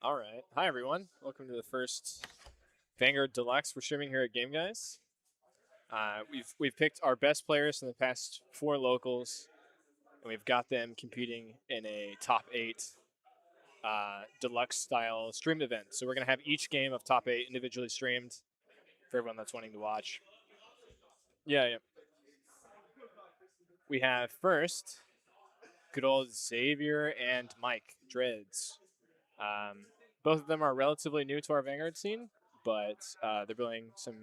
All right. Hi, everyone. Welcome to the first Vanguard Deluxe. We're streaming here at Game Guys. We've picked our best players from the past four locals, and we've got them competing in a top eight deluxe style streamed event. So we're gonna have each game of top eight individually streamed for everyone that's wanting to watch. Yeah. We have first good old Xavier and Mike Dreads. Um, Both of them are relatively new to our Vanguard scene, but they're building some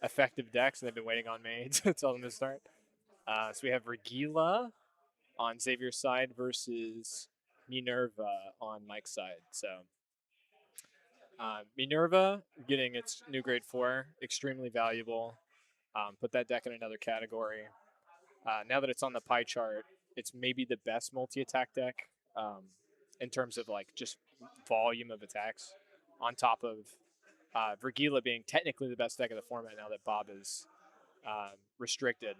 effective decks, and they've been waiting on me to tell them to start. So we have Regila on Xavier's side versus Minerva on Mike's side. So Minerva getting its new grade 4, extremely valuable. Put that deck in another category. Now that it's on the pie chart, it's maybe the best multi-attack deck in terms of like just volume of attacks. On top of Vergila being technically the best deck of the format now that Bob is restricted.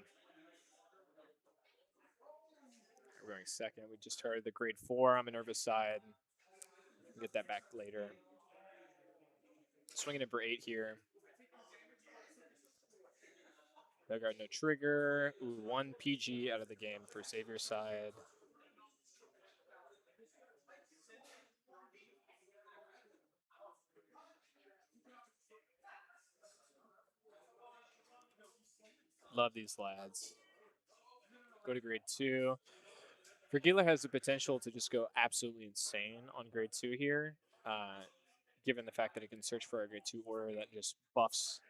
We're going second. We just heard the grade 4 on Minerva's side. We'll get that back later. Swinging in for 8 here. Vanguard no trigger. Ooh, 1 PG out of the game for Xavier's side. Love these lads. Go to grade 2. Vergila has the potential to just go absolutely insane on grade 2 here, given the fact that it can search for a grade 2 order that just buffs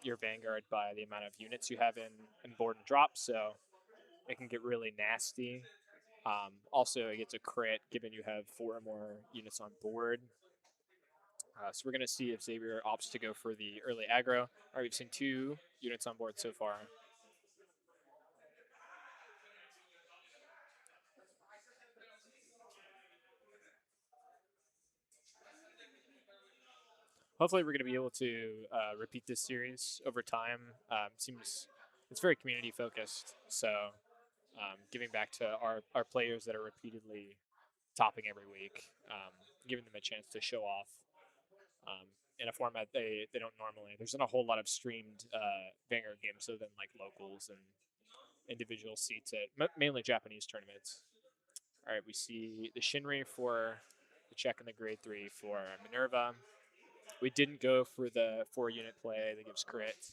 your Vanguard by the amount of units you have in board and drop, so it can get really nasty. Also, it gets a crit given you have 4 or more units on board. So we're going to see if Xavier opts to go for the early aggro. All right, we've seen 2 units on board so far. Hopefully, we're going to be able to repeat this series over time. Seems it's very community focused, so giving back to our players that are repeatedly topping every week, giving them a chance to show off um, in a format they don't normally. There's not a whole lot of streamed Vanguard games other than like locals and individual seats at mainly Japanese tournaments. All right, we see the Shinri for the check in the grade 3 for Minerva. We didn't go for the 4 unit play that gives crit,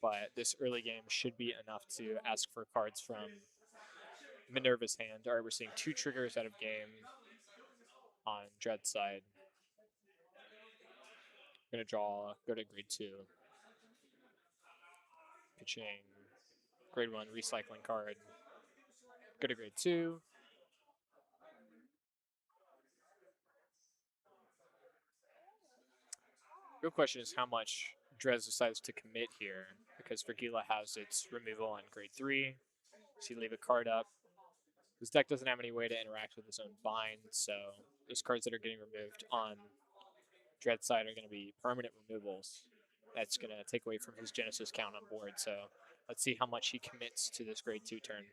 but this early game should be enough to ask for cards from Minerva's hand. All right, we're seeing 2 triggers out of game on Dread's side. I'm going to draw, go to grade 2. Pitching grade 1 recycling card. Go to grade 2. Real question is how much Drez decides to commit here, because Vergila has its removal on grade 3. So you leave a card up. This deck doesn't have any way to interact with its own bind, so those cards that are getting removed on Dread's side are going to be permanent removals. That's going to take away from his Genesis count on board, so let's see how much he commits to this grade 2 turn.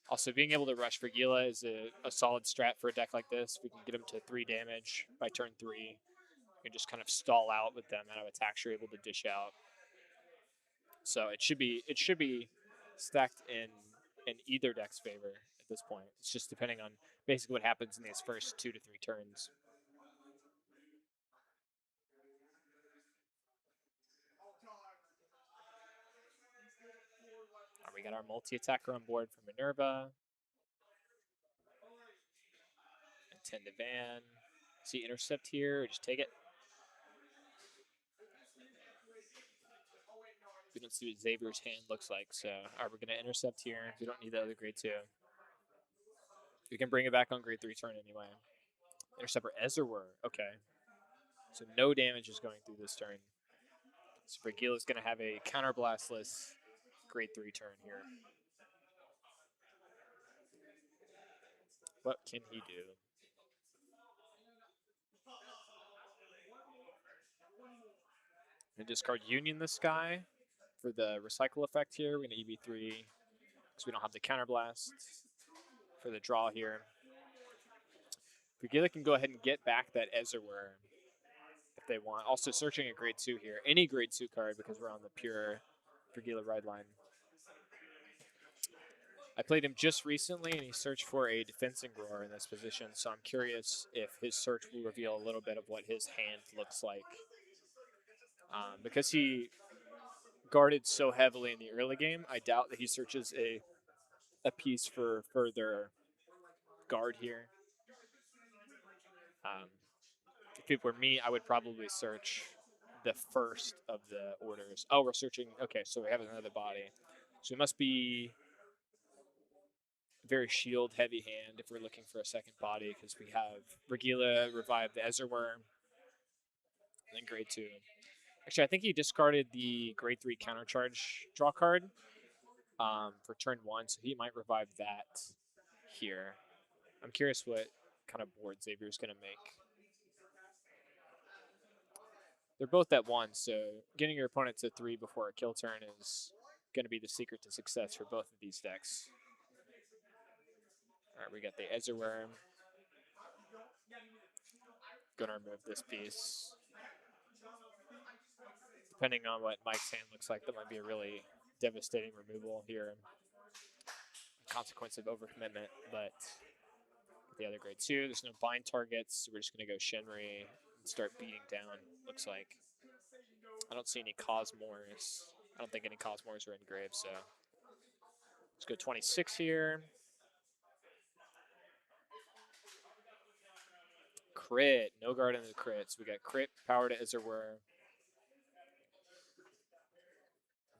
Also, being able to rush Vergila is a solid strat for a deck like this. We can get him to 3 damage by turn 3. You can just kind of stall out with the amount of attacks you're able to dish out. So it should be stacked in either deck's favor at this point. It's just depending on basically what happens in these first 2 to 3 turns. Right, we got our multi-attacker on board for Minerva. Intend to van. See intercept here, or just take it. We don't see what Xavier's hand looks like, so are we going to intercept here? We don't need the other grade 2. We can bring it back on grade 3 turn anyway. Intercept for Ezerwer. Okay. So no damage is going through this turn. So Brigil is going to have a counterblastless grade 3 turn here. What can he do? And discard Union this guy for the recycle effect here. We're going to EV3 because we don't have the counterblast for the draw here. Regila can go ahead and get back that Ezerworm if they want. Also searching a grade 2 here. Any grade 2 card because we're on the pure Regila ride line. I played him just recently, and he searched for a Defensing Roar in this position, so I'm curious if his search will reveal a little bit of what his hand looks like. Because he guarded so heavily in the early game, I doubt that he searches a piece for further guard here. If it were me, I would probably search the first of the orders. Oh, we're searching. Okay, so we have another body. So it must be a very shield heavy hand if we're looking for a second body, because we have Regila revive the Ezerworm, and then grade 2. Actually, I think he discarded the grade 3 counter charge draw card for turn 1, so he might revive that here. I'm curious what kind of board Xavier's going to make. They're both at 1, so getting your opponent to 3 before a kill turn is going to be the secret to success for both of these decks. All right, we got the Ezerworm. Gonna remove this piece. Depending on what Mike's hand looks like, that might be a really devastating removal here. Consequence of overcommitment, but the other grade 2, there's no bind targets, so we're just going to go Shenri and start beating down, looks like. I don't see any Cosmores. I don't think any Cosmores are engraved, so let's go 26 here. Crit. No guard in the crit. So we got crit, power to Ezerworm.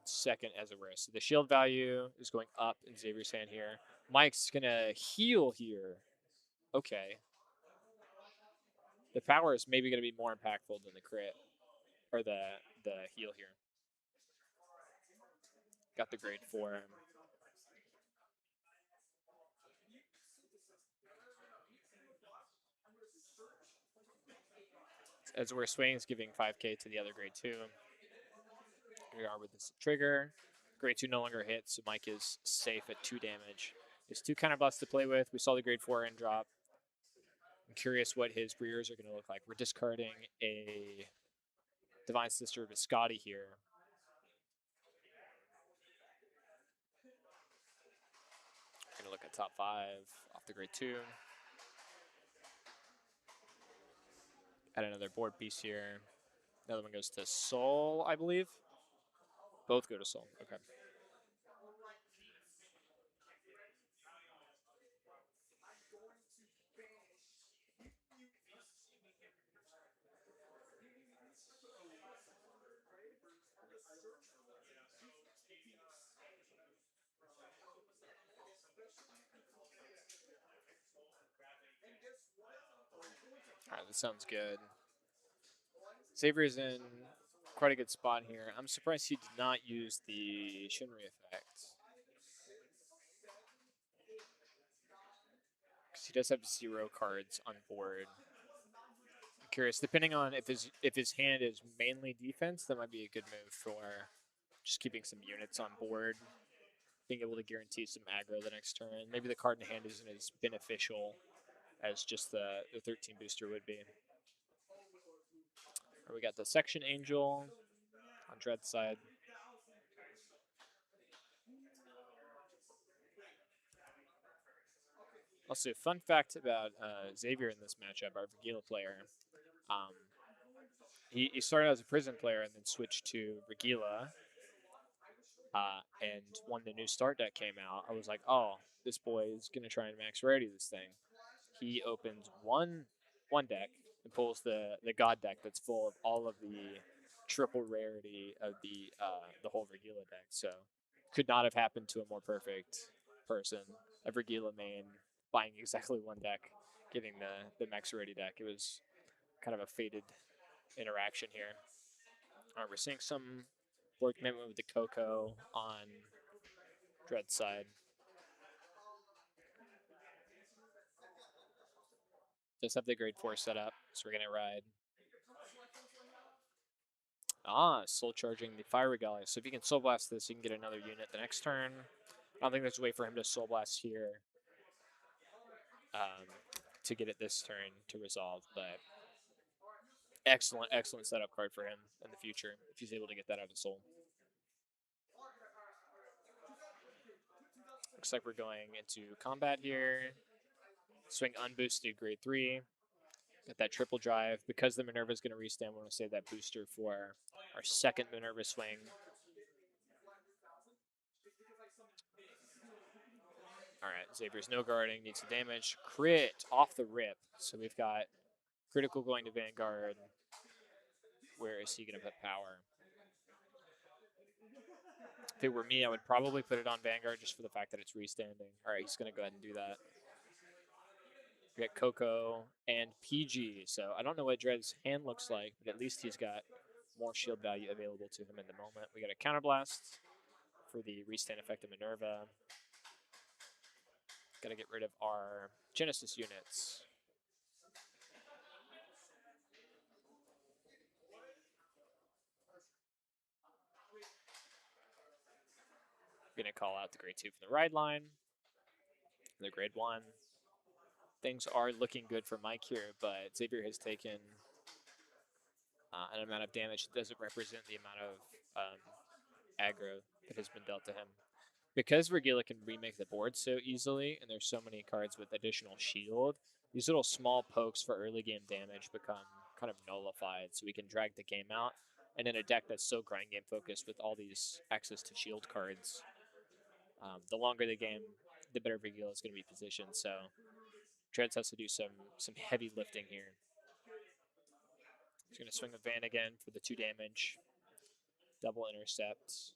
Second Ezerworm. So the shield value is going up in Xavier's hand here. Mike's going to heal here. Okay. The power is maybe going to be more impactful than the crit. Or the heal here. Got the grade 4. As we're swinging, is giving 5k to the other grade 2. Here we are with this trigger. Grade 2 no longer hits, so Mike is safe at 2 damage. He has 2 counterbuffs to play with. We saw the grade 4 end drop. I'm curious what his Breers are going to look like. We're discarding a Divine Sister Viscotti here. We're going to look at top 5 off the grade 2. Add another board piece here. Another one goes to Soul, I believe. Both go to Soul. Okay. All right, that sounds good. Xavier's in quite a good spot here. I'm surprised he did not use the Shinri effect. Because he does have 0 cards on board. I'm curious, depending on if his hand is mainly defense, that might be a good move for just keeping some units on board. Being able to guarantee some aggro the next turn. Maybe the card in hand isn't as beneficial as just the 13 booster would be. Or we got the Section Angel on Dread's side. Also, fun fact about Xavier in this matchup, our Regila player. He started as a prison player and then switched to Regila. And when the new start deck came out, I was like, oh, this boy is going to try and max rarity this thing. He opens one deck and pulls the God deck that's full of all of the triple rarity of the whole Regila deck. So could not have happened to a more perfect person. A Regila main buying exactly one deck, getting the max rarity deck. It was kind of a fated interaction here. All right, we're seeing some board commitment with the Coco on Dread's side. Does have the grade 4 set up, so we're going to ride. Soul charging the Fire Regalia. So if you can Soul Blast this, you can get another unit the next turn. I don't think there's a way for him to Soul Blast here to get it this turn to resolve, but excellent setup card for him in the future if he's able to get that out of Soul. Looks like we're going into combat here. Swing unboosted grade 3. Got that triple drive. Because the Minerva is going to restand, we want to save that booster for our second Minerva swing. All right, Xavier's no guarding, needs some damage. Crit off the rip. So we've got critical going to Vanguard. Where is he going to put power? If it were me, I would probably put it on Vanguard just for the fact that it's restanding. All right, he's going to go ahead and do that. We got Coco and PG. So I don't know what Dred's hand looks like, but at least he's got more shield value available to him in the moment. We got a Counterblast for the restand effect of Minerva. Got to get rid of our Genesis units. Going to call out the grade 2 from the ride line. The grade 1. Things are looking good for Mike here, but Xavier has taken an amount of damage that doesn't represent the amount of aggro that has been dealt to him. Because Regilla can remake the board so easily, and there's so many cards with additional shield, these little small pokes for early game damage become kind of nullified, so we can drag the game out. And in a deck that's so grind game focused with all these access to shield cards, the longer the game, the better Regilla is going to be positioned. So Treads has to do some heavy lifting here. He's going to swing the Van again for the 2 damage. Double intercept.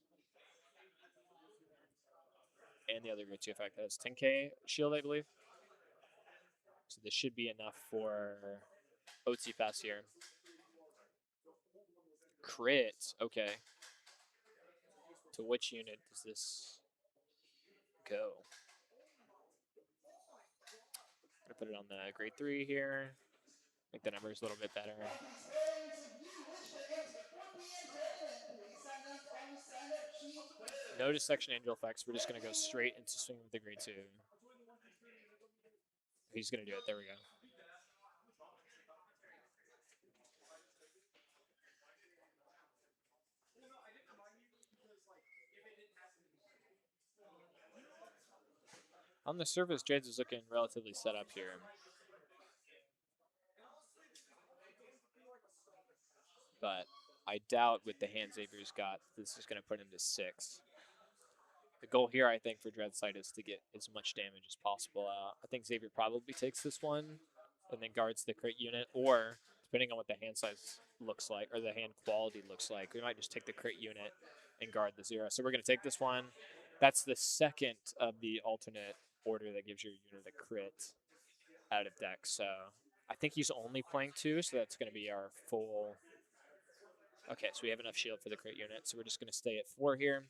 And the other grade 2 effect has 10k shield, I believe. So this should be enough for OT Pass here. Crit. Okay. To which unit does this go? I'm going to put it on the grade 3 here. Make the numbers a little bit better. No Dissection Angel effects. We're just going to go straight into swing with the grade 2. He's going to do it. There we go. On the surface, Jades is looking relatively set up here. But I doubt with the hand Xavier's got, this is going to put him to 6. The goal here, I think, for Dreadsight is to get as much damage as possible out. I think Xavier probably takes this one and then guards the crit unit, or depending on what the hand size looks like, or the hand quality looks like, we might just take the crit unit and guard the 0. So we're going to take this one. That's the second of the alternate order that gives your unit a crit out of deck. So I think he's only playing 2, so that's going to be our full... Okay, so we have enough shield for the crit unit, so we're just going to stay at 4 here.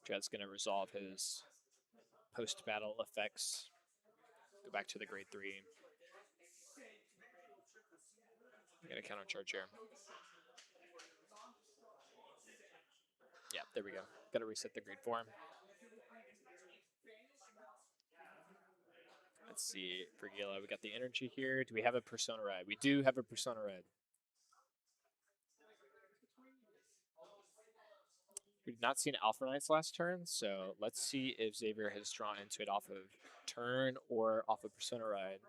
Dred's going to resolve his post-battle effects. Go back to the grade 3. Get a counter charge here. Yeah, there we go. Got to reset the grade 4. Let's see, for Gila, we got the energy here. Do we have a Persona Ride? We do have a Persona Ride. We did not see an Alpha Knights last turn, so let's see if Xavier has drawn into it off of turn or off of Persona Ride.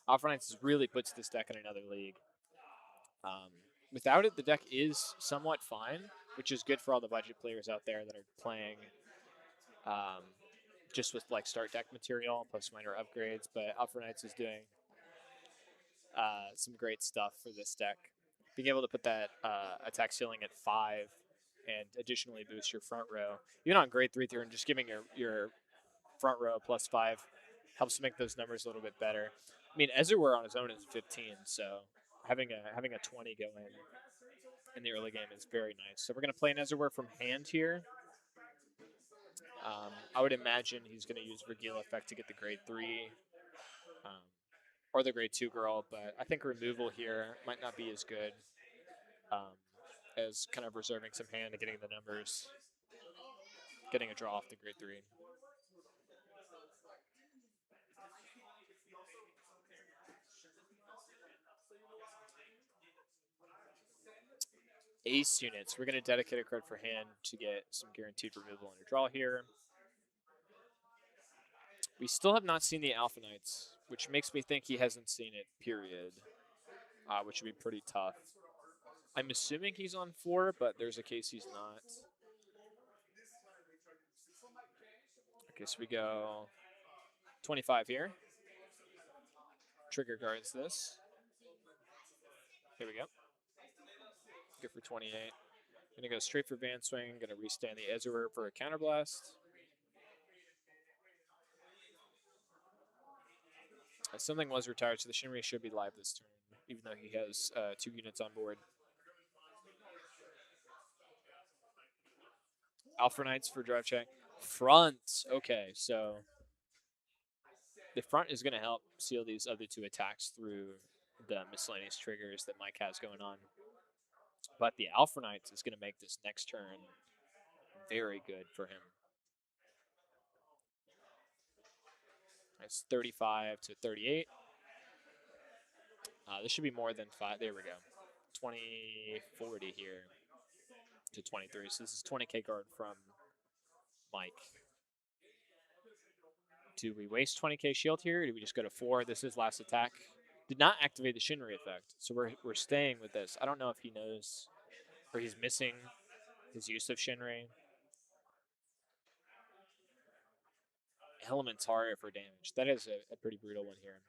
Alpha Knights really puts this deck in another league. Without it, the deck is somewhat fine, which is good for all the budget players out there that are playing just with like start deck material plus minor upgrades. But Alpha Knights is doing some great stuff for this deck. Being able to put that attack ceiling at 5 and additionally boost your front row. Even on grade 3 turn, just giving your front row plus 5 helps make those numbers a little bit better. I mean, Ezreal on his own is 15, so having a 20 go in the early game is very nice. So we're going to play an Ezreal from hand here. I would imagine he's going to use Regila effect to get the grade 3 or the grade 2 girl, but I think removal here might not be as good as kind of reserving some hand and getting the numbers, getting a draw off the grade 3. Ace units. We're going to dedicate a card for hand to get some guaranteed removal and a draw here. We still have not seen the Alpha Knights, which makes me think he hasn't seen it, period, which would be pretty tough. I'm assuming he's on 4, but there's a case he's not. Okay, so we go 25 here. Trigger guards this. Here we go. Good for 28. Gonna go straight for Van Swing. Gonna restand the Ezreal for a counterblast. Something was retired, so the Shinri should be live this turn, even though he has 2 units on board. Alpha Knights for drive check. Front. Okay, so the front is going to help seal these other 2 attacks through the miscellaneous triggers that Mike has going on. But the Alpha Knights is going to make this next turn very good for him. It's 35 to 38. This should be more than 5. There we go. 20-40 here to 23. So this is 20k guard from Mike. Do we waste 20k shield here? Or do we just go to 4? This is last attack. Did not activate the Shinri effect, so we're staying with this. I don't know if he knows, or he's missing his use of Shinri. Elementarya for damage. That is a pretty brutal one here.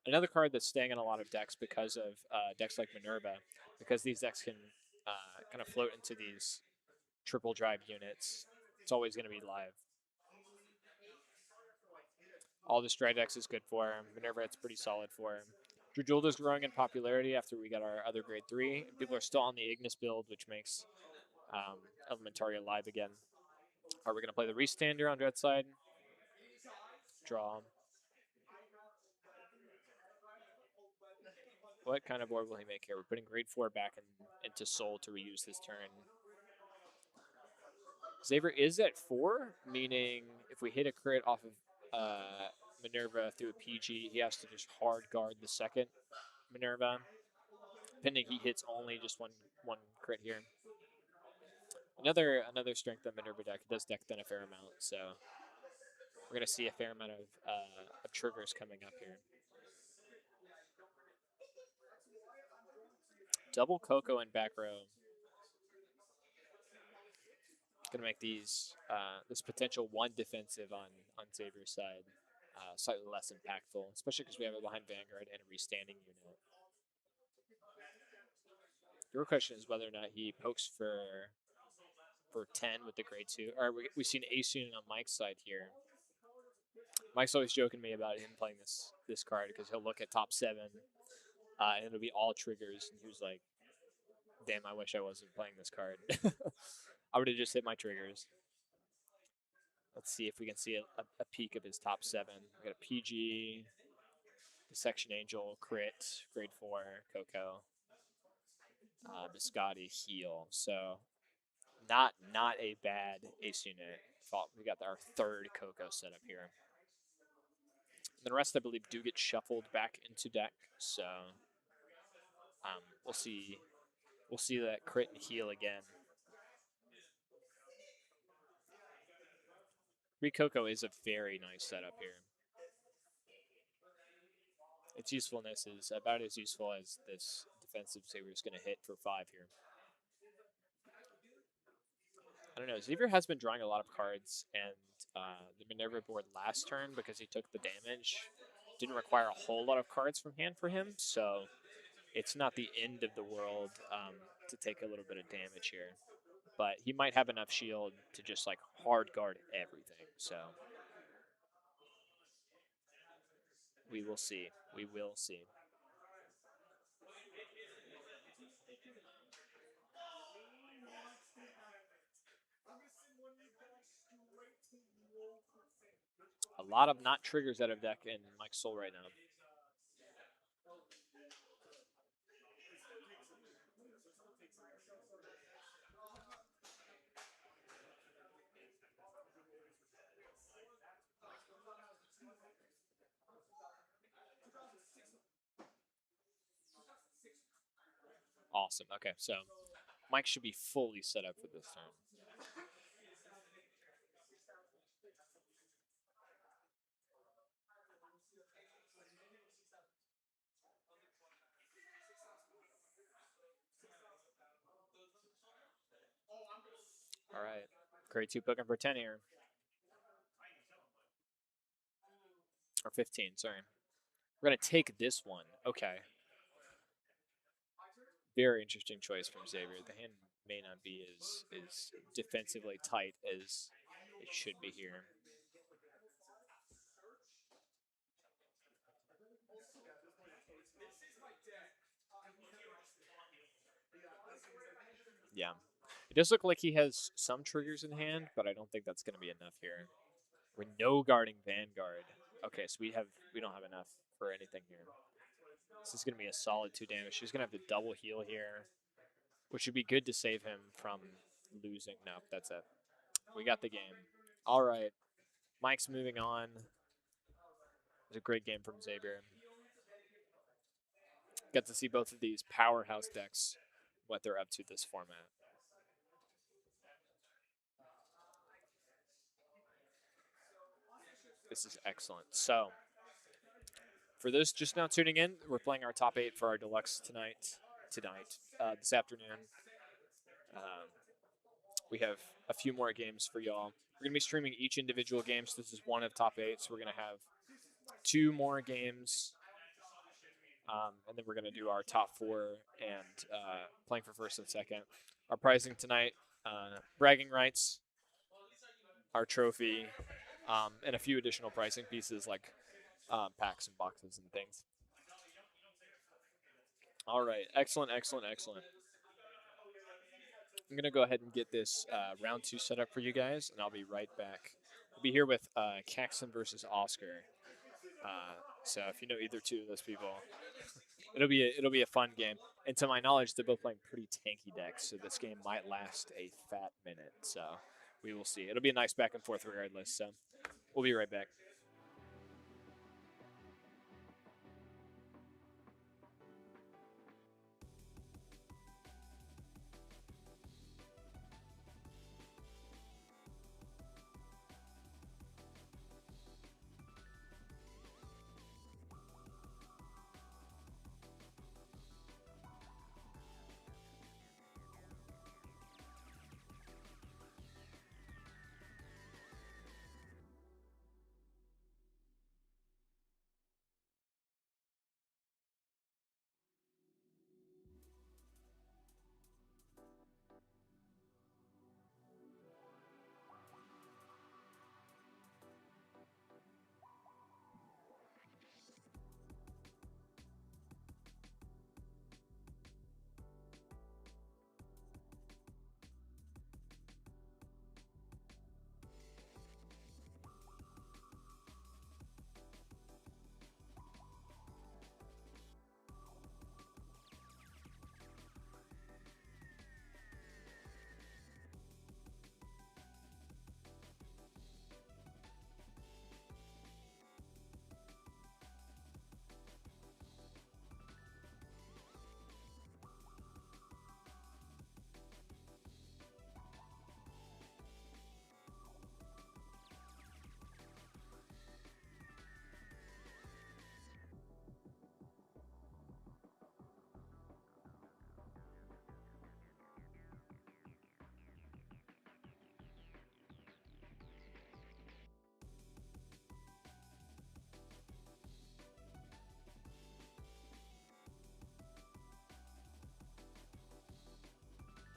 Another card that's staying in a lot of decks because of decks like Minerva, because these decks can kind of float into these triple drive units. It's always going to be live. All the Stride decks is good for him. Minerva, it's pretty solid for him. Drajulda's growing in popularity after we got our other grade 3. People are still on the Ignis build, which makes Elementaria live again. Are we going to play the Restander on Dread side? Draw. What kind of board will he make here? We're putting grade 4 back into Soul to reuse this turn. Xavier is at 4, meaning if we hit a crit off of Minerva through a PG, he has to just hard guard the second Minerva. Pending he hits only just one crit here. Another strength of Minerva deck. It does deck then a fair amount, so we're going to see a fair amount of triggers coming up here. Double Coco and back row. Going to make these this potential 1 defensive on Xavier's side slightly less impactful, especially because we have it behind Vanguard and a restanding unit. The real question is whether or not he pokes for 10 with the grade 2. Or we've seen ace unit on Mike's side here. Mike's always joking me about him playing this card because he'll look at top 7 and it'll be all triggers. And he was like, damn, I wish I wasn't playing this card. I would have just hit my triggers. Let's see if we can see a peek of his top 7. We got a PG, Dissection Angel, Crit, Grade 4, Coco, Biscotti, Heal. So not a bad ace unit. We got our 3rd Coco setup here. And the rest, I believe, do get shuffled back into deck. So we'll see. We'll see that crit and heal again. 3 Coco is a very nice setup here. Its usefulness is about as useful as this defensive Xavier is going to hit for 5 here. I don't know. Xavier has been drawing a lot of cards, and the Minerva board last turn, because he took the damage, didn't require a whole lot of cards from hand for him, so it's not the end of the world to take a little bit of damage here. But he might have enough shield to just like hard guard everything, so we will see. We will see. A lot of not triggers out of deck in Mike's Soul right now. Awesome. Okay, so Mike should be fully set up for this turn. All right. Grade 2 looking for 10 here. Or 15, sorry. We're going to take this one. Okay. Very interesting choice from Xavier. The hand may not be as defensively tight as it should be here. Yeah. It does look like he has some triggers in hand, but I don't think that's going to be enough here. We're no guarding Vanguard. Okay, so we don't have enough for anything here. This is going to be a solid 2 damage. He's going to have to double heal here, which would be good to save him from losing. No, that's it. We got the game. All right. Mike's moving on. It was a great game from Xavier. Got to see both of these powerhouse decks, what they're up to this format. This is excellent. So, for those just now tuning in, we're playing our top 8 for our deluxe this afternoon. We have a few more games for y'all. We're going to be streaming each individual game, so this is one of top 8, so we're going to have 2 more games, and then we're going to do our top 4 and playing for first and second. Our pricing tonight, bragging rights, our trophy, and a few additional pricing pieces like packs and boxes and things. All right, excellent. I'm going to go ahead and get this round 2 set up for you guys, and I'll be right back. We'll be here with Caxton versus Oscar. So if you know either 2 of those people, it'll be a fun game. And to my knowledge, they're both playing pretty tanky decks, so this game might last a fat minute. So we will see. It'll be a nice back and forth regardless. So we'll be right back.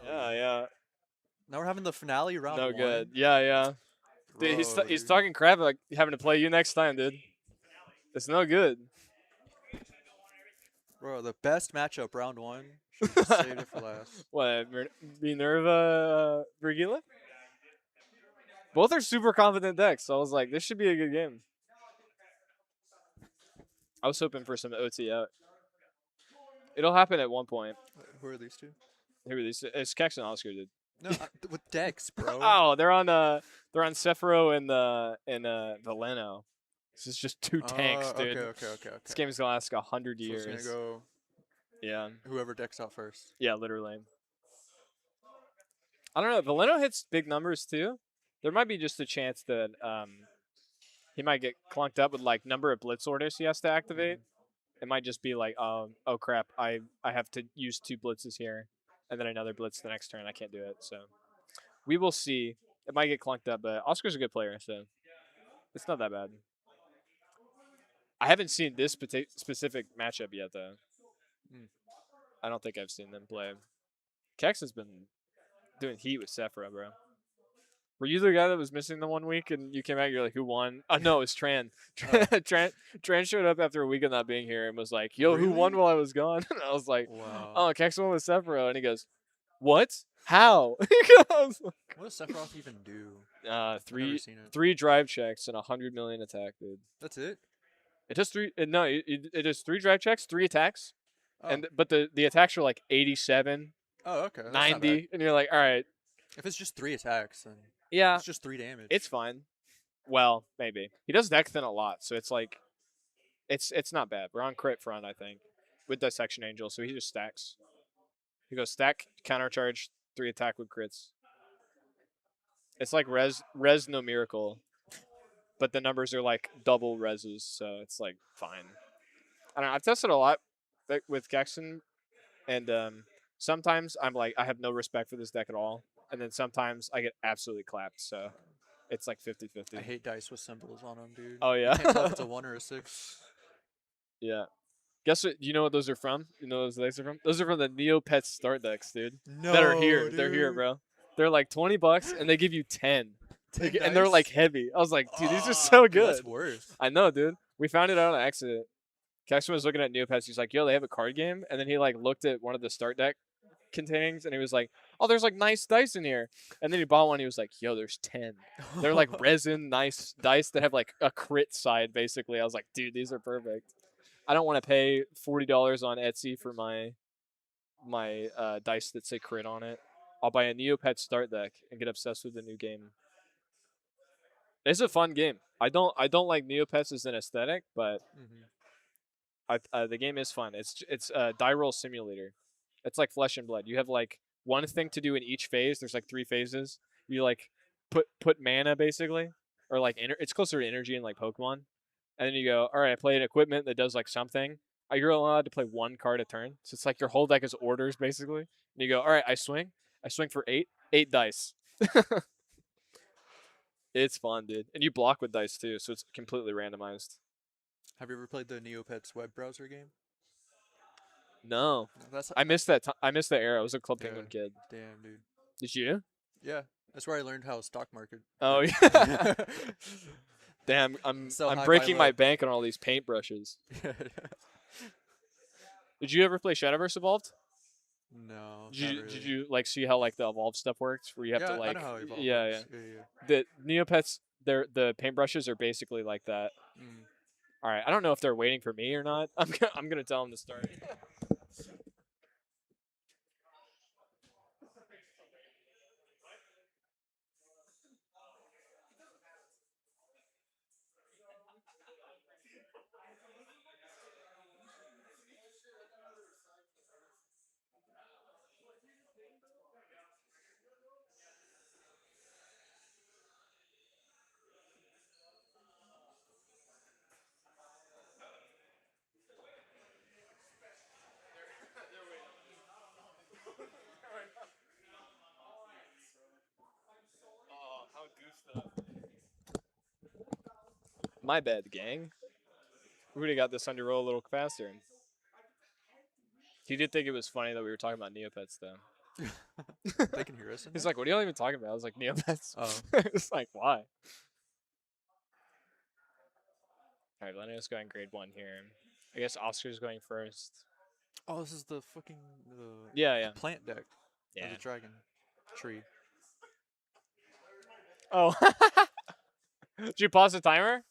Yeah. Now we're having the finale round No one. good. Yeah. Dude, he's talking crap like having to play you next time, dude. It's no good. Bro, the best matchup, round 1. Should've just saved it for last. What, Minerva, Vergila? Both are super confident decks, so I was like, this should be a good game. I was hoping for some OT out. It'll happen at one point. Who are these 2? Who are these? It's Kex and Oscar, dude. No, with decks, bro. Oh, they're on Sephiroth and Valeno. This is just 2 tanks, dude. Okay. This game is gonna last 100 years. So it's gonna go Yeah. Whoever decks out first. Yeah, literally. I don't know. Valeno hits big numbers too. There might be just a chance that he might get clunked up with like number of blitz orders he has to activate. It might just be like, oh crap, I have to use 2 blitzes here, and then another blitz the next turn. I can't do it. So we will see. It might get clunked up, but Oscar's a good player, so it's not that bad. I haven't seen this specific matchup yet, though. Mm. I don't think I've seen them play. Kex has been doing heat with Sephora, bro. Were you the guy that was missing the 1 week and you came out? You're like, who won? Oh no, it's Tran. Tran showed up after a week of not being here and was like, "Yo, who won Really? while I was gone?" And I was like, Wow. "Oh, Kex won with Sephiroth." And he goes, "What? How?" I was What does Sephiroth even do? like, I've never three seen it. three drive checks and 100 million attack, dude. That's it? It does three. No, it does 3 drive checks, 3 attacks, Oh. and but the attacks are like 87, Oh, okay. That's not bad. 90, and you're like, all right, If it's just 3 attacks, then yeah, it's just 3 damage. it's fine. Well, maybe he does deck thin a lot, so it's like, it's not bad. We're on crit front, I think, with Dissection Angel, so he just stacks. He goes stack, countercharge, 3 attack with crits. It's like res no miracle, but the numbers are like double reses, so it's like fine. I don't know. I've tested a lot with Gexen, and sometimes I'm like, I have no respect for this deck at all, and then sometimes I get absolutely clapped. So it's like 50-50. I hate dice with symbols on them, dude. Oh You yeah. can't tell if it's a 1 or a 6. Yeah. Guess what? You know what those are from? You know what those decks are from? Those are from the Neopets start decks, dude. No, That are here. dude. They're here, bro. They're like $20, and they give you 10. 10 And they're like dice? heavy. I was like, dude, these are Ah, so dude, good. that's worth. I know, dude. We found it out on accident. Caxton was looking at Neopets. He's like, yo, they have a card game. And then he like looked at one of the start deck containings, and he was like, oh, there's like nice dice in here. And then he bought one. He was like, yo, there's 10. They're like resin nice dice that have like a crit side, basically. I was like, dude, these are perfect. I don't want to pay $40 on Etsy for my dice that say crit on it. I'll buy a Neopet start deck and get obsessed with the new game. It's a fun game. I don't like Neopets as an aesthetic, but the game is fun. It's a die roll simulator. It's like Flesh and Blood. You have like one thing to do in each phase. There's like 3 phases. You like put mana basically, or like it's closer to energy in like Pokemon. And then you go, all right, I play an equipment that does like something. You're allowed to play 1 card a turn. So it's like your whole deck is orders basically. And you go, all right, I swing. I swing for 8 dice. It's fun, dude. And you block with dice too, so it's completely randomized. Have you ever played the Neopets web browser game? No, That's I missed that. I missed that era. I was a Club yeah, Penguin kid. damn, dude. Did you? Yeah, that's where I learned how stock market. Oh works. yeah. Damn, I'm So I'm high, breaking buy my low. bank on all these paintbrushes. Did you ever play Shadowverse Evolved? No, Did not you really. did you like see how like the evolved stuff works, where you have to Yeah, I like know how Evolve yeah works. Yeah, yeah. the Neopets, the paintbrushes are basically like that. Mm. All right, I don't know if they're waiting for me or not. I'm gonna tell them to start. Oh, how goofed up. My bad, gang. We would have got this under roll a little faster. He did think it was funny that we were talking about Neopets, though. They can hear us in He's there? like, "What are y'all even talking about?" I was like, "Neopets." Oh. It's like, why? All right, Lenno's going grade 1 here. I guess Oscar's going first. Oh, this is the fucking Yeah, yeah, plant deck. yeah. Of the dragon tree. Oh, did you pause the timer?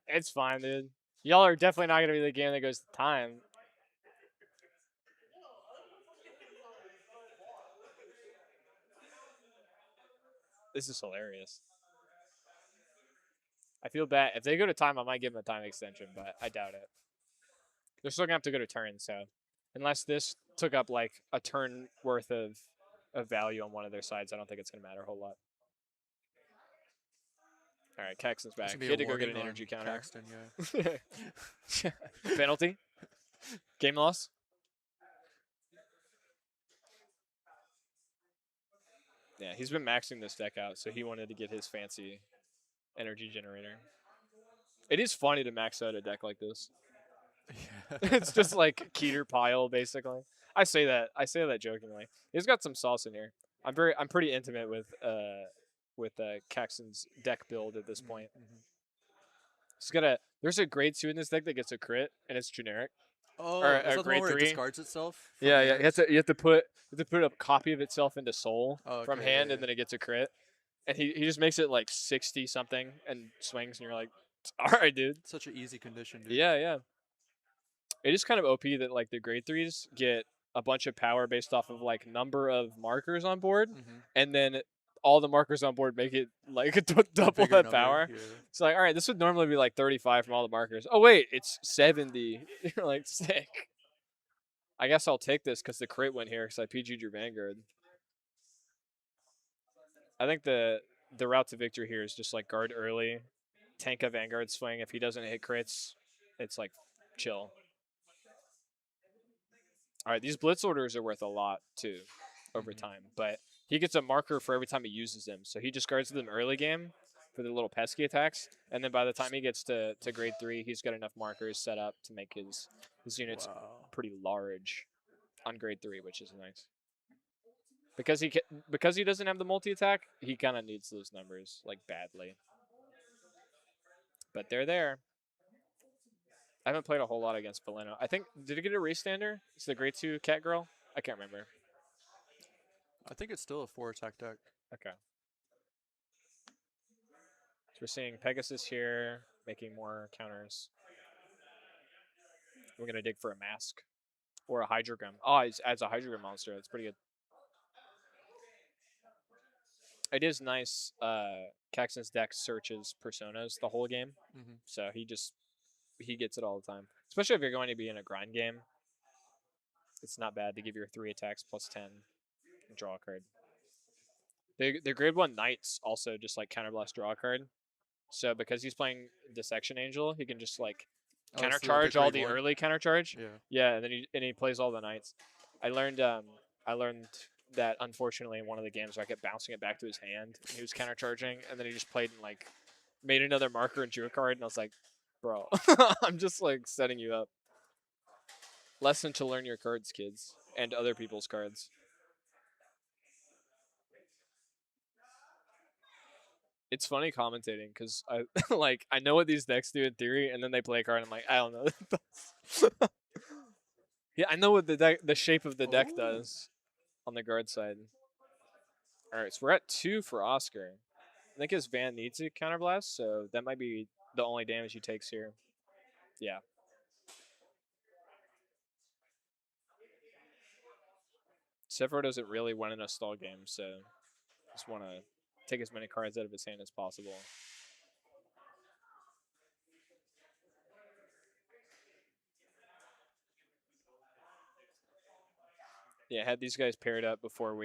It's fine, dude. Y'all are definitely not gonna be the game that goes to time. This is hilarious. I feel bad. If they go to time, I might give them a time extension, but I doubt it. They're still gonna have to go to turn, so unless this took up like a turn worth of value on one of their sides, I don't think it's gonna matter a whole lot. All right, Caxton's This back. would be He a had to go get warning an on energy counter. Caxton, yeah. Penalty? Game loss? Yeah, he's been maxing this deck out, so he wanted to get his fancy energy generator. It is funny to max out a deck like this. It's just like Keter pile, basically. I say that jokingly. He's got some sauce in here. I'm pretty intimate with Caxton's deck build at this point. There's a grade 2 in this deck that gets a crit and it's generic. Or Oh, is a that the one grade where it 3. discards itself? From Yeah, the yeah. hands? You have to put a copy of itself into soul Oh, from okay, hand, yeah, and then it gets a crit. And he just makes it like 60 something and swings, and you're like, all right, dude. Such an easy condition, dude. Yeah, yeah. It is kind of OP that like the grade 3s get a bunch of power based off of like number of markers on board, and then all the markers on board make it like double bigger that number, power. yeah. It's like, all right, this would normally be like 35 from all the markers. Oh wait, it's 70. You're like, sick. I guess I'll take this because the crit went here because I PG'd your Vanguard. I think the route to victory here is just like guard early, tank a Vanguard swing. If he doesn't hit crits, it's like chill. All right, these blitz orders are worth a lot too over time, but he gets a marker for every time he uses them. So he just guards them early game for the little pesky attacks, and then by the time he gets to grade 3, he's got enough markers set up to make his units pretty large on grade 3, which is nice. Because he doesn't have the multi attack, he kind of needs those numbers like badly. But they're there. I haven't played a whole lot against Valeno. I think did it get a restander? It's the grade 2 cat girl. I can't remember. I think it's still a 4 attack deck. Okay. So we're seeing Pegasus here making more counters. We're gonna dig for a mask or a Hydrogram. Oh, it adds a Hydrogram monster. That's pretty good. It is nice. Caxton's deck searches personas the whole game, so he gets it all the time. Especially if you're going to be in a grind game, it's not bad to give your 3 attacks plus 10 and draw a card. The grade 1 Knights also just like counterblast draw a card. So because he's playing Dissection Angel, he can just like countercharge all the early countercharge. Yeah, and then he plays all the Knights. I learned that unfortunately in one of the games where I kept bouncing it back to his hand, and he was countercharging, and then he just played and like made another marker and drew a card, and I was like, bro, I'm just like setting you up. Lesson to learn your cards, kids, and other people's cards. It's funny commentating because I like I know what these decks do in theory, and then they play a card, and I'm like, I don't know. Yeah, I know what the shape of the deck does on the guard side. All right, so we're at 2 for Oscar. I think his Van needs a counterblast, so that might be the only damage he takes here. Yeah. Sephiroth doesn't really win in a stall game, so just want to take as many cards out of his hand as possible. Yeah, had these guys paired up before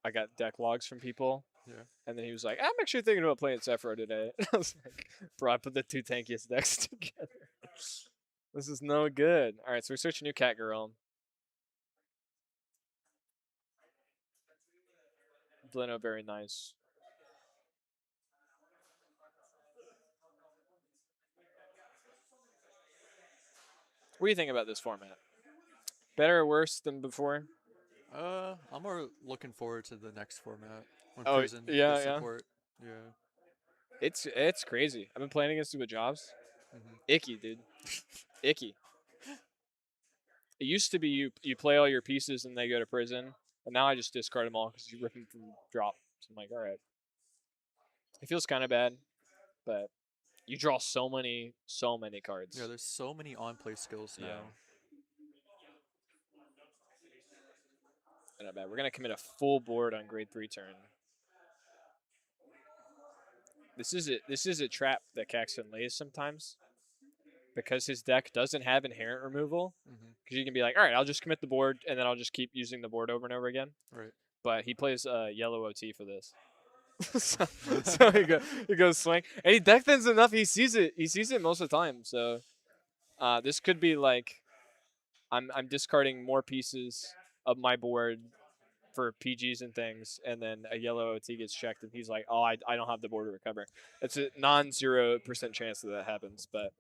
I got deck logs from people. Yeah. And then he was like, I'm actually thinking about playing Sephiroth today. I was like, bro, I put the 2 tankiest decks together. This is no good. All right, so we're searching new cat girl. Bleno, very nice. What do you think about this format? Better or worse than before? I'm more looking forward to the next format when Oh, Prison yeah, gets yeah. support. Yeah. It's crazy. I've been playing against you with jobs. Icky, dude. Icky. It used to be you play all your pieces and they go to prison, and now I just discard them all because you rip them from drop. So I'm like, all right. It feels kind of bad, but you draw so many cards. Yeah, there's so many on-play skills now. Not bad. We're gonna commit a full board on grade 3 turn. This is a trap that Caxton lays sometimes because his deck doesn't have inherent removal. Mm-hmm. Because you can be like, all right, I'll just commit the board and then I'll just keep using the board over and over again. Right. But he plays yellow OT for this. so he goes swing, and he deck thins enough. He sees it. He sees it most of the time. So this could be like I'm discarding more pieces of my board for PGs and things, and then a yellow OT gets checked, and he's like, "Oh, I don't have the board to recover." It's a non-0% chance that happens, but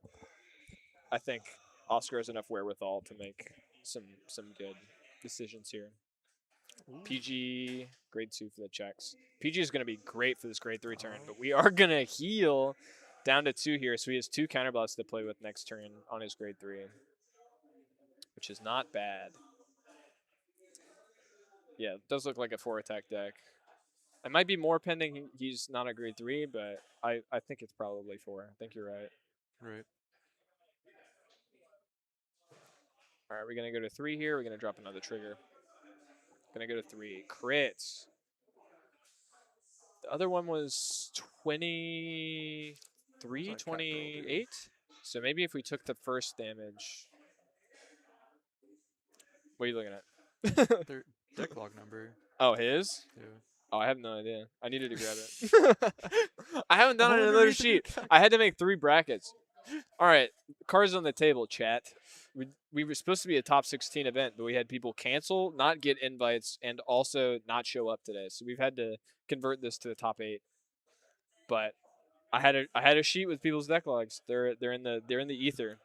I think Oscar has enough wherewithal to make some good decisions here. Ooh. PG grade 2 for the checks. PG is going to be great for this grade 3 turn, but we are going to heal down to 2 here, so he has 2 counterblasts to play with next turn on his grade 3, which is not bad. Yeah, it does look like a 4-attack deck. It might be more pending he's not a grade 3, but I think it's probably 4. I think you're right. Right. All right, we're going to go to 3 here. We're going to drop another trigger. Going to go to 3. Crits. The other one was 23, 28. So maybe if we took the first damage. What are you looking at? Their deck log number. Oh, his? Yeah. Oh, I have no idea. I needed to grab it. I haven't done it on another sheet. I had to make 3 brackets. All right, cards on the table, chat. We were supposed to be a top 16 event, but we had people cancel, not get invites, and also not show up today. So we've had to convert this to the top 8. But I had a sheet with people's deck logs. They're in the ether.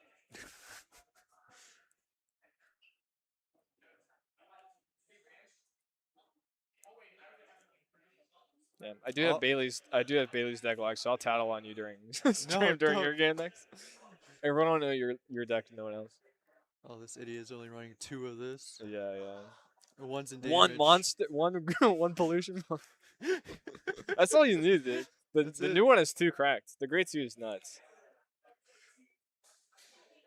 Yeah, I do have Bailey's deck log, so I'll tattle on you during stream during your game next. Everyone will know your deck, no one else. Oh, this idiot is only running 2 of this. Yeah. One's in damage. One monster, one pollution. That's all you need, dude. The new one is 2 cracked. The grade 2 is nuts.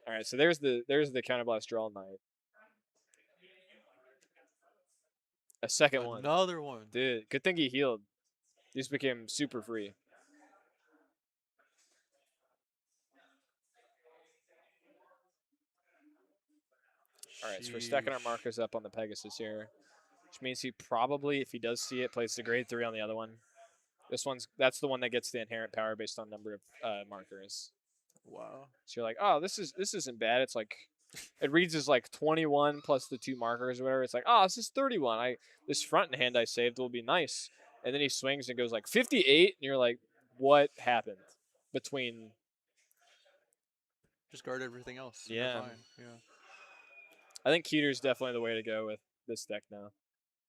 All right, so there's the counterblast draw knight. A second one. Another one. Dude, good thing he healed. These became super free. All right, so we're stacking our markers up on the Pegasus here, which means he probably, if he does see it, plays the grade 3 on the other one. That's the one that gets the inherent power based on number of markers. Wow. So you're like, oh, this isn't bad. It's like, it reads as like 21 plus the 2 markers or whatever. It's like, oh, this is 31. This front hand I saved will be nice. And then he swings and goes like 58, and you're like, what happened between? Just guard everything else. Yeah. Fine. Yeah. I think Keter's definitely the way to go with this deck now.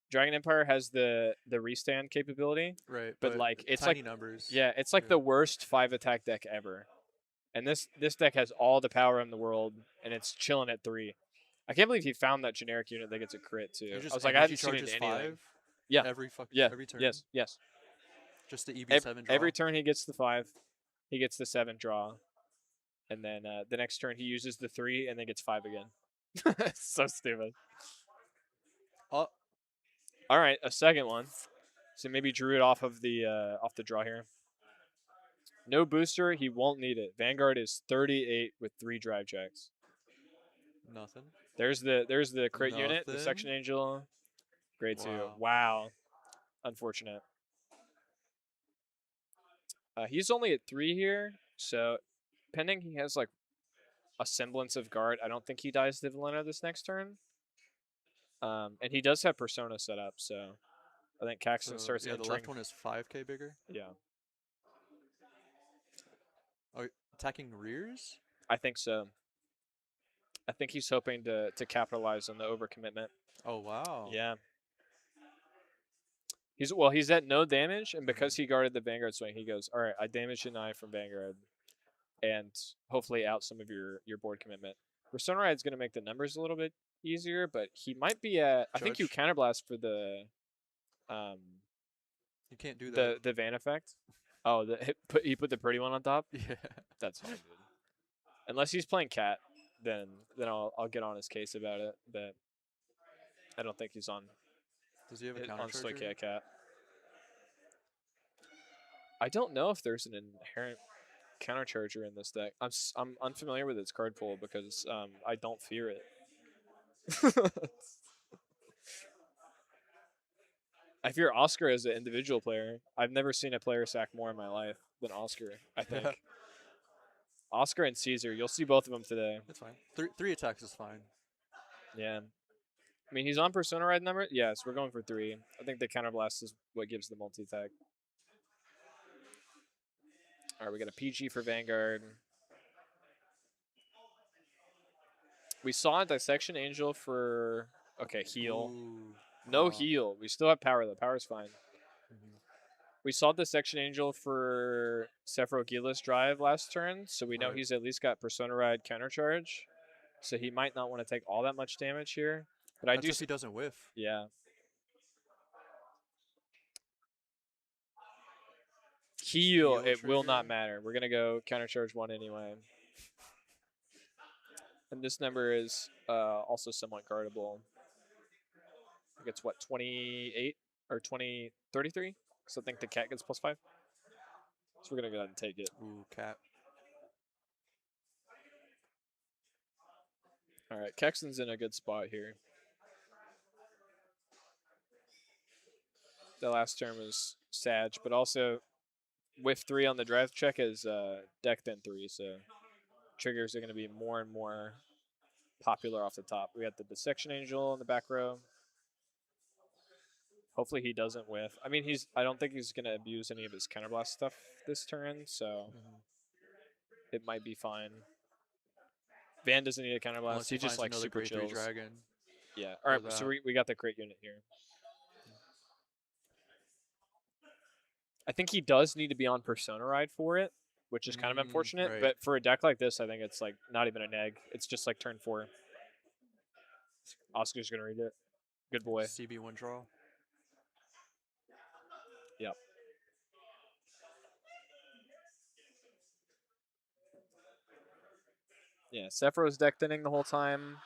Dragon Empire has the restand capability. Right. But like it's tiny like numbers. Yeah, it's like the worst 5-attack deck ever. And this deck has all the power in the world, and it's chilling at 3. I can't believe he found that generic unit that gets a crit too. I was like, I hadn't seen it in anything. Yeah. Every turn. Yes. Just the EB7 draw. Every turn he gets the 5, he gets the 7 draw, and then the next turn he uses the 3 and then gets 5 again. So stupid. All right, a second one. So maybe drew it off the draw here. No booster, he won't need it. Vanguard is 38 with 3 drive checks. Nothing. There's the crit unit, the Section Angel, grade 2. Wow, unfortunate. He's only at 3 here, so pending he has like a semblance of guard. I don't think he dies to Valena this next turn. And he does have Persona set up, so I think Caxton starts entering. The left one is 5k bigger. Yeah. Attacking rears? I think so. I think he's hoping to capitalize on the overcommitment. Oh, wow. Yeah. He's at no damage, and because he guarded the Vanguard swing, he goes, all right, I damaged an eye from Vanguard, and hopefully out some of your board commitment. Persona Ride's going to make the numbers a little bit easier, but he might be at, I think you counterblast for the you can't do that. The Van effect. Oh, he put the pretty one on top? Yeah. That's fine, dude. Unless he's playing Cat, then I'll get on his case about it, but I don't think he's on. Does he have a counter on Stoichia Cat? I don't know if there's an inherent countercharger in this deck. I'm unfamiliar with its card pool because I don't fear it. I fear Oscar as an individual player. I've never seen a player sack more in my life than Oscar. I Yeah, think Oscar and Caesar. You'll see both of them today. it's fine. Three attacks is fine. Yeah. I mean, he's on Persona Ride number. Yes, we're going for 3. I think the counterblast is what gives the multi attack. All right, we got a PG for Vanguard. We saw a Dissection Angel for heal. Ooh. No heal. We still have power though. Power's fine. Mhm. We saw Dissection Angel for Sephiroth Drive last turn, so we know Right. he's at least got Persona Ride countercharge. So he might not want to take all that much damage here. But I That's do. if he doesn't whiff. Yeah. Heal. Heal It will not trigger. matter. We're gonna go countercharge 1 anyway. And this number is also somewhat guardable. I think it's what 28 or 33. So I think the cat gets +5. So we're gonna go ahead and take it. Ooh, cat. All right, Kexton's in a good spot here. The last turn was Sag, but also with 3 on the drive check is decked in 3, so triggers are going to be more and more popular off the top. We got the Dissection Angel in the back row. Hopefully he doesn't whiff. I mean, I don't think he's going to abuse any of his counterblast stuff this turn, so it might be fine. Van doesn't need a counterblast. Unless He he just finds like another super grade 3 chills. dragon. Yeah. All right. Or So that. we got the crit unit here. I think he does need to be on Persona Ride for it, which is kind of unfortunate. Right. But for a deck like this, I think it's like not even a neg. It's just like turn 4. Oscar's gonna read it. Good boy. CB1 draw. Yep. Yeah, Sephiroth's deck thinning the whole time.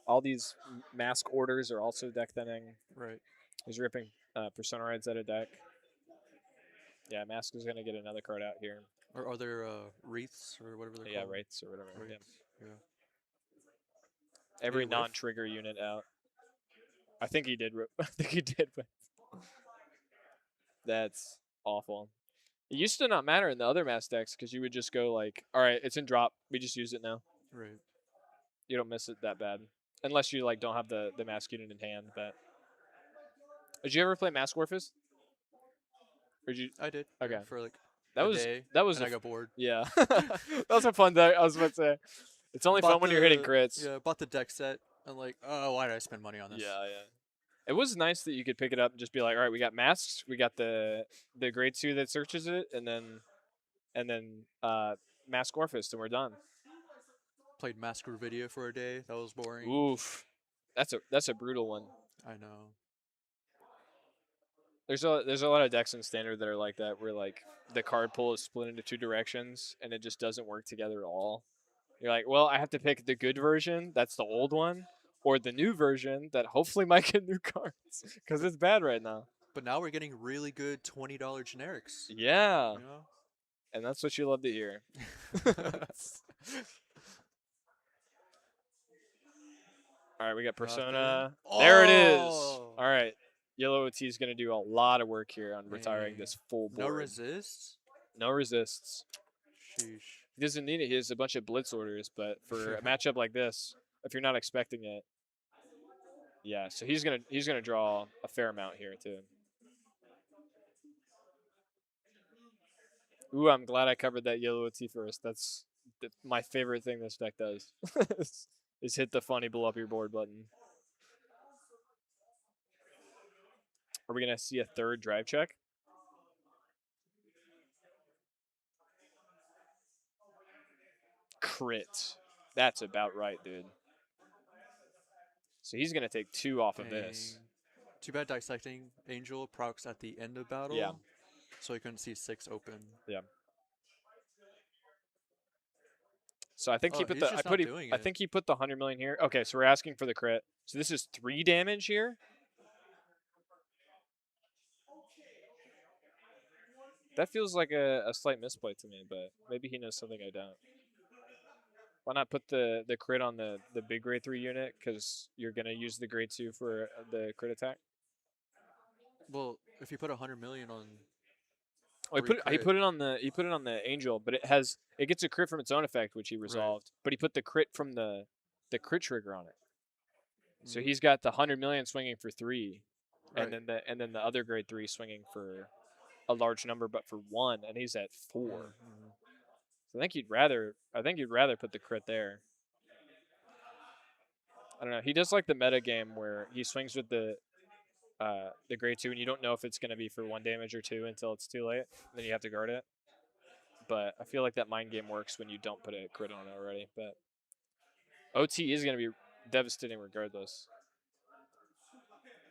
All these mask orders are also deck thinning. Right. He's ripping Persona Rides out of deck. Yeah, Mask is gonna get another card out here. Or are there wreaths or whatever they're Yeah, called? Wraiths or whatever. Wraiths. Yeah. Yeah. Every Did he whiff? non-trigger unit out. I think he did. I think he did. But that's awful. It used to not matter in the other mass decks because you would just go like, all right, it's in drop. We just use it now. Right. You don't miss it that bad. Unless you like don't have the mask unit in hand. But did you ever play Mask Warfist? Or did you? I did. Okay. Yeah, for like That a was day. that was and I got bored. yeah. That was a fun deck. I was about to say. It's only fun when you're hitting crits. Yeah, bought the deck set. And like, oh, why did I spend money on this? Yeah. It was nice that you could pick it up and just be like, all right, we got masks, we got the grade 2 that searches it, and then Mask Orphist, and we're done. Played Masker Video for a day. That was boring. Oof, that's a brutal one. I know. There's a lot of decks in standard that are like that, where like the card pull is split into 2 directions and it just doesn't work together at all. You're like, well, I have to pick the good version, that's the old one, or the new version that hopefully might get new cards because it's bad right now. But now we're getting really good $20 generics. Yeah, You know? and that's what you love to hear. All right, we got Persona. There it is. All right, Yellow OT is going to do a lot of work here on retiring Dang. this full board. No resists? No resists. Sheesh. He doesn't need it. He has a bunch of blitz orders, but for a matchup like this, if you're not expecting it, yeah. So he's gonna draw a fair amount here too. Ooh, I'm glad I covered that Yellow OT first. That's my favorite thing this deck does. Is hit the funny blow up your board button. Are we gonna see a third drive check? Crit. That's about right, dude. So he's gonna take 2 off of this. Too bad Dissecting Angel procs at the end of battle. Yeah. So you couldn't see 6 open. Yeah. So I think he put he's the just not doing I it. think he put the 100 million here. Okay, so we're asking for the crit. So this is 3 damage here. That feels like a slight misplay to me, but maybe he knows something I don't. Why not put the crit on the big grade 3 unit? Because you're going to use the grade 2 for the crit attack. Well, if you put 100 million on Oh, 3 he crit, put it on the angel, but it gets a crit from its own effect, which he right? resolved. But he put the crit from the crit trigger on it. So Mm, he's got the 100 million swinging for 3, and right. then the other grade 3 swinging for a large number, but for 1, and he's at 4. Mm. So I think you'd rather put the crit there. I don't know. He does like the meta game where he swings with the grade 2, and you don't know if it's going to be for 1 damage or 2 until it's too late. Then you have to guard it. But I feel like that mind game works when you don't put a crit on it already. But OT is going to be devastating regardless.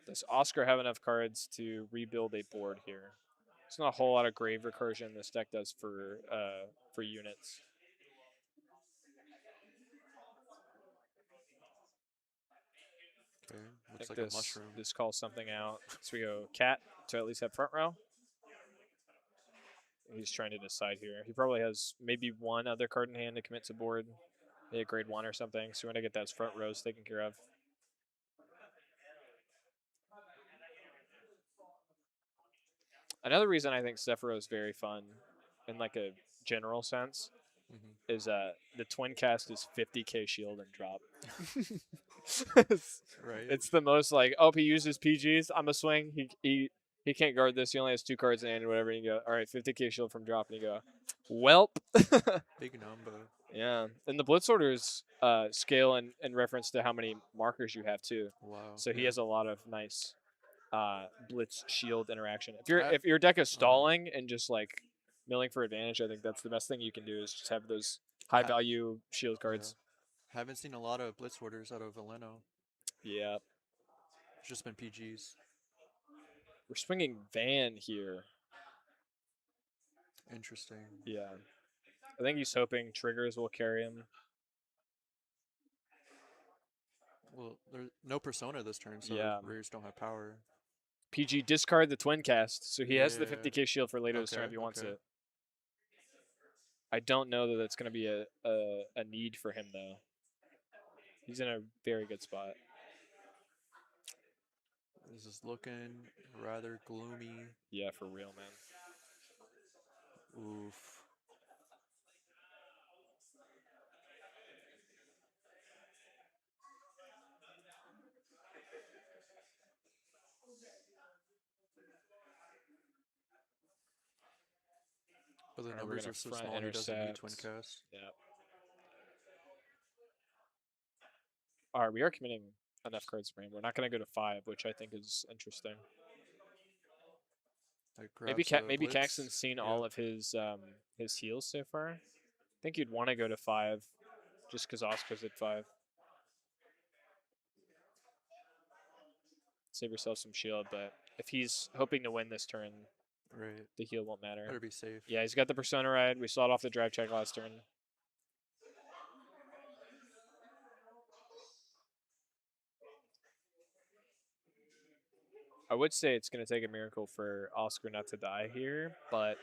Does Oscar have enough cards to rebuild a board here? There's not a whole lot of grave recursion this deck does for units. Okay, I looks think like a mushroom. this calls something out. So we go cat to at least have front row. He's trying to decide here. He probably has maybe one other card in hand to commit to board, maybe a grade 1 or something. So when I get those front rows taken care of. Another reason I think Sephiroth is very fun, in like a general sense, is the twin cast is 50k shield and drop. it's, Right. it's the most like, oh, he uses PGs. I'm a swing. He can't guard this. He only has 2 cards in hand or whatever. And you go, all right, 50k shield from drop, and you go, welp. Big number. Yeah, and the blitz orders scale in reference to how many markers you have too. Wow. So he Yeah. has a lot of nice blitz shield interaction. I, If your deck is uh-huh. stalling and just like milling for advantage, I think that's the best thing you can do is just have those I high ha- value shield yeah. cards. Haven't seen a lot of blitz orders out of Valeno. Yeah, It's just been PGs. we're swinging Van here. Interesting. Yeah, I think he's hoping triggers will carry him. Well, there's no persona this turn, so Yeah, rares don't have power. PG discard the twin cast, so he has the Yeah. 50k shield for later this turn Okay. if he wants Okay. it. I don't know that that's going to be a need for him though. He's in a very good spot. This is looking rather gloomy. Yeah, for real, man. Oof. But the All right, we're numbers gonna are so front small, he doesn't need twin intercept. cast. Yeah. All right, we are committing enough cards for him. We're not gonna go to 5, which I think is interesting. Like grabs a Maybe blitz. Caxton's seen Yeah. all of his heals so far. I think you'd want to go to 5, just because Oscar's at 5. Save yourself some shield, but if he's hoping to win this turn, Right. the heal won't matter. Better be safe. Yeah, he's got the Persona ride. We saw it off the drive check last turn. I would say it's going to take a miracle for Oscar not to die here, but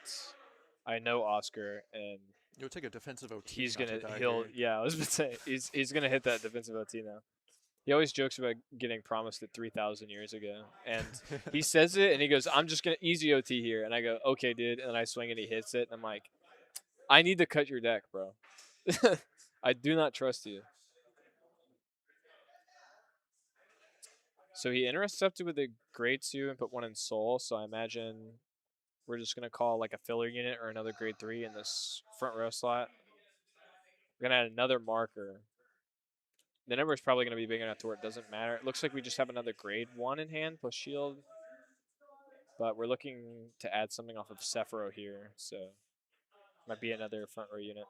I know Oscar, and It would take a defensive OT he's not to gonna die he'll here. yeah. I was about to say he's gonna hit that defensive OT now. He always jokes about getting promised it 3,000 years ago, and he says it, and he goes, "I'm just gonna easy OT here," and I go, "Okay, dude," and then I swing and he hits it, and I'm like, "I need to cut your deck, bro. I do not trust you." So he intercepted with a grade 2 and put 1 in soul. So I imagine we're just gonna call like a filler unit or another grade 3 in this front row slot. We're gonna add another marker. The number is probably going to be big enough to where it doesn't matter. It looks like we just have another grade 1 in hand plus shield. But we're looking to add something off of Sephiroth here. So might be another front row unit.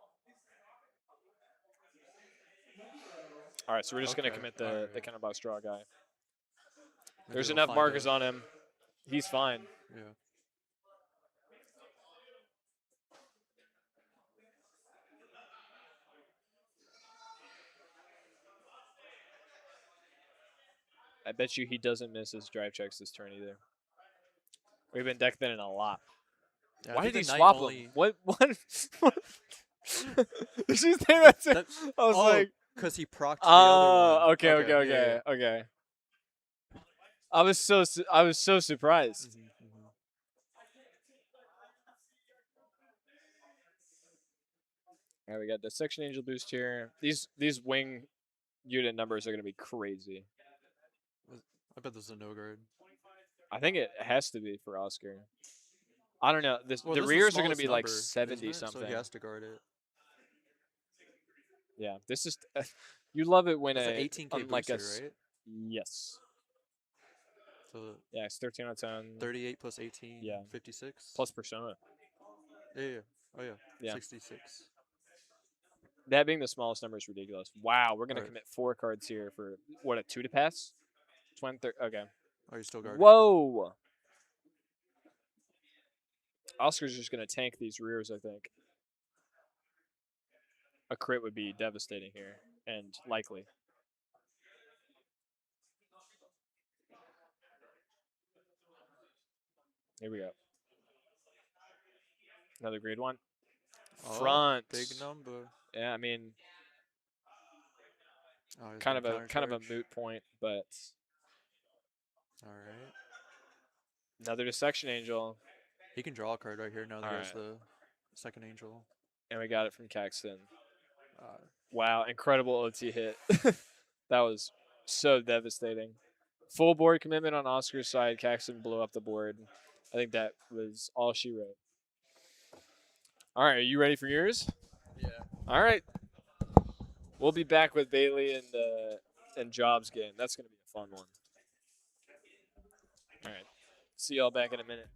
All right, so we're just going to Okay. commit All the right. Counterblast Straw guy. Maybe There's they'll enough find markers a. on him. He's fine. Yeah. I bet you he doesn't miss his drive checks this turn either. We've been deck thinning a lot. Yeah, I Why think did he the knight swap only. them? What? Did you say that too? That, I was oh, like, because he procced the other oh, one. okay, okay, Yeah, yeah. okay, okay. I was so surprised. Mhm. All right, we got the Section Angel boost here. These wing unit numbers are going to be crazy. I bet this is a no guard. I think it has to be for Oscar. I don't know. Well, The this is the rears are going to smallest be like number, 70 isn't it? So something. he has to guard it. Yeah, this is. You love it when It's an 18K unlike booster, us. right? Yes. So Yeah, it's 13 out of 10. 38 plus 18, Yeah. 56. Plus persona. Yeah, yeah. Oh, yeah. Yeah. 66. That being the smallest number is ridiculous. Wow, we're going to Alright. commit 4 cards here for what, a 2 to pass? 20, okay. Oh, you're still guarding. Whoa! Oscar's just going to tank these rears, I think. A crit would be devastating here, and likely. Here we go. Another grade 1. Oh, Front. big number. Yeah, I mean, Oh, he's kind gonna of a countercharge. moot point, but Alright. another dissection angel, He can draw a card right here now that he has Alright. the second angel. and we got it from Caxton. Uh, Wow, incredible OT hit. That was so devastating. Full board commitment on Oscar's side. Caxton blew up the board. I think that was all she wrote. All right, are you ready for yours? yeah. All right. We'll be back with Bailey and Jobs game. That's going to be a fun one. All right. See y'all back in a minute.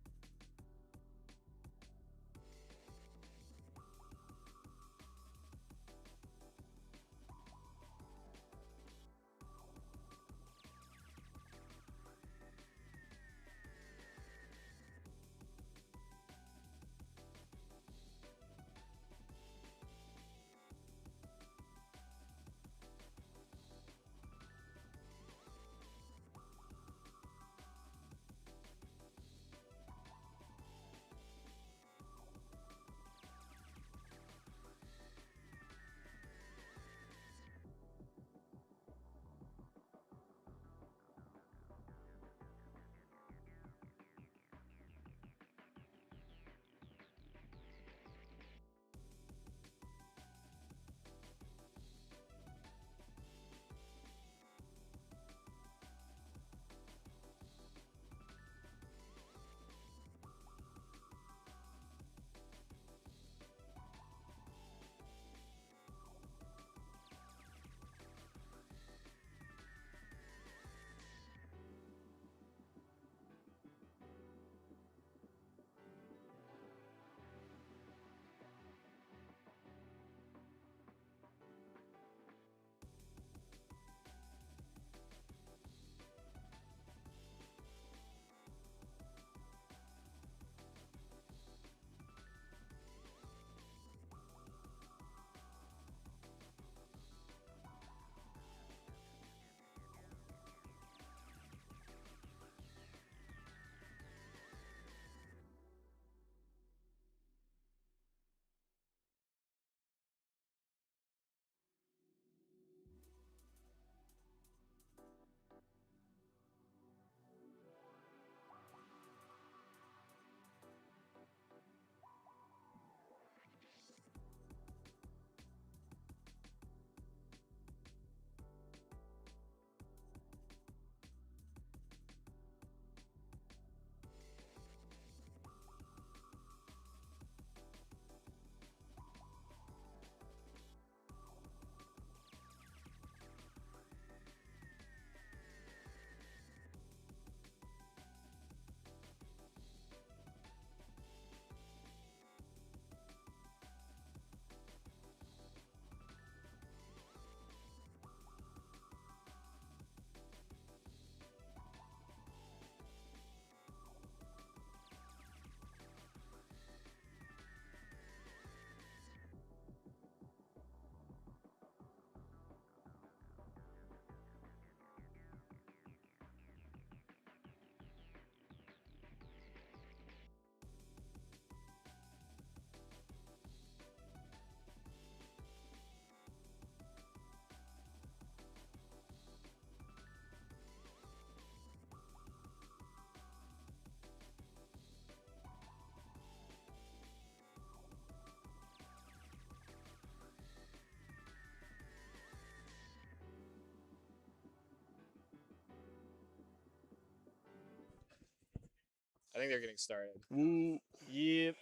think they're getting started. Woo. Yep.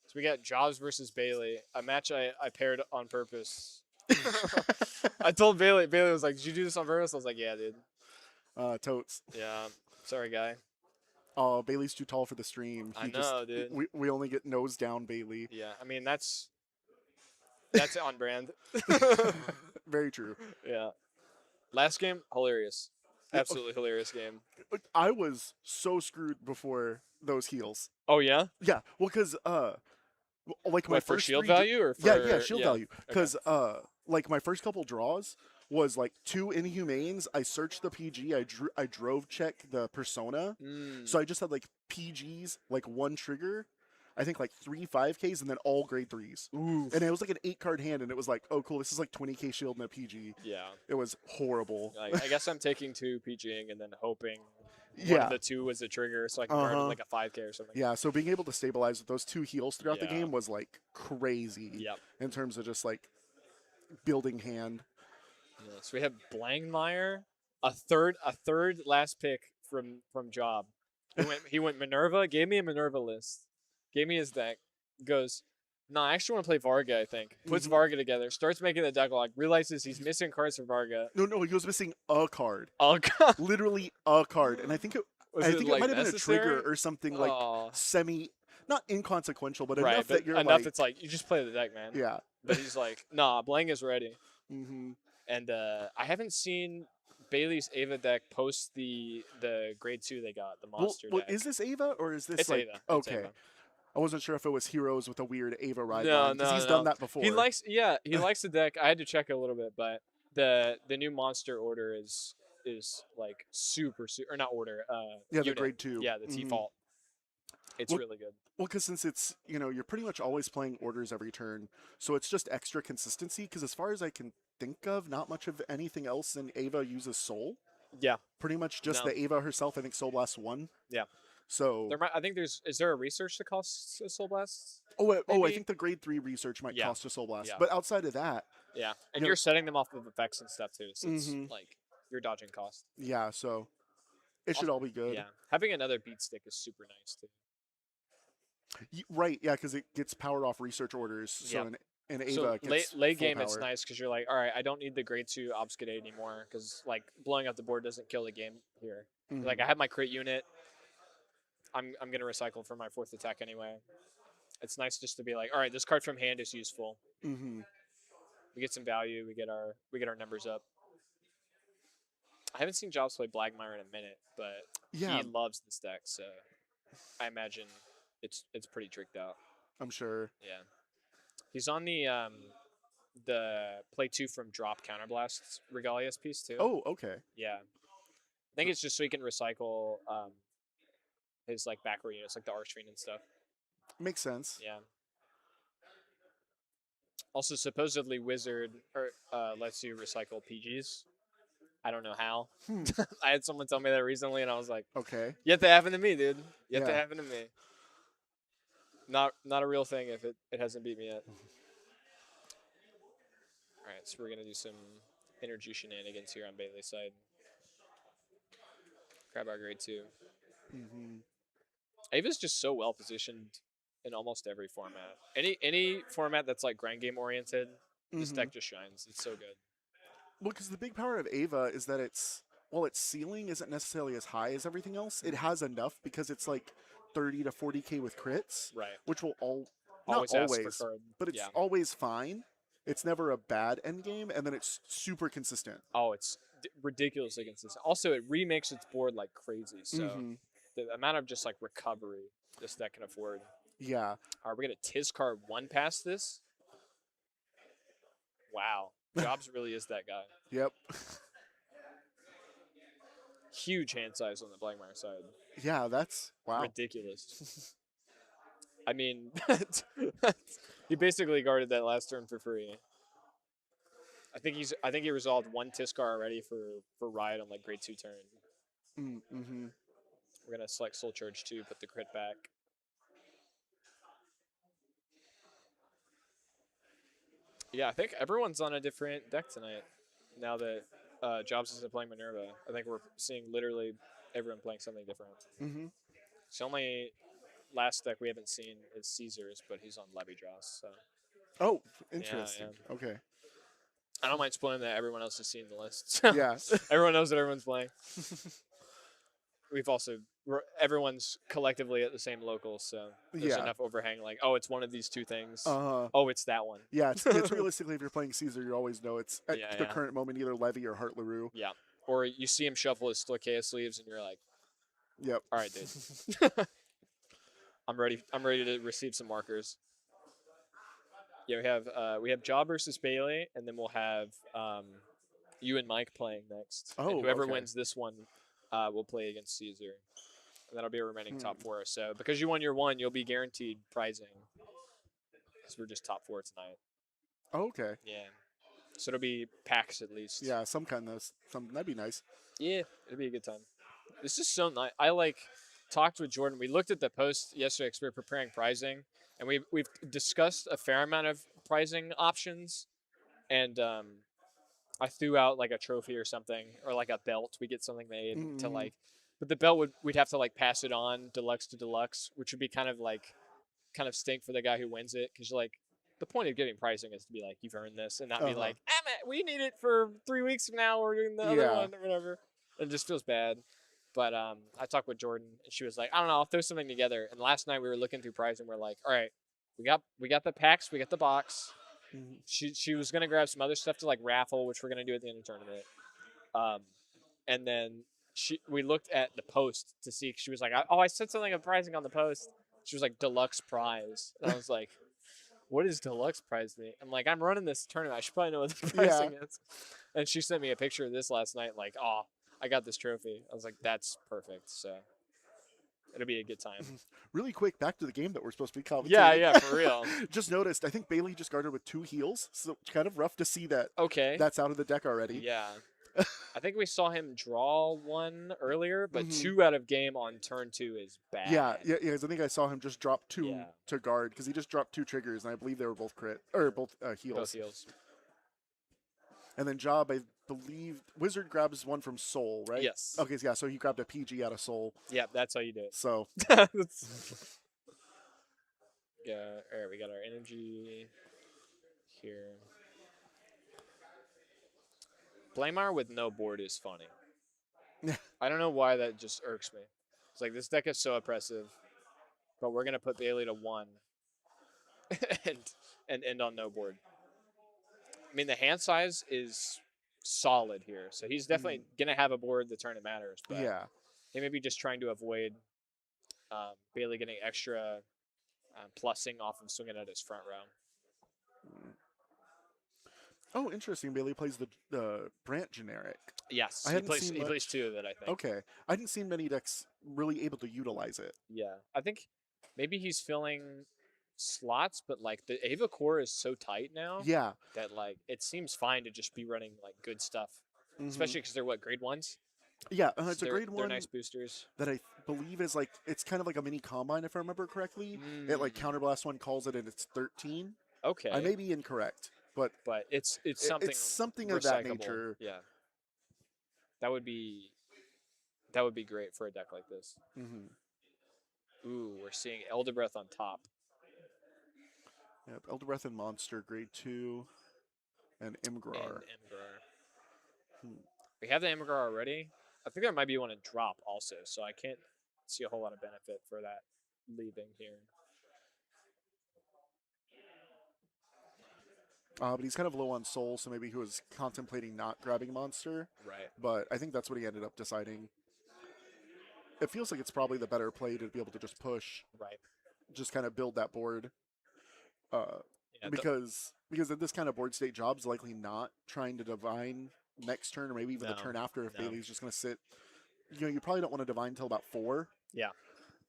So we got Jobs versus Bailey, a match I paired on purpose. I told Bailey was like, "Did you do this on purpose?" I was like, "Yeah, dude." Totes. Yeah. Sorry, guy. Oh, Bailey's too tall for the stream. I know, dude. We only get nose down Bailey. Yeah. I mean, that's on brand. Very true. Yeah. Last game, hilarious. Absolutely hilarious game. I was so screwed before those heals. Oh yeah. Yeah, well, because like my What, for first shield 3 value or for yeah shield value, because like my first couple draws was like 2 Inhumanes. I searched the PG. I drove check the Persona, so I just had like PGs, like 1 trigger. I think like 3 5Ks and then all grade 3s. Oof. And it was like an 8-card hand, and it was like, oh cool, this is like 20k shield and a PG. Yeah. It was horrible. Like, I guess I'm taking 2 PGing and then hoping one Yeah. of the 2 was a trigger so I can guard like a 5K or something. Yeah, so being able to stabilize with those 2 heals throughout the Yeah. game was like crazy. Yep. In terms of just like building hand. Yeah, so we have Blangmeyer, a third last pick from Job. He went Minerva, gave me a Minerva list, gave me his deck, goes, "No, I actually want to play Varga." I think puts Varga together, starts making the deck log, realizes he's missing cards for Varga. No, he was missing a card. Oh god, Literally a card, and I think it like, might have been a trigger necessary? or something like not inconsequential, but right, enough but that you're enough. like, It's like you just play the deck, man. yeah. But he's like, "Nah, Blang is ready." Mm-hmm. And I haven't seen Bailey's Ava deck post the grade 2 they got, the monster Well, deck. is this Ava or is this It's like Ava. It's okay? Ava. I wasn't sure if it was heroes with a weird Ava ride No, line, 'cause no, he's no. done that before. He likes the deck. I had to check it a little bit, but the new monster order is like super or not order. Yeah, the unit. grade 2. Yeah, the Mhm. default. It's Well, really good. Well, because since it's, you're pretty much always playing orders every turn, so it's just extra consistency, because as far as I can think of, not much of anything else in Ava uses Soul. Yeah. Pretty much just No. the Ava herself, I think Soul Blast 1. Yeah. So, I think is there a research that costs a Soul Blast? I maybe? think the grade 3 research might Yeah. cost a Soul Blast. Yeah. But outside of that, Yeah. And You know- you're setting them off of effects and stuff too, so it's Mhm. like you're dodging cost. yeah, so it should all be good. Yeah. Having another beat stick is super nice too. Right, yeah, because it gets power off research orders. So Yeah. in Ava, So it gets late full game, power. it's nice because you're like, all right, I don't need the grade 2 obfuscate anymore because like blowing up the board doesn't kill the game here. Mhm. Like I have my crit unit. I'm gonna recycle for my 4th attack anyway. It's nice just to be like, all right, this card from hand is useful. Mhm. We get some value. We get our numbers up. I haven't seen Jobs play Blagmire in a minute, but Yeah, he loves this deck, so I imagine it's pretty tricked out. I'm sure. Yeah, he's on the play 2 from drop counterblast Regalia's piece too. Oh, okay. Yeah, I think it's just so he can recycle his like back row units like the Archfiend and stuff. Makes sense. Yeah. Also, supposedly Wizard lets you recycle PGs. I don't know how. Hmm. I had someone tell me that recently, and I was like, Okay. "Yet to happen to me, dude. Yet to Yeah. happen to me. Not a real thing if it hasn't beat me yet." All right, so we're gonna do some energy shenanigans here on Bailey's side. Grab our grade 2. Mm-hmm. Ava's just so well positioned in almost every format. Any format that's like grind game oriented, this deck just shines. It's so good. Well, because the big power of Ava is that its ceiling isn't necessarily as high as everything else. It has enough because it's like 30 to 40k with crits, Right. which will Always not ask always, for card. but it's Yeah. always fine. It's never a bad end game, and then it's super consistent. Oh, it's ridiculously consistent. Also, it remakes its board like crazy. So Mhm. the amount of just like recovery this deck can afford. Yeah. Are we gonna Tiz card 1 past this? Wow, Jobs really is that guy. Yep. Huge hand size on the Blackmire side. Yeah, that's wow. Ridiculous. I mean, he basically guarded that last turn for free. I think he resolved 1 Tiskar already for Riot on like grade 2 turn. Mm-hmm. We're gonna select Soul Charge 2, put the crit back. Yeah, I think everyone's on a different deck tonight. Now that Jobs isn't playing Minerva, I think we're seeing literally everyone playing something different. Mm-hmm. It's only last deck we haven't seen is Caesar's, but he's on Levy Draws. So Oh, yeah, interesting. yeah. Okay. I don't mind spoiling that everyone else has seen the list. Yeah. Everyone knows that everyone's playing. We've also everyone's collectively at the same local, so there's Yeah. enough overhang. Like, oh, it's one of these two things. Uh. Oh, it's that one. Yeah. It's realistically, if you're playing Caesar, you always know it's at Yeah, the yeah. current moment either Levy or Heart LaRue. Yeah. Or you see him shuffle his Stoicheia sleeves, and you're like, Yep. all right, dude. I'm ready. I'm ready to receive some markers. Yeah, we have Jaw versus Bailey, and then we'll have you and Mike playing next. Oh, and whoever okay. wins this one will play against Caesar. And that'll be a remaining top Hmm. 4. So because you won your one, you'll be guaranteed prizing. Because we're just top 4 tonight. Oh, okay. Yeah. So it'll be packs at least. Yeah, some kind of something that'd be nice. Yeah, it'll be a good time. This is so nice. I talked with Jordan. We looked at the post yesterday because we were preparing prizing, and we've discussed a fair amount of pricing options, and I threw out like a trophy or something, or like a belt. We get something made to Mm-hmm. but the belt we'd have to like pass it on deluxe to deluxe, which would be kind of stink for the guy who wins it, because like the point of getting pricing is to be like, you've earned this, and not be like, we need it for 3 weeks from now. We're doing the other Yeah. one or whatever. It just feels bad. But I talked with Jordan, and she was like, I don't know, I'll throw something together. And last night we were looking through pricing. We're like, all right, we got the packs, we got the box. Mhm. She was gonna grab some other stuff to like raffle, which we're gonna do at the end of the tournament. And then we looked at the post to see. She was like, I said something of pricing on the post. She was like, deluxe prize, and I was like, what does deluxe prize mean? I'm like, I'm running this tournament. I should probably know what the pricing is. And she sent me a picture of this last night. Like, oh, I got this trophy. I was like, that's perfect. So it'll be a good time. Really quick, back to the game that we're supposed to be commentating. Yeah, for real. Just noticed, I think Bailey just guarded with 2 heals, so it's kind of rough to see that Okay. that's out of the deck already. Yeah. I think we saw him draw one earlier, but Mhm. 2 out of game on turn 2 is bad. Yeah, because I think I saw him just drop 2 Yeah. to guard, because he just dropped 2 triggers, and I believe they were both crit, or both heals. Both heals. And then Job, I believe, Wizard grabs one from Soul, right? Yes. Okay, so yeah, so he grabbed a PG out of Soul. Yeah, that's how you do it. So, Yeah, all right, we got our energy here. Blamear with no board is funny. I don't know why that just irks me. It's like, this deck is so oppressive, but we're going to put Bailey to 1 and end on no board. I mean, the hand size is solid here, so he's definitely going to have a board the turn it matters, but yeah. he may be just trying to avoid Bailey getting extra plussing off of swinging at his front row. Oh, interesting. Bailey plays the Brant generic. Yes, I he hadn't plays seen he much. plays 2 of it, I think. Okay. I hadn't seen many decks really able to utilize it. Yeah, I think maybe he's filling slots, but like the Ava core is so tight now Yeah. that like it seems fine to just be running like good stuff, Mhm. especially because they're what, grade 1s. Yeah, it's So a grade they're 1 nice boosters. that I believe is like, it's kind of like a mini combine, if I remember correctly. It like Counterblast 1 calls it, and it's 13. Okay, I may be incorrect, but but it's something it's something of that recyclable. nature. Yeah, that would be great for a deck like this. Mm-hmm. Ooh, we're seeing Elder Breath on top. Yep, Elder Breath and Monster, grade 2, and Imgrar. And Imgrar. We have the Imgrar already. I think there might be one to drop also, so I can't see a whole lot of benefit for that leaving here. But he's kind of low on soul, so maybe he was contemplating not grabbing Monster. Right. But I think that's what he ended up deciding. It feels like it's probably the better play to be able to just push. Right. Just kind of build that board. Yeah, because at this kind of board state, Job's likely not trying to divine next turn, or maybe even the turn after if Bailey's just going to sit. You know, you probably don't want to divine until about 4. Yeah.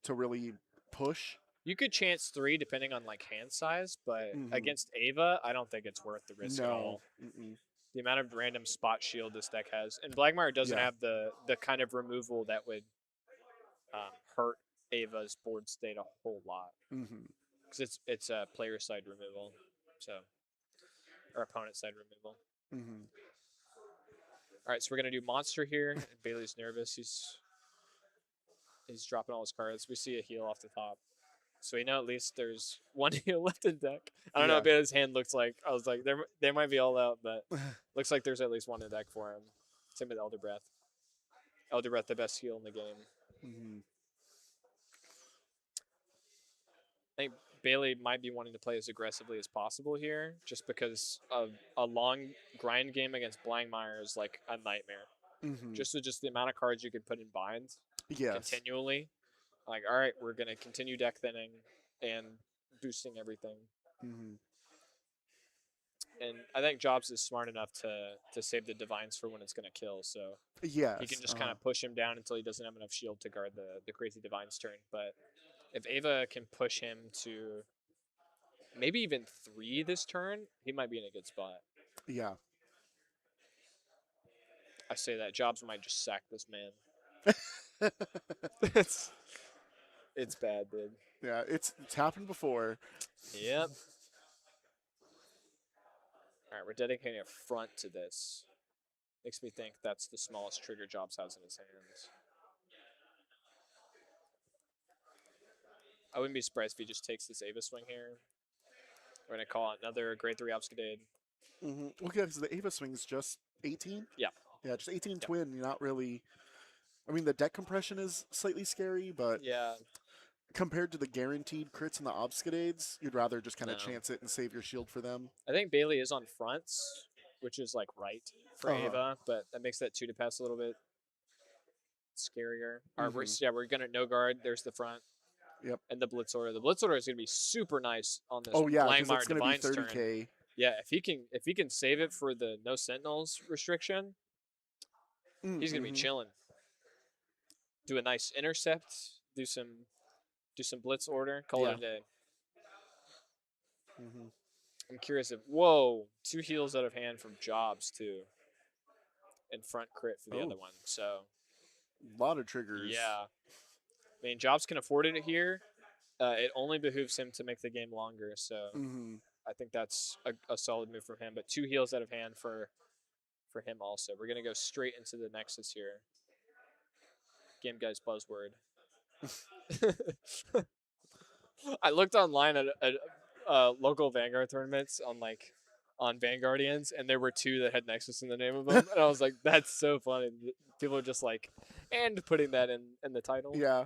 To really push. You could chance 3 depending on like hand size, but against Ava, I don't think it's worth the risk at all. The amount of random spot shield this deck has, and Blackmire doesn't have the kind of removal that would hurt Ava's board state a whole lot, because it's a player side removal, so or opponent side removal. All right, so we're gonna do Monster here. And Bailey's nervous. He's dropping all his cards. We see a heal off the top. So we know at least there's one heal left in deck. I don't know what his hand looks like. I was like, they might be all out, but looks like there's at least one in deck for him. Same with Elder Breath. Elder Breath, the best heal in the game. Mm-hmm. I think Bailey might be wanting to play as aggressively as possible here, just because of a long grind game against Blangmire is like a nightmare. Mm-hmm. Just the amount of cards you could put in bind continually. Like, all right, we're gonna continue deck thinning and boosting everything. Mm-hmm. And I think Jobs is smart enough to save the Divines for when it's gonna kill, so he can just kind of push him down until he doesn't have enough shield to guard the crazy Divines turn. But if Ava can push him to maybe even 3 this turn, he might be in a good spot. Yeah. I say that Jobs might just sack this man. It's bad, dude. Yeah, it's happened before. Yep. All right, we're dedicating a front to this. Makes me think that's the smallest trigger Jobs has in his hands. I wouldn't be surprised if he just takes this Ava swing here. We're going to call it another grade 3 Obfuscade. Mm-hmm. Okay, because the Ava swing's just 18? Yeah. Yeah, just 18 twin. You're not really... I mean, the deck compression is slightly scary, but yeah, compared to the guaranteed crits and the Obfuscades, you'd rather just kind of chance it and save your shield for them. I think Bailey is on fronts, which is like right for Ava, but that makes that 2 to pass a little bit scarier. All right, we're going to no guard. There's the front. Yep. And the Blitz Order. The Blitz Order is going to be super nice on this. Oh yeah, because Blangmire it's going to be Divine's 30k. Turn. Yeah, if he can save it for the no Sentinels restriction, he's going to be chilling. Do a nice intercept. Do some Blitz Order. Call it a day. I'm curious if 2 heals out of hand from Jobs too. And front crit for the other one. So a lot of triggers. Yeah. I mean, Jobs can afford it here. It only behooves him to make the game longer, so I think that's a solid move from him. But 2 heals out of hand for him also. We're going to go straight into the Nexus here. Game Guy's buzzword. I looked online at local Vanguard tournaments on Vanguardians, and there were 2 that had Nexus in the name of them. And I was like, that's so funny. People are just like, and putting that in the title. Yeah.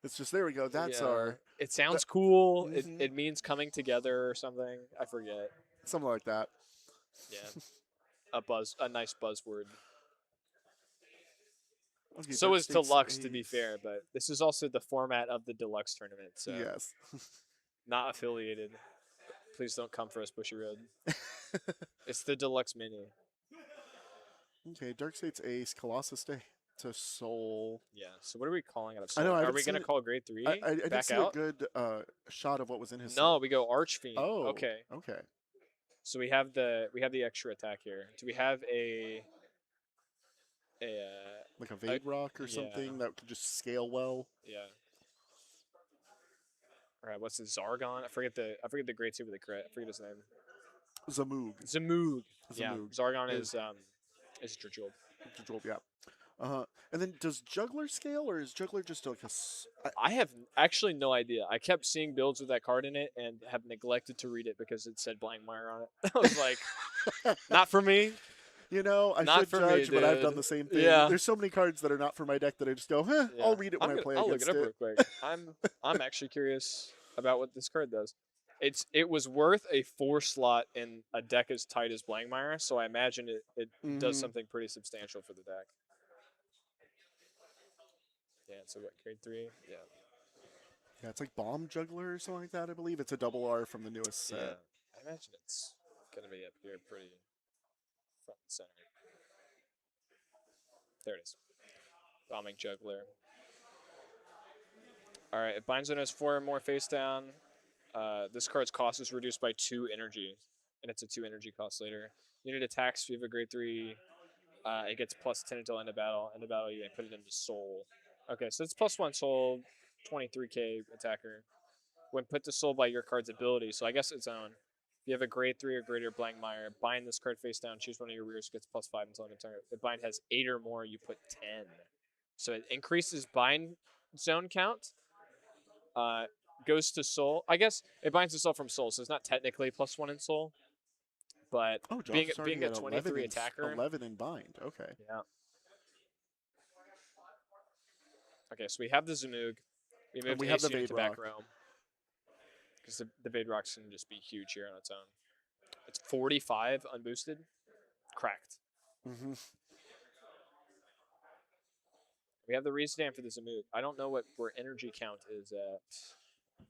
It's just, there we go. That's our... It sounds cool. It means coming together or something. I forget. Something like that. Yeah. A nice buzzword. Okay, so is Deluxe, to be fair, but this is also the format of the Deluxe tournament. So yes. Not affiliated. Please don't come for us, Bushy Road. It's the Deluxe Mini. Okay, Darkstate's Ace, Colossus Day to Soul. Yeah, so what are we calling out of Soul? I know, are we going to call grade 3? I didn't see a good shot of what was in his No, soul. we go Archfiend. Oh, okay. Okay. So we have the extra attack here. Do we have like a Vague Rock or something that could just scale well? Yeah. All right, what's the Zargon? I forget the grade 2 with the crit. I forget his name. Zamoog. Yeah, Zargon is Drajul. Drajul, yeah. And then does Juggler scale, or is Juggler just like a... I have actually no idea. I kept seeing builds with that card in it and have neglected to read it because it said Blangmire on it. I was like, not for me. You know, I not should judge, but I've done the same thing. Yeah. There's so many cards that are not for my deck that I just go, I'll read it when I play against it. I'll look it up real quick. I'm actually curious about what this card does. It was worth a 4 slot in a deck as tight as Blangmire, so I imagine it does something pretty substantial for the deck. Yeah, so what, grade 3? Yeah. Yeah, it's like Bomb Juggler or something like that, I believe. It's a double R from the newest set. Yeah. I imagine it's going to be up here pretty front and center. There it is. Bombing Juggler. All right, it binds on us 4 or more face down. This card's cost is reduced by 2 energy, and it's a 2 energy cost later. Unit attacks, if you have a grade 3, it gets plus 10 until end of battle. End of battle, you can put it into Soul. Okay, so it's plus 1 Soul, 23k attacker. When put to Soul by your card's ability, so I guess its own. If you have a grade 3 or greater Blangmire, bind this card face down, choose one of your rears, gets plus 5 until end of turn. If bind has 8 or more, you put 10. So it increases bind zone count goes to Soul. I guess it binds to Soul from Soul, so it's not technically +1 in Soul. But Oh, Jobs being is already being a at 11 23 in, attacker. 11 in bind. Okay. Yeah. Okay, so we have the Zanug. We And moved we have Ace the Unit to Vade back Rock. row. Because the Vade Rock's going to just be huge here on its own. It's 45 unboosted. Cracked. Mm-hmm. We have the Restand for the Zamug. I don't know where energy count is at.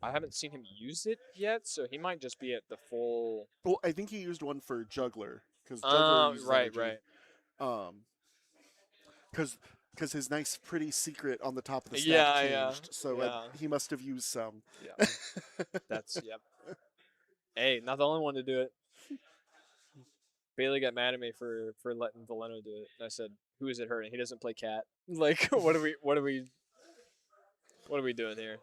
I haven't seen him use it yet, so he might just be at the full. Well, I think he used one for Juggler because Juggler uses Right, energy. right. Because his nice, pretty secret on the top of the stack Yeah, changed, so yeah. he must have used some. Yeah. That's yep. Hey, not the only one to do it. Bailey got mad at me for letting Valeno do it. And I said, "Who is it hurting? He doesn't play cat. Like, what are we doing here?"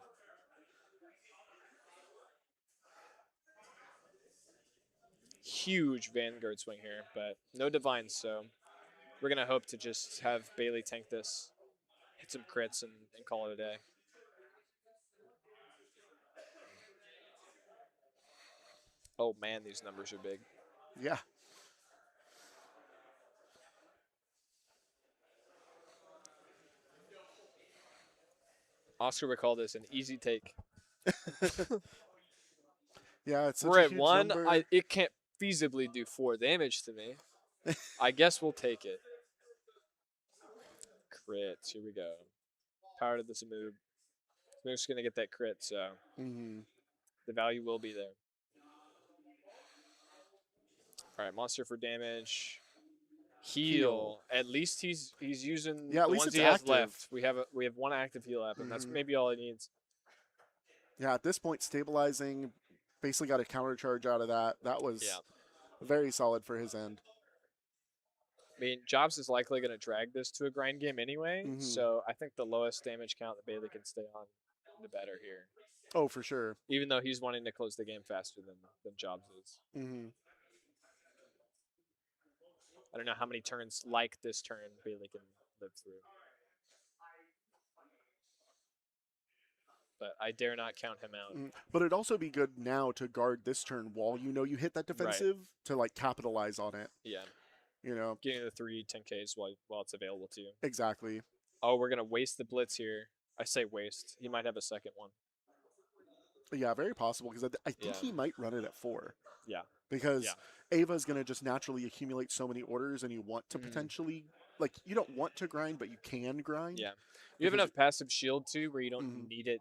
Huge Vanguard swing here, but no divines, so we're gonna hope to just have Bailey tank this, hit some crits, and call it a day. Oh man, these numbers are big. Yeah. Oscar would call this an easy take. Yeah, it's such We're a at huge 1. number. It can't feasibly do 4 damage to me. I guess we'll take it. Crits. Here we go. Power to this move. Move's gonna get that crit, so the value will be there. All right, monster for damage. Heal. At least he's using Yeah, at the least ones it's he has active. left. We have one active heal app, and that's maybe all he needs. Yeah, at this point, stabilizing, basically got a counter charge out of that. That was very solid for his end. I mean, Jobs is likely going to drag this to a grind game anyway, so I think the lowest damage count that Bailey can stay on, the better here. Oh, for sure. Even though he's wanting to close the game faster than Jobs is. I don't know how many turns like this turn Bailey can live through. But I dare not count him out. But it'd also be good now to guard this turn while you know you hit that defensive to like capitalize on it. Yeah. You know, getting the 3 10Ks while it's available to you. Exactly. Oh, we're gonna waste the blitz here. I say waste. He might have a second one. Yeah, very possible because I think he might run it at 4. Yeah. Because Ava's going to just naturally accumulate so many orders, and you want to potentially, like, you don't want to grind, but you can grind. Yeah. You have enough passive shield, too, where you don't need it.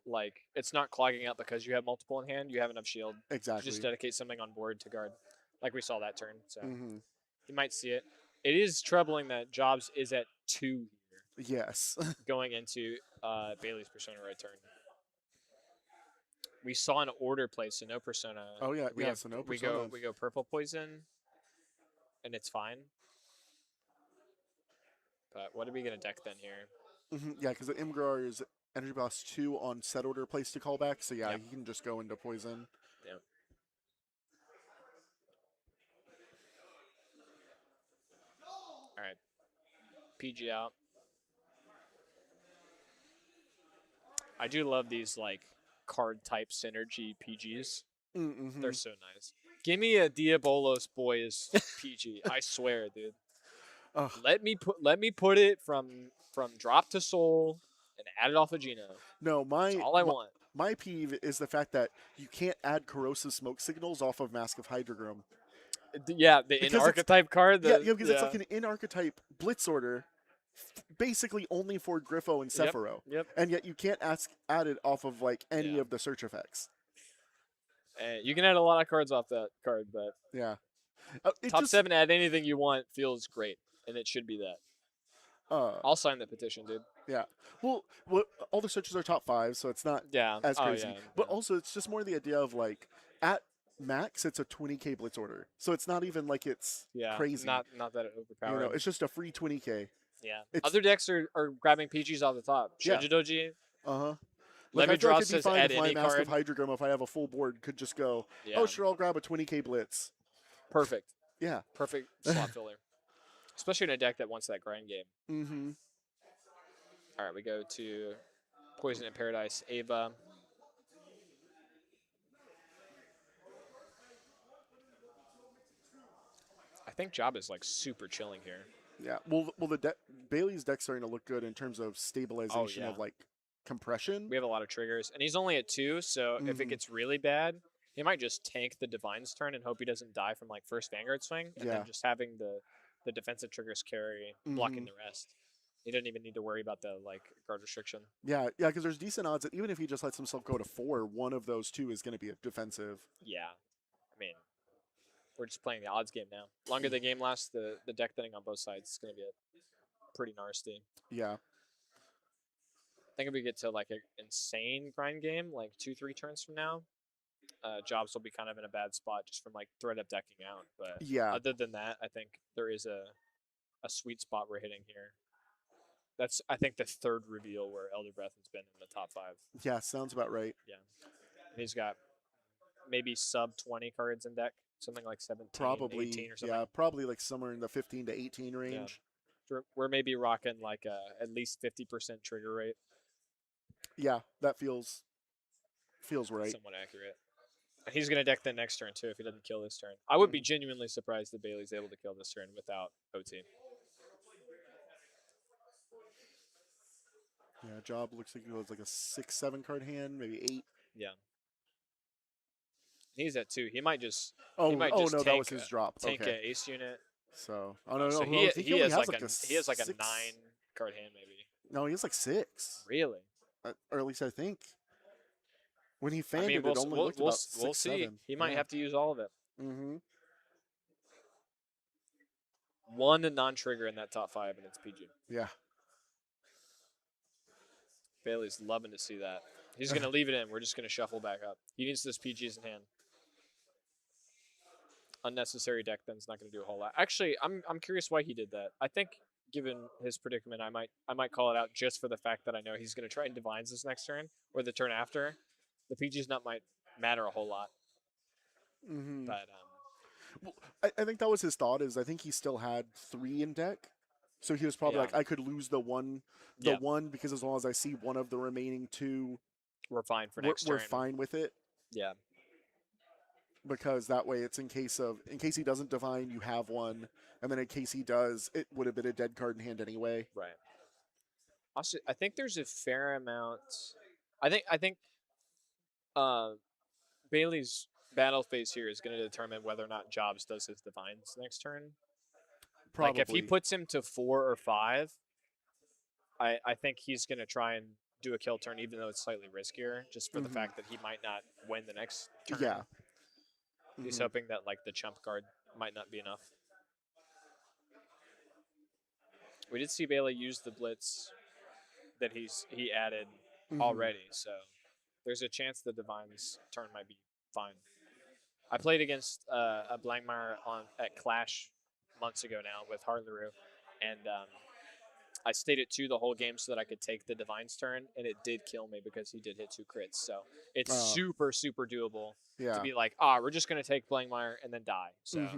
Like, it's not clogging out because you have multiple in hand. You have enough shield. Exactly. To just dedicate something on board to guard. Like we saw that turn. So you might see it. It is troubling that Jobs is at 2 here. Yes. Going into Bailey's Persona right turn. We saw an order play, so no Persona. Oh, yeah. So no Persona. We go purple poison, and it's fine. But what are we going to deck then here? Yeah, because the Imgrar is Energy Blast 2 on set order place to call back, so yeah, you can just go into poison. Yeah. All right. PG out. I do love these, like, card type synergy PGs. They're so nice. Give me a Diabolos Boys PG. I swear, dude. Let me put it from drop to soul and add it off of Gino. No, That's all I want. My peeve is the fact that you can't add corrosive smoke signals off of Mask of Hydrogram. Yeah, the in-archetype card. Because it's like an in-archetype blitz order, basically only for Griffo and Sephiroth. Yep. And yet you can't add it off of like any of the search effects. You can add a lot of cards off that card, but yeah, top 7 add anything you want feels great, and it should be that. I'll sign the petition, dude. Yeah. Well, all the searches are top 5, so it's not as crazy. But also, it's just more the idea of like at max, it's a 20k blitz order, so it's not even like it's crazy. Not that overpowered. You know, it's just a free 20k. Yeah. Other decks are grabbing PGs off the top. Shinjidoji. Let me draw says add any card. Mask of Hydrogram, if I have a full board, could just go, oh, sure, I'll grab a 20k blitz. Perfect. Yeah. Perfect slot filler. Especially in a deck that wants that grind game. All right, we go to Poison in Paradise, Ava. I think Job is like super chilling here. Yeah. Well, Bailey's deck's starting to look good in terms of stabilization yeah. of like compression. We have a lot of triggers, and he's only at 2, so if it Mhm. gets really bad, he might just tank the Divine's turn and hope he doesn't die from like first Vanguard swing, and Yeah. then just having the defensive triggers carry, blocking Mhm. the rest. He doesn't even need to worry about the like guard restriction. Yeah, because there's decent odds that even if he just lets himself go to 4, one of those two is going to be a defensive. Yeah, I mean, we're just playing the odds game now. Longer the game lasts, the deck thinning on both sides is going to be a pretty nasty. Yeah. I think if we get to like an insane grind game, like 2-3 turns from now, Jobs will be kind of in a bad spot just from like threat up decking out. But Yeah. other than that, I think there is a sweet spot we're hitting here. That's I think the third reveal where Elder Breath has been in the top 5. Yeah, sounds about right. Yeah, and he's got maybe sub 20 cards in deck, something like 17, Probably 18 or something. Yeah, probably like somewhere in the 15 to 18 range. We're maybe rocking like at least 50% trigger rate. Yeah, that feels right. Somewhat accurate. And he's going to deck the next turn, too, if he doesn't kill this turn. I would be genuinely surprised that Bailey's able to kill this turn without OT. Yeah, Job looks like it was like a 6-7 card hand, maybe 8. Yeah. He's at 2. He might just Oh, he might oh just no, tank, that was his drop. tank Okay. an ace unit. So, oh no, no, So no, he, I think he only has has like a 6. 9 card hand maybe. No, he has like 6. Really? Or at least I think. When he I fanned mean, it only looked about 6, we'll see. 7. He might Yeah. have to use all of it. Mm-hmm. One non-trigger in that top 5, and it's PG. Yeah. Bailey's loving to see that. He's going to leave it in. We're just going to shuffle back up. He needs those PGs in hand. Unnecessary deck then's not going to do a whole lot. Actually, I'm curious why he did that. I think given his predicament, I might call it out just for the fact that I know he's going to try and divines this next turn or the turn after. The PGs not might matter a whole lot. Mm-hmm. But well, I think that was his thought. Is I think he still had 3 in deck, so he was probably Yeah. like, I could lose the one, because as long as I see one of the remaining 2, we're fine for next turn. We're fine with it. Yeah. Because that way it's in case he doesn't divine, you have one, and then in case he does, it would have been a dead card in hand anyway. Right. Also, I think there's a fair amount. I think Bailey's battle phase here is going to determine whether or not Jobs does his divines next turn. Probably. Like if he puts him to 4 or 5, I think he's going to try and do a kill turn, even though it's slightly riskier, just for the fact that he might not win the next turn. Yeah. He's hoping that like the chump card might not be enough. We did see Bailey use the blitz that he added already, so there's a chance the Divine's turn might be fine. I played against a Blankmeyer at Clash months ago now with Harleru, and I stayed at 2 the whole game so that I could take the Divine's turn, and it did kill me because he did hit 2 crits. So it's super, super doable to be like, we're just going to take Blankmeyer and then die. So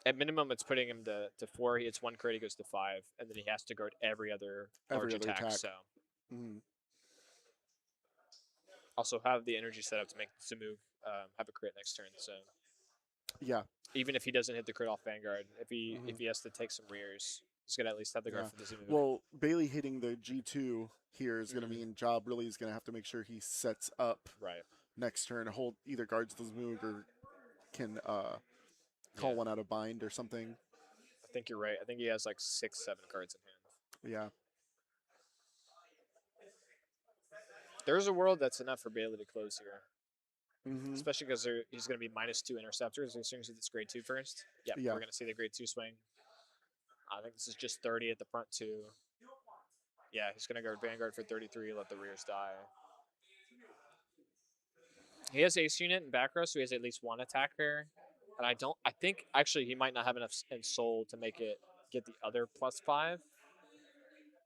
at minimum, it's putting him to 4. He hits 1 crit, he goes to 5, and then he has to guard every other large attack. So also have the energy set up to make Zamoog have a crit next turn. So yeah, even if he doesn't hit the crit off Vanguard, if he has to take some rears, he's gonna at least have the guard for the Zamoog. Well, Bailey hitting the G2 here is gonna mean Job really is gonna have to make sure he sets up next turn, hold either guards the Zamoog or can call one out of bind or something. I think you're right. I think he has like 6, 7 cards in hand. Yeah. There's a world that's enough for Bailey to close here. Especially because he's going to be -2 interceptors as soon as he hits grade 2 first. Yep, we're going to see the grade 2 swing. I think this is just 30 at the front 2. Yeah, he's going to guard Vanguard for 33, let the rears die. He has ace unit in back row, so he has at least 1 attacker. And I think actually he might not have enough in soul to make it get the other +5,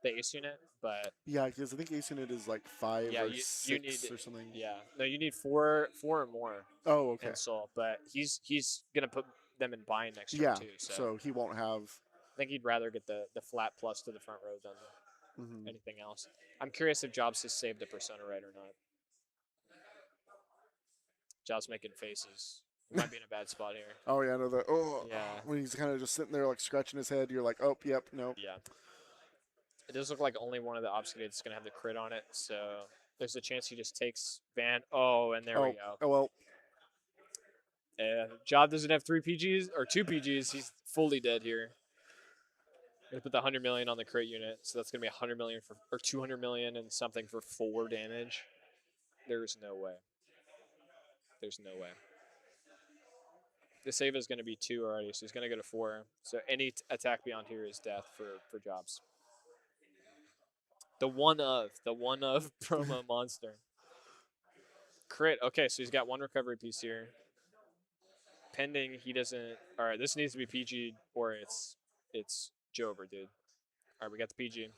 the ace unit, but yeah, because I think ace unit is like 5 or 6 you need, or something. Yeah, no, you need 4 or more. Oh, okay. In soul, but he's gonna put them in bind next turn too. So he won't have. I think he'd rather get the flat plus to the front row Mhm. anything else. I'm curious if Jobs has saved a persona right or not. Jobs making faces. He might be in a bad spot here. Oh yeah, no, Yeah. when he's kind of just sitting there like scratching his head, you're like, oh, yep, no. Yeah. It does look like only one of the obfuscates is going to have the crit on it, so there's a chance he just takes Van. Oh, and there we go. Oh well. Job doesn't have 3 PGs or 2 PGs. He's fully dead here. Gonna put the 100 million on the crit unit, so that's gonna be 100 million for or 200 million and something for 4 damage. There's no way. There's no way. The save is gonna be 2 already, so he's gonna go to 4. So any attack beyond here is death for Jobs. The one of promo monster. Crit. Okay, so he's got 1 recovery piece here. Pending, he doesn't. All right, this needs to be PG or it's Jover, dude. All right, we got the PG.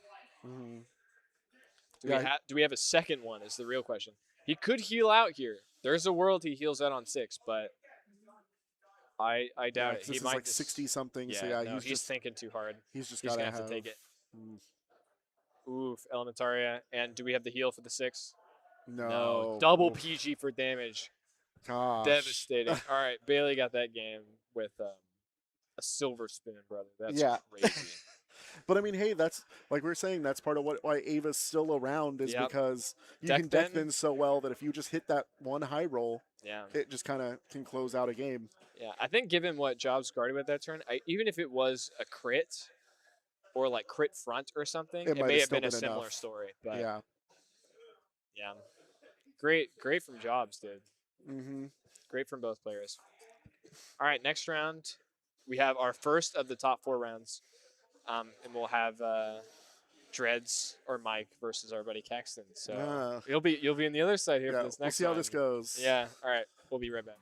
Mhm. Do we have a second one? Is the real question. He could heal out here. There's a world he heals out on 6, but I doubt it. This He is might like just, 60 something. Yeah, so yeah, no, he's he's just thinking too hard. he's just He's gotta gonna have to take it. Mm, Oof, Elementaria. And do we have the heal for the 6? No. Double Oof. PG for damage. Gosh. Devastating. All right, Bailey got that game with a silver spoon, brother. That's Yeah. crazy. But I mean, hey, that's like we are saying. That's part of why Ava's still around is Yep. because you Deck can deck bend. bend so well that if you just hit that one high roll, Yeah. it just kind of can close out a game. Yeah, I think given what Jobs guarded with that turn, even if it was a crit or like crit front or something, It it might may have have still been a been similar enough. story. But Yeah. yeah. Great from Jobs, dude. Mm-hmm. Great from both players. All right, next round, we have our first of the top 4 rounds, and we'll have Dreads or Mike versus our buddy Caxton. So you'll be on the other side here Yeah. for this We'll next see how one. this goes. Yeah. All right. We'll be right back.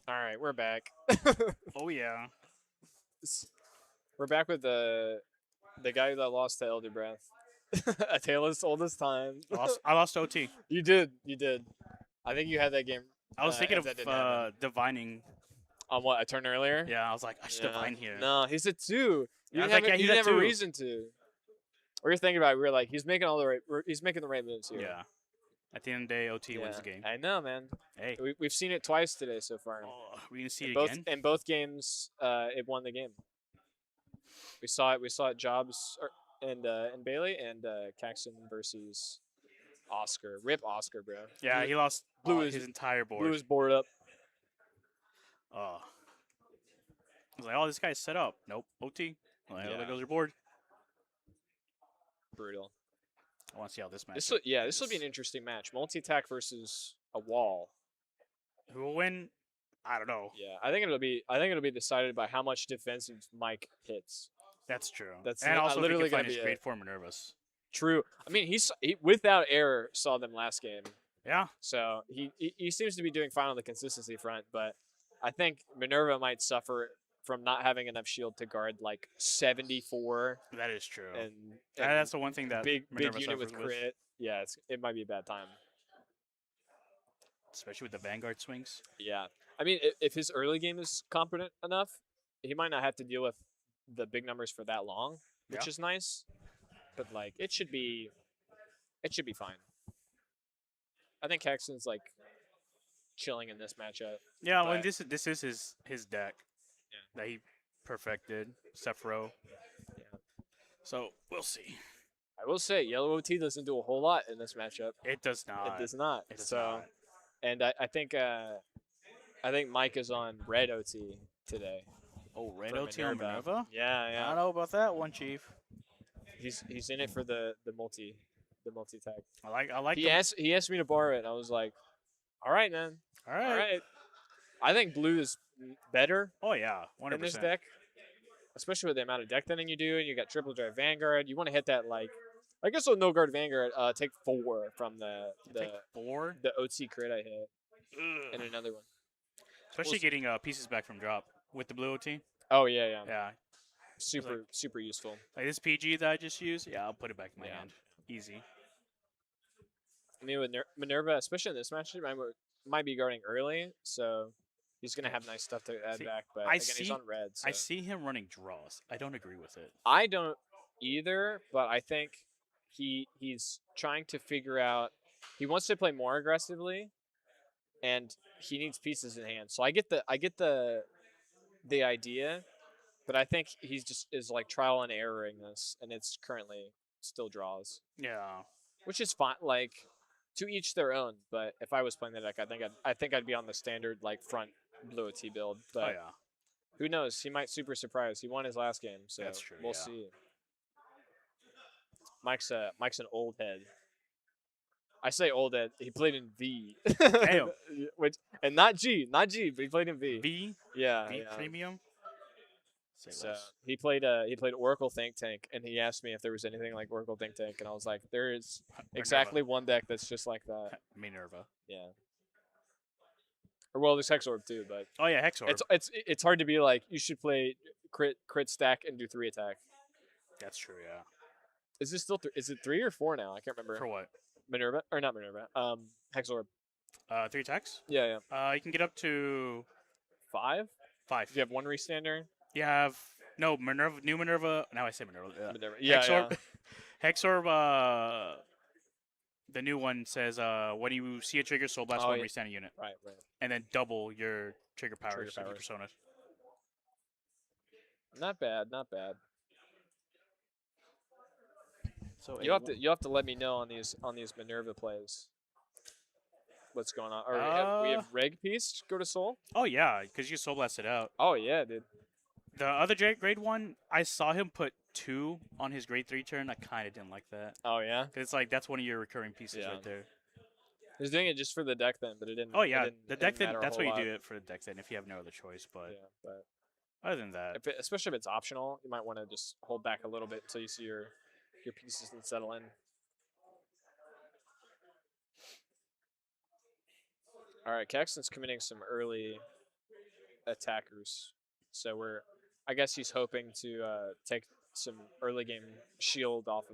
All right, we're back. Oh yeah. We're back with the guy that lost to Elder Breath. A tale as old as time. I lost OT. You did. You did. I think you had that game. I was thinking if that of didn't happen. divining. On what, a turn earlier? Yeah, I was like, I should divine here. No, he's a 2. You Yeah, I didn't was have, like, yeah, you he's didn't at have a 2. reason to. We were thinking about it. We were like, he's making the right moves here. Yeah. At the end of the day, OT wins the game. I know, man. Hey. We've seen it twice today so far. Oh, we gonna see it both again? in both games, it won the game. We saw it. Jobs and Bailey and Caxton versus Oscar. Rip Oscar, bro. Yeah, he lost blew his entire board. Blew his board up. Oh. I was like, oh, this guy's set up. Nope. OT. Like, oh, Yeah. there goes your board. Brutal. I want to see how this match. This will be an interesting match. Multi-attack versus a wall. Who will win? I don't know. Yeah, I think it'll be decided by how much defensive Mike hits. That's true. That's and also literally if he can gonna find his be grade 4 Minervas. True. I mean, he without error saw them last game. Yeah. So he seems to be doing fine on the consistency front, but I think Minerva might suffer from not having enough shield to guard like 74. That is true. And that's the one thing that big Minerva unit with suffers crit. Yeah, it might be a bad time. Especially with the Vanguard swings. Yeah. I mean, if his early game is competent enough, he might not have to deal with the big numbers for that long, which is nice. But like, it should be fine. I think Caxton's like chilling in this matchup. Yeah, well, this is his deck that he perfected, Sephiroth. Yeah. So we'll see. I will say, Yellow OT doesn't do a whole lot in this matchup. It does not. It does not. It does not. And I think Mike is on Red OT today. Oh, Red OT on Minerva? Yeah. I don't know about that one, Chief. He's in it for the multi tag. I like. He asked me to borrow it, and I was like, all right, man. All right. I think blue is better. Oh yeah, 100%. In this deck, especially with the amount of deck thinning you do, and you got triple drive Vanguard. You want to hit that like, I guess with no guard Vanguard, take 4 from the OT crit I hit, and another one. Especially getting pieces back from drop with the blue OT. Oh yeah. Yeah. Super useful. Like this PG that I just used, yeah, I'll put it back in my hand. Easy. I mean, with Minerva, especially in this match, might be guarding early, so he's gonna have nice stuff to add back. But again, he's on red. So. I see him running draws. I don't agree with it. I don't either, but I think he's trying to figure out. He wants to play more aggressively, and he needs pieces in hand. So I get the idea, but I think he's just is like trial and erroring this, and it's currently still draws. Yeah. Which is fine. Like, to each their own. But if I was playing the deck, I think I'd be on the standard like front blue OT build. But who knows? He might super surprise. He won his last game, so that's true. We'll see. Mike's an old head. I say old head. He played in V. Damn. And not G, but he played in V. V. Yeah. V premium. So he played Oracle Think Tank, and he asked me if there was anything like Oracle Think Tank, and I was like, there is exactly one deck that's just like that. Minerva. Yeah. Or well, there's Hexorb too, but oh yeah, Hexorb. It's hard to be like you should play crit stack and do 3 attack. That's true. Yeah. Is this still is it 3 or 4 now? I can't remember. For what? Minerva or not Minerva? Hexorb. 3 attacks. Yeah. You can get up to 5. 5. If you have 1 restander. You have Minerva, new Minerva. Now I say Minerva. Minerva. Yeah, Hexorb. Yeah. Hexorb. The new one says when you see a trigger, Soul Blast 1 restanding unit. Right. And then double your trigger powers of your personas. Not bad. So you have to let me know on these Minerva plays. What's going on? Or we have Reg Piece go to Soul? Oh yeah, because you Soul Blasted out. Oh yeah, dude. The other grade 1, I saw him put 2 on his grade 3 turn. I kind of didn't like that. Oh yeah? Because it's like that's one of your recurring pieces right there. He's doing it just for the deck then, but it didn't. Oh yeah, the deck then. That's why you do it for the deck then if you have no other choice. But other than that, especially if it's optional, you might want to just hold back a little bit until you see your pieces and settle in. All right, Caxton's committing some early attackers. So I guess he's hoping to take some early game shield off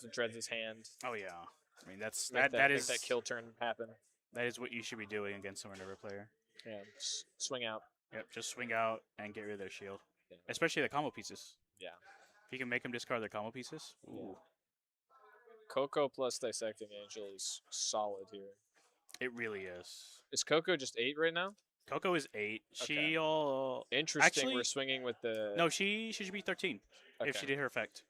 of Dreads' hand, Oh yeah. I mean that's make that make is that kill turn happen. that is what you should be doing against a Minerva player. Yeah, swing out. Yep, just swing out and get rid of their shield, Yeah. especially the combo pieces. Yeah. If you can make them discard their combo pieces. Ooh. Coco plus Dissecting Angel is solid here. It really is. Is Coco just 8 right now? Coco is 8. Okay. She'll Interesting. Actually, we're swinging with the. no. She should be 13 if she Okay. did her effect.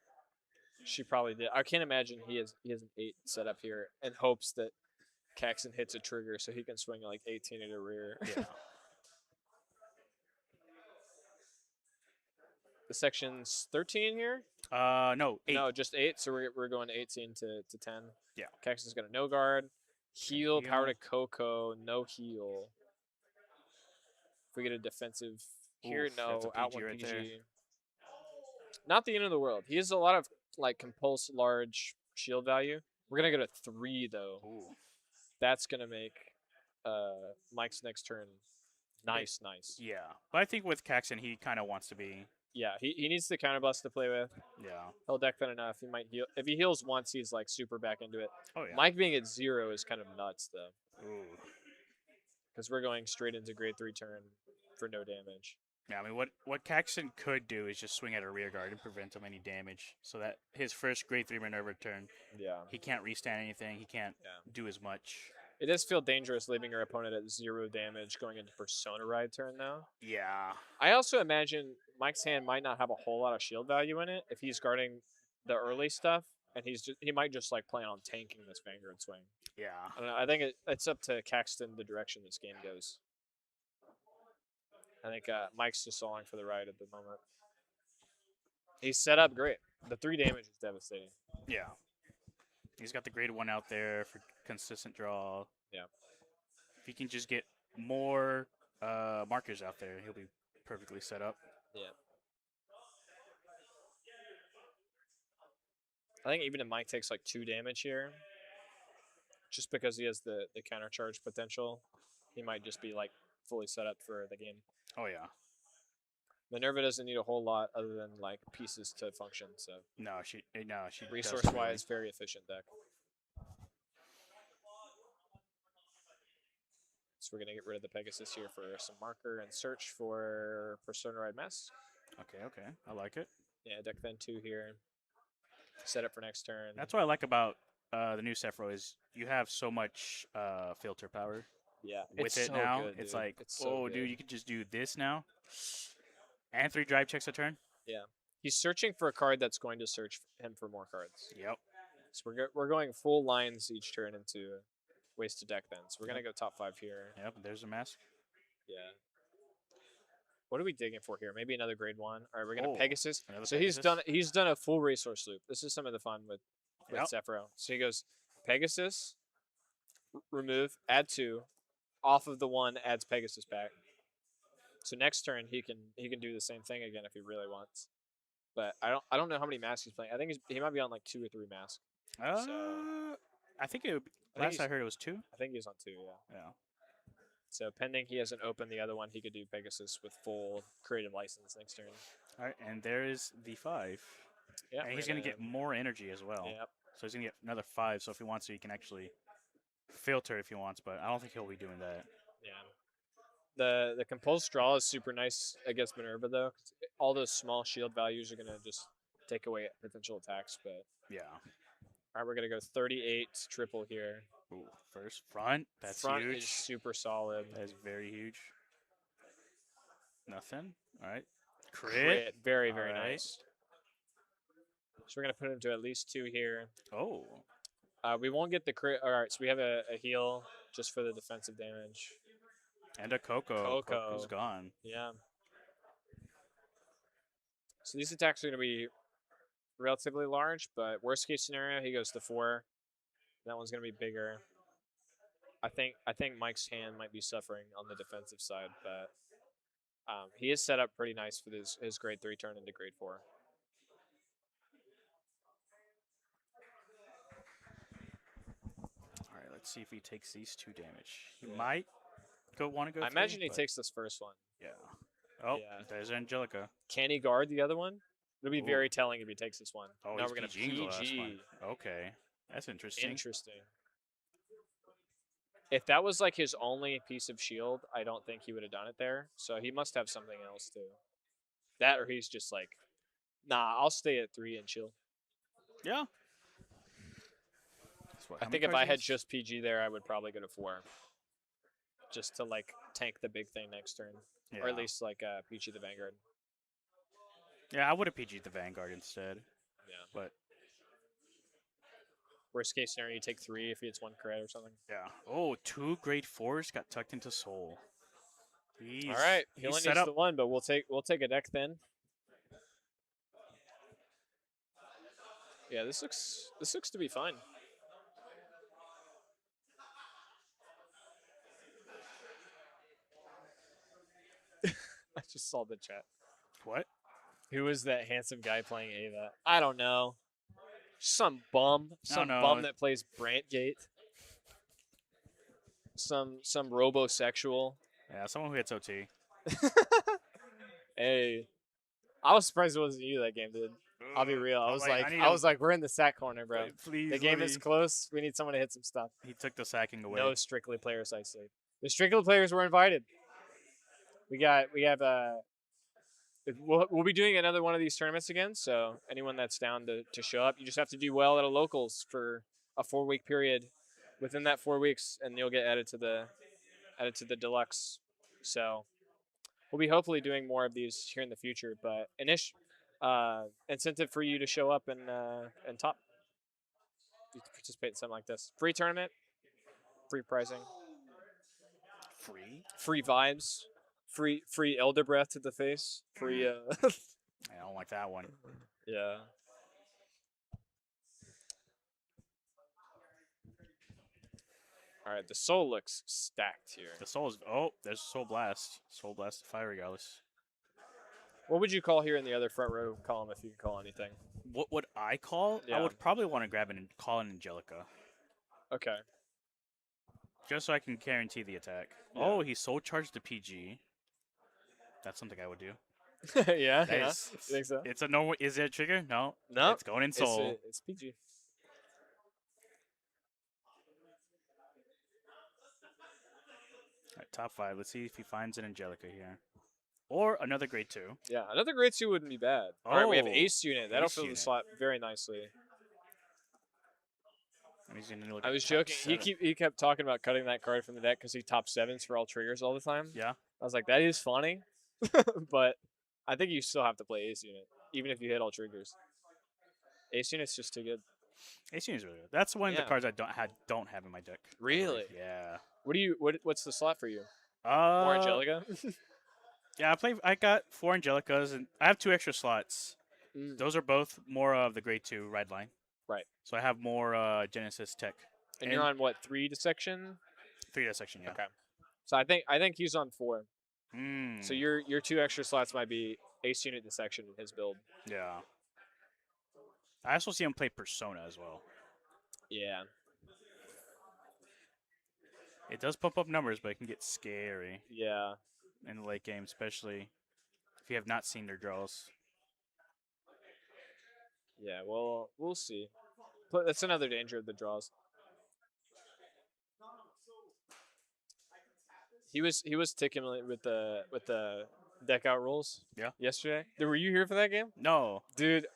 She probably did. I can't imagine he has an 8 set up here and hopes that Caxton hits a trigger so he can swing like 18 at a rear. Yeah. The section's 13 here? No, 8. No, just 8. So we're going 18 to 10. Yeah. Caxton's got a no guard. Heal, power to heal. Coco, no heal. If we get a defensive here, Oof, that's no. a Out PG one right PG. there. Not the end of the world. He has a lot of like compulse large shield value. We're gonna go to 3 though. Ooh. That's gonna make Mike's next turn nice. Yeah, but I think with Caxton, he kind of wants to be. Yeah, he needs the counterblast to play with. Yeah. He'll deck that enough. He might heal. If he heals once, he's like super back into it. Oh yeah. Mike being at 0 is kind of nuts though, Ooh. because we're going straight into grade 3 turn for no damage. Yeah, I mean, what Caxton could do is just swing at a rear guard and prevent him any damage, so that his first grade 3 Minerva turn, Yeah. he can't restand anything. He can't Yeah. do as much. It does feel dangerous leaving your opponent at 0 damage going into Persona Ride turn though. Yeah. I also imagine Mike's hand might not have a whole lot of shield value in it if he's guarding the early stuff, and he might just like plan on tanking this Vanguard swing. Yeah. I don't know. I think it's up to Caxton the direction this game goes. I think Mike's just along for the ride at the moment. He's set up great. The 3 damage is devastating. Yeah. He's got the grade 1 out there for consistent draw. Yeah. If he can just get more markers out there, he'll be perfectly set up. Yeah. I think even if Mike takes like 2 damage here, just because he has the counter charge potential, he might just be like fully set up for the game. Oh yeah. Minerva doesn't need a whole lot other than like pieces to function, so No, she doesn't resource really. wise, very efficient deck. So we're gonna get rid of the Pegasus here for some marker and search for Persona Ride Mask. Okay. I like it. Yeah, deck then 2 here. Set up for next turn. That's what I like about the new Sephiroth is you have so much filter power yeah, with it's it so now. good, It's dude. like, It's so oh, good. dude, you could just do this now. And 3 drive checks a turn. He's searching for a card that's going to search him for more cards. Yep. So we're going full lines each turn into wasted deck then. So we're gonna go top 5 here. Yep. There's a mask. Yeah. What are we digging for here? Maybe another grade 1. All right, we're gonna Oh, Pegasus. another So Pegasus. he's done a full resource loop. This is some of the fun with Yep. Sephiroth. So he goes Pegasus, remove, add 2, off of the 1 adds Pegasus back. So next turn he can do the same thing again if he really wants. But I don't know how many masks he's playing. I think he might be on like 2 or 3 masks. I think it. I think Last I heard it was 2. I think he's on 2. Yeah. Yeah. So pending he hasn't opened the other one, he could do Pegasus with full creative license next turn. All right, and there is the 5. Yeah. And we're he's gonna get more energy as well. Yep. So he's gonna get another 5. So if he wants to, he can actually filter if he wants. But I don't think he'll be doing that. Yeah. The compulse draw is super nice against Minerva though. 'Cause all those small shield values are gonna just take away potential attacks. But Yeah. all right, we're gonna go 38 triple here. Ooh, first front. That's Front huge. is super solid. That is very huge. Nothing. All right. Crit. Very All very right. nice. So we're gonna put him to at least 2 here. Oh. We won't get the crit. All right, so we have a heal just for the defensive damage. And a Coco. Coco. Coco's gone. Yeah. So these attacks are going to be relatively large, but worst case scenario, he goes to 4. That one's going to be bigger. I think Mike's hand might be suffering on the defensive side, but he is set up pretty nice for his grade 3 turn into grade 4. All right. Let's see if he takes these 2 damage. He might want to go. I 3, imagine he but takes this first one. Yeah. Oh, Yeah. there's Angelica. Can he guard the other one? It'll be Ooh. very telling if he takes this one. Oh, now he's we're gonna PGing the last one. PG. Okay, that's interesting. Interesting. If that was like his only piece of shield, I don't think he would have done it there. So he must have something else too. That or he's just like, nah, I'll stay at 3 and chill. Yeah. I think if I had just PG there, I would probably go to 4. Just to like tank the big thing next turn. Yeah. Or at least like PG the Vanguard. Yeah, I would have PG'd the Vanguard instead. Yeah. But worst case scenario, you take 3 if he hits 1 crit or something. yeah. Oh, 2 grade 4s got tucked into Soul. All right, he only needs the 1, but we'll take a deck then. Yeah, this looks to be fine. I just saw the chat. What? Who is that handsome guy playing Ava? I don't know. Some bum. Some know. bum that plays Brantgate. Some robosexual. Yeah, someone who hits OT. Hey. I was surprised it wasn't you that game, dude. I'll be real. I was like, we're in the sack corner, bro. Please, The game is close. We need someone to hit some stuff. He took the sacking away. No Strictly players, I say. The Strictly players were invited. We have we'll be doing another one of these tournaments again. So anyone that's down to show up, you just have to do well at a locals for a 4-week period. Within that 4 weeks, and you'll get added to the deluxe. So we'll be hopefully doing more of these here in the future. But incentive for you to show up and top. You can participate in something like this. Free tournament, free pricing, free vibes, free elder breath to the face, free. I don't like that one. Yeah. All right, the soul looks stacked here. The Soul is... there's Soul Blast. Soul Blast to fire regardless. What would you call here in the other front row column if you could call anything? What would I call? Yeah. I would probably want to grab and call an Angelica. Okay. Just so I can guarantee the attack. Yeah. Oh, he soul charged the PG. That's something I would do. yeah. That Yeah. is- You think so? It's a normal... Is it a trigger? No. No. It's going in Soul. It's PG. All right, top 5. Let's see if he finds an Angelica here. Or another grade 2. Yeah, another grade 2 wouldn't be bad. All right, we have Oh, Ace Unit. That'll Ace fill the Unit. slot very nicely. And he's gonna look I at was top joking. 7. He kept talking about cutting that card from the deck because he top 7s for all triggers all the time. Yeah. I was like, that is funny, but I think you still have to play Ace Unit, even if you hit all triggers. Ace Unit's just too good. Ace Unit is really good. That's one of Yeah. the cards I don't have in my deck. I Really? believe. Yeah. What's the slot for you? More Angelica? Yeah, I got 4 Angelicas, and I have 2 extra slots. Mm. Those are both more of the grade 2 ride line. Right. So I have more Genesis tech. And you're on what, 3 dissection? 3 dissection, yeah. Okay. So I think he's on 4. Mm. So your 2 extra slots might be Ace Unit dissection in his build. Yeah. I also see him play Persona as well. Yeah. It does pump up numbers, but it can get scary Yeah. in the late game, especially if you have not seen their draws. Yeah, well, we'll see. But that's another danger of the draws. He was ticking with the deck out rules. Yeah. Yesterday. Were you here for that game, No. dude?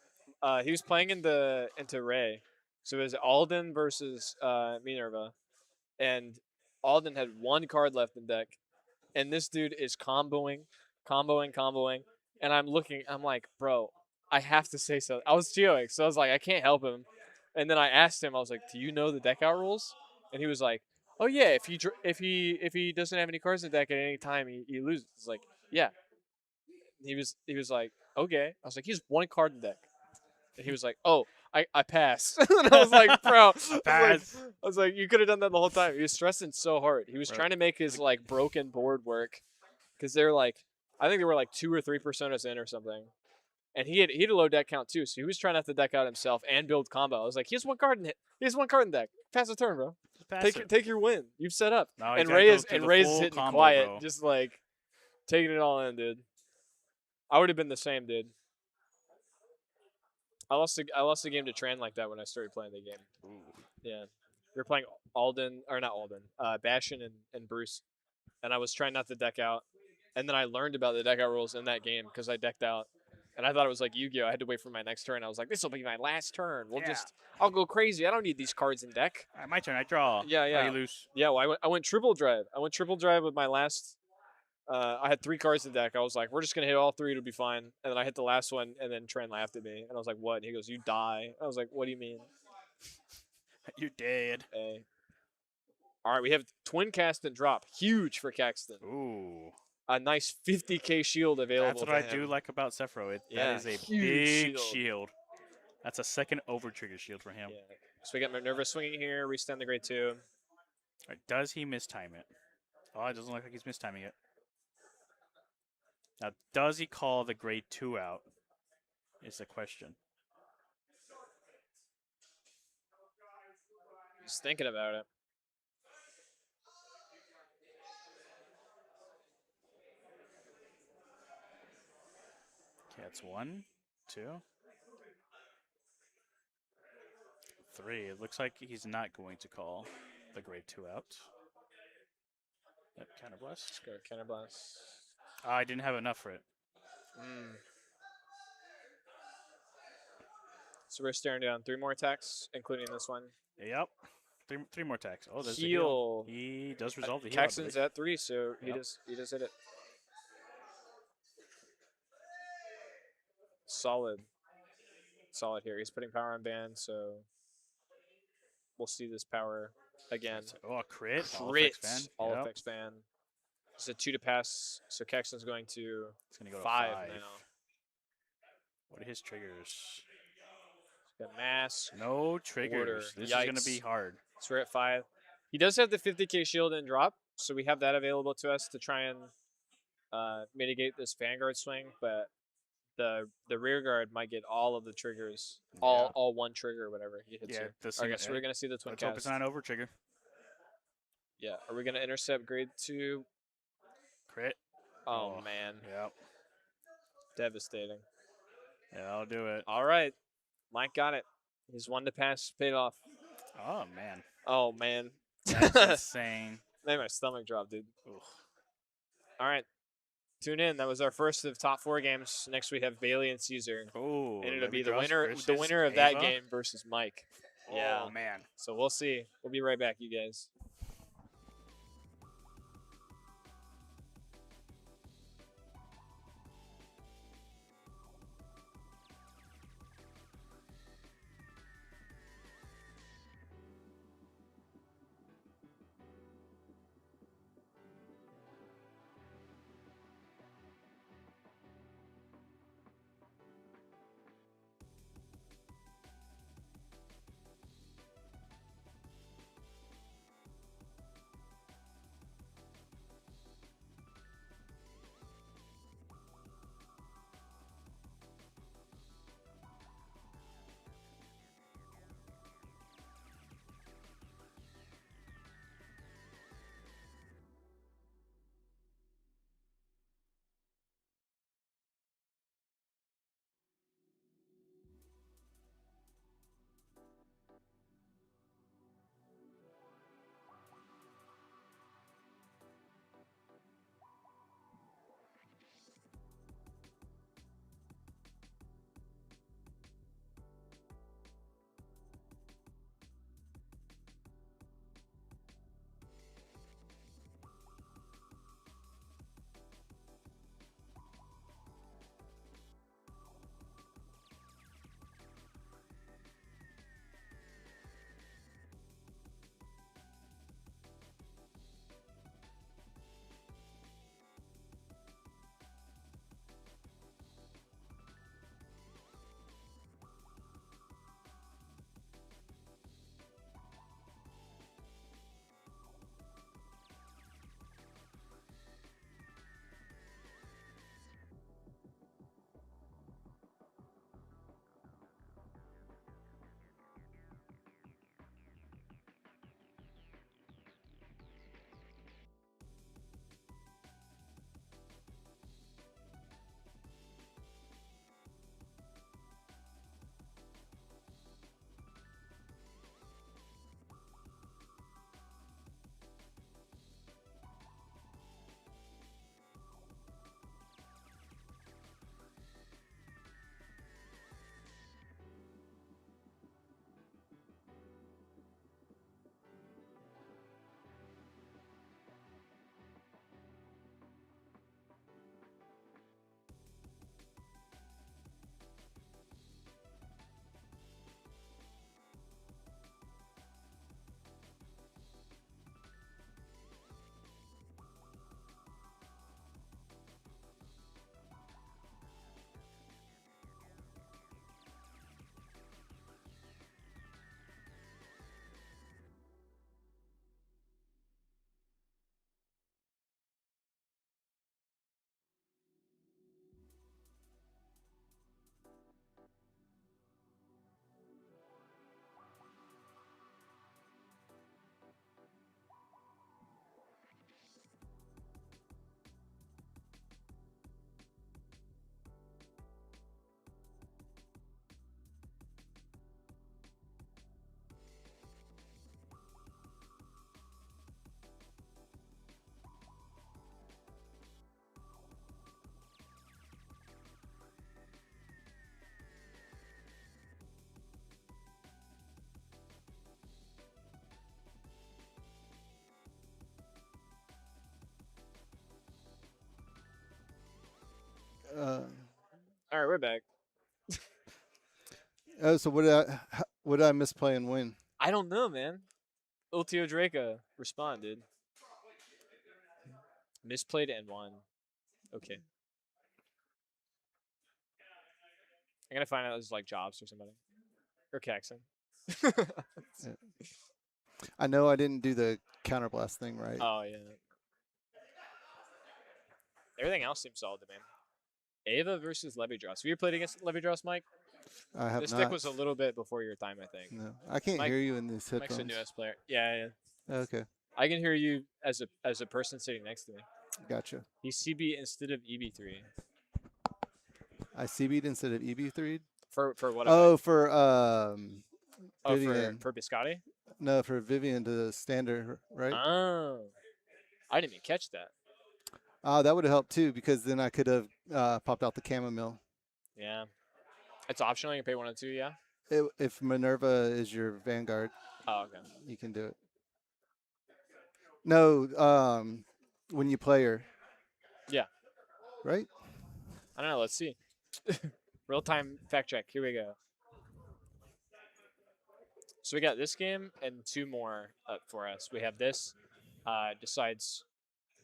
He was playing into Ray, so it was Alden versus Minerva, and Alden had 1 card left in deck, and this dude is comboing, and I'm like, bro, I have to say something. I was GOing, so I was like, I can't help him, and then I asked him, I was like, do you know the deck out rules? And he was like, oh yeah, if he doesn't have any cards in the deck at any time, he loses. It's like, yeah. He was like, okay. I was like, he has 1 card in the deck. And he was like, oh, I passed. And I was like, bro, I was like, you could have done that the whole time. He was stressing so hard. He was trying to make his like broken board work, because they're like, I think they were like 2 or 3 personas in or something. And he had a low deck count too, so he was trying to have to deck out himself and build combo. I was like, he has 1 card in deck. Pass the turn, bro. Take your win. You've set up. No, and Ray is hitting combo, quiet, bro. just like Taking it all in, dude. I would have been the same, dude. I lost the game to Tran like that when I started playing the game. Ooh. Yeah. We were playing Alden, or not Alden, Bastion and Bruce. And I was trying not to deck out. And then I learned about the deck out rules in that game because I decked out. And I thought it was like Yu-Gi-Oh! I had to wait for my next turn. I was like, this will be my last turn. Yeah. I'll go crazy. I don't need these cards in deck. All right, my turn. I draw. Yeah, Oh, yeah. you lose. Yeah, well, I went triple drive. I went triple drive with my last. I had 3 cards in deck. I was like, we're just gonna hit all 3. It'll be fine. And then I hit the last one, and then Trent laughed at me, and I was like, what? And he goes, you die. I was like, what do you mean? You're dead. Hey. All right, we have twin cast and drop. Huge for Caxton. Ooh. A nice 50k shield available. That's what to I him. do like about Sephiroth. Yeah, That is a huge big shield. shield. That's a second over trigger shield for him. Yeah. So we got Minerva swinging here. Restand the grade 2. All right, does he mistime it? Oh, it doesn't look like he's mistiming it. Now, does he call the grade 2 out? Is the question. He's thinking about it. Okay, that's 1, 2, 3. It looks like he's not going to call the grade 2 out. Yep, counterblast. Let's go Counterblast. I didn't have enough for it. So we're staring down 3 more attacks, including this one. Yep. Three more attacks. Oh, there's Heal. the heal. He does resolve the heal. I Caxton's believe. at 3, so Yep. he does hit it. Solid here. He's putting power on ban, so we'll see this power again. Oh, a crit. Crit. All All yep. effects ban. It's a 2 to pass, so Caxton's going to It's going to go to 5 5 now. What are his triggers? He's got mask. No triggers. Order. This is going to Yikes. be hard. So we're at 5. He does have the 50k shield and drop, so we have that available to us to try and mitigate this Vanguard swing, but the rear guard might get all of the triggers, all 1 trigger or whatever he hits Yeah, here. this I thing- guess we're gonna see the twin Let's hope cast. it's not over trigger. Yeah, are we gonna intercept grade 2? Crit. Oh man, Yep. devastating. Yeah, I'll do it. All right, Mike got it. His 1 to pass paid off. Oh, man. Oh man, That's insane. made my stomach drop, dude. Ugh. All right, tune in. That was our first of top 4 games. Next we have Bailey and Caesar, Oh, and it'll be the Lemongrass winner versus of that Ava? game versus Mike. Oh, Yeah. man. So we'll see. We'll be right back, you guys. right, we're back. Oh, so what did I misplay and win? I don't know, man. Ultio Draco, respond, dude. Misplayed and won. Okay. I'm gonna find out it's like Jobs or somebody. Or Caxton. I know I didn't do the counterblast thing right. Oh, yeah. Everything else seems solid to me. Ava versus Levy Dross. Have you played against Levy Dross, Mike? I have This not. deck was a little bit before your time, I think. No, I can't Mike- hear you in these Mike's headphones. the newest player. Yeah, yeah. Okay, I can hear you as a person sitting next to me. gotcha. He's CB instead of EB3. I CB'd instead of EB3'd. For what? Oh, for event? Vivian. For Biscotti? No, for Vivian to standard, right? Oh. I didn't even catch that. That would have helped too, because then I could have popped out the chamomile. Yeah. It's optional. You can pay 1 or 2, yeah? If Minerva is your Vanguard, Oh, okay. you can do it. No, when you play her. Yeah. Right? I don't know. Let's see. Real-time fact check. Here we go. So we got this game and 2 more up for us. We have this. Decides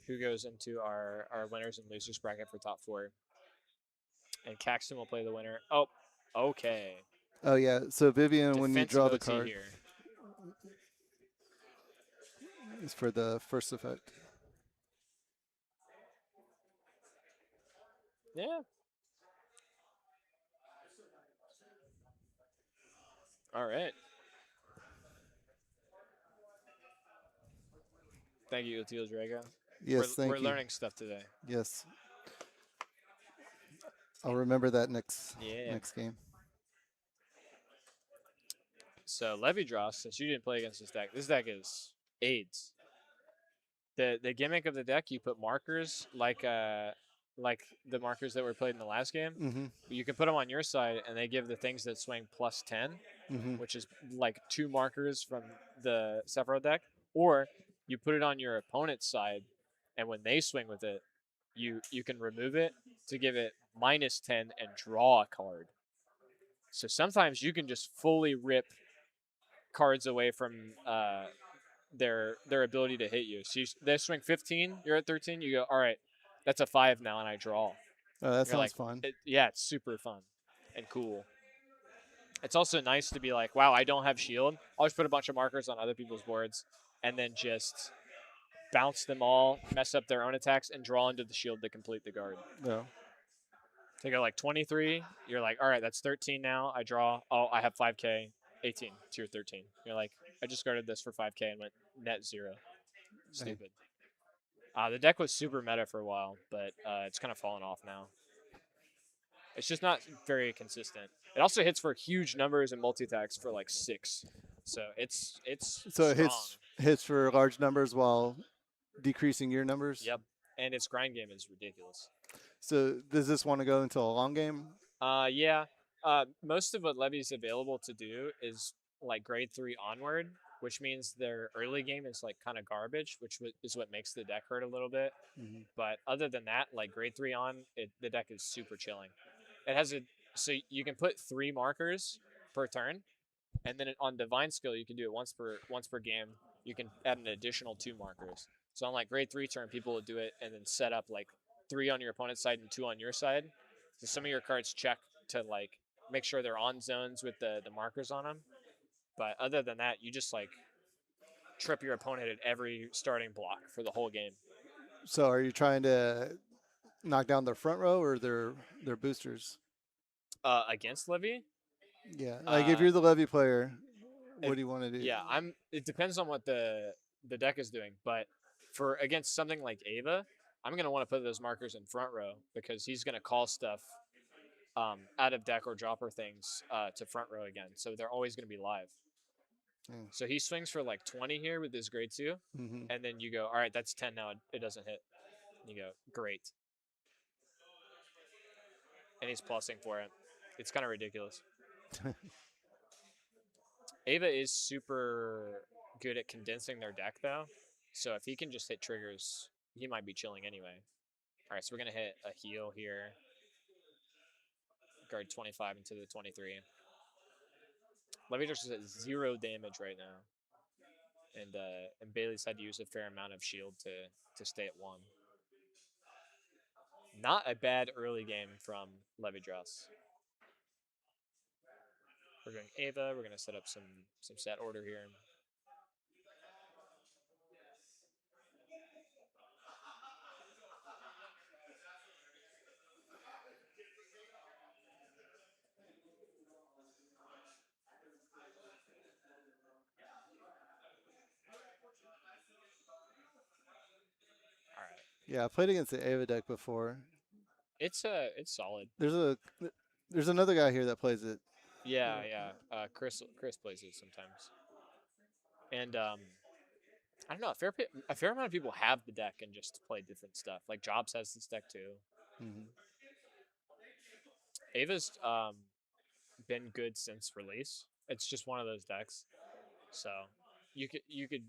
who goes into our winners and losers bracket for top 4. And Caxton will play the winner. Oh, okay. Oh yeah. So Vivian, when you Defensive draw the OT card, here. is for the first effect. Yeah. All right. Thank you, Util Drago. Yes, thank we're you. learning stuff today. Yes. I'll remember that next Yeah. next game. So Levy Dross, since you didn't play against this deck is AIDS. The gimmick of the deck, you put markers like the markers that were played in the last game. Mm-hmm. You can put them on your side, and they give the things that swing +10, Mm-hmm. which is like 2 markers from the Sephiroth deck, or you put it on your opponent's side, and when they swing with it, you can remove it to give it -10 and draw a card. So sometimes you can just fully rip cards away from their ability to hit you. So they swing 15, you're at 13, you go, all right, that's a 5 now, and I draw. Oh, that You're sounds like, fun. Yeah, it's super fun and cool. It's also nice to be like, wow, I don't have shield. I'll just put a bunch of markers on other people's boards and then just bounce them all, mess up their own attacks, and draw into the shield to complete the guard. No. Take go like 23, you're like, all right, that's 13 now. I draw. Oh, I have 5k, 18, tier 13. You're like, I just guarded this for 5k and went net 0. Stupid. The deck was super meta for a while, but it's kind of fallen off now. It's just not very consistent. It also hits for huge numbers and multi-attacks for like 6. So it's So strong. it hits for large numbers while decreasing your numbers. Yep. And its grind game is ridiculous. So does this want to go into a long game? Yeah. Most of what Levy's available to do is like grade 3 onward, which means their early game is like kind of garbage, which is what makes the deck hurt a little bit. Mm-hmm. But other than that, like grade 3 on, the deck is super chilling. It has so you can put 3 markers per turn, and then on divine skill you can do it once per game. You can add an additional 2 markers. So on like grade 3 turn, people will do it and then set up like 3 on your opponent's side and 2 on your side. So some of your cards check to like make sure they're on zones with the markers on them. But other than that, you just like trip your opponent at every starting block for the whole game. So are you trying to knock down their front row or their boosters? Against Levy? Yeah. Like if you're the Levy player, what do you want to do? Yeah, it depends on what the deck is doing, but for against something like Ava, I'm gonna want to put those markers in front row because he's gonna call stuff out of deck or dropper things to front row again. So they're always gonna be live. So he swings for like 20 here with his grade 2, and then you go, all right, that's 10 now. It doesn't hit. And you go, great. And he's plussing for it. It's kind of ridiculous. Ava is super good at condensing their deck, though. So if he can just hit triggers, he might be chilling anyway. All right, so we're going to hit a heal here. Vanguard 25 into the 23. Leviators is at 0 damage right now, and Bailey's had to use a fair amount of shield to stay at 1. Not a bad early game from Levidros. We're doing Ava. We're gonna set up some set order here. All right. Yeah, I played against the Ava deck before. It's solid. There's another guy here that plays it. Yeah, yeah. Chris plays it sometimes, and I don't know. A fair amount of people have the deck and just play different stuff. Like Jobs has this deck too. Mm-hmm. Ava's been good since release. It's just one of those decks. So you could.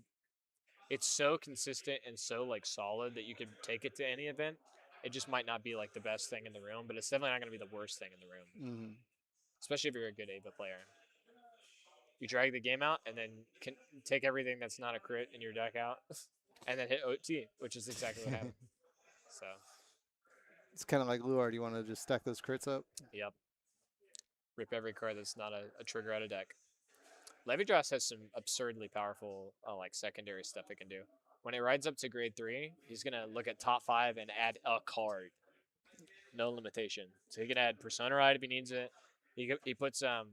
It's so consistent and so like solid that you could take it to any event. It just might not be like the best thing in the room, but it's definitely not going to be the worst thing in the room. Mm-hmm. Especially if you're a good Ava player. You drag the game out and then can take everything that's not a crit in your deck out, and then hit OT, which is exactly what happened. So, It's kind of like Luard. You want to just stack those crits up? yep. Rip every card that's not a trigger out of deck. Levidros has some absurdly powerful like secondary stuff it can do. When it rides up to grade 3, he's gonna look at top 5 and add a card. No limitation. So he can add Persona Ride if he needs it. He puts the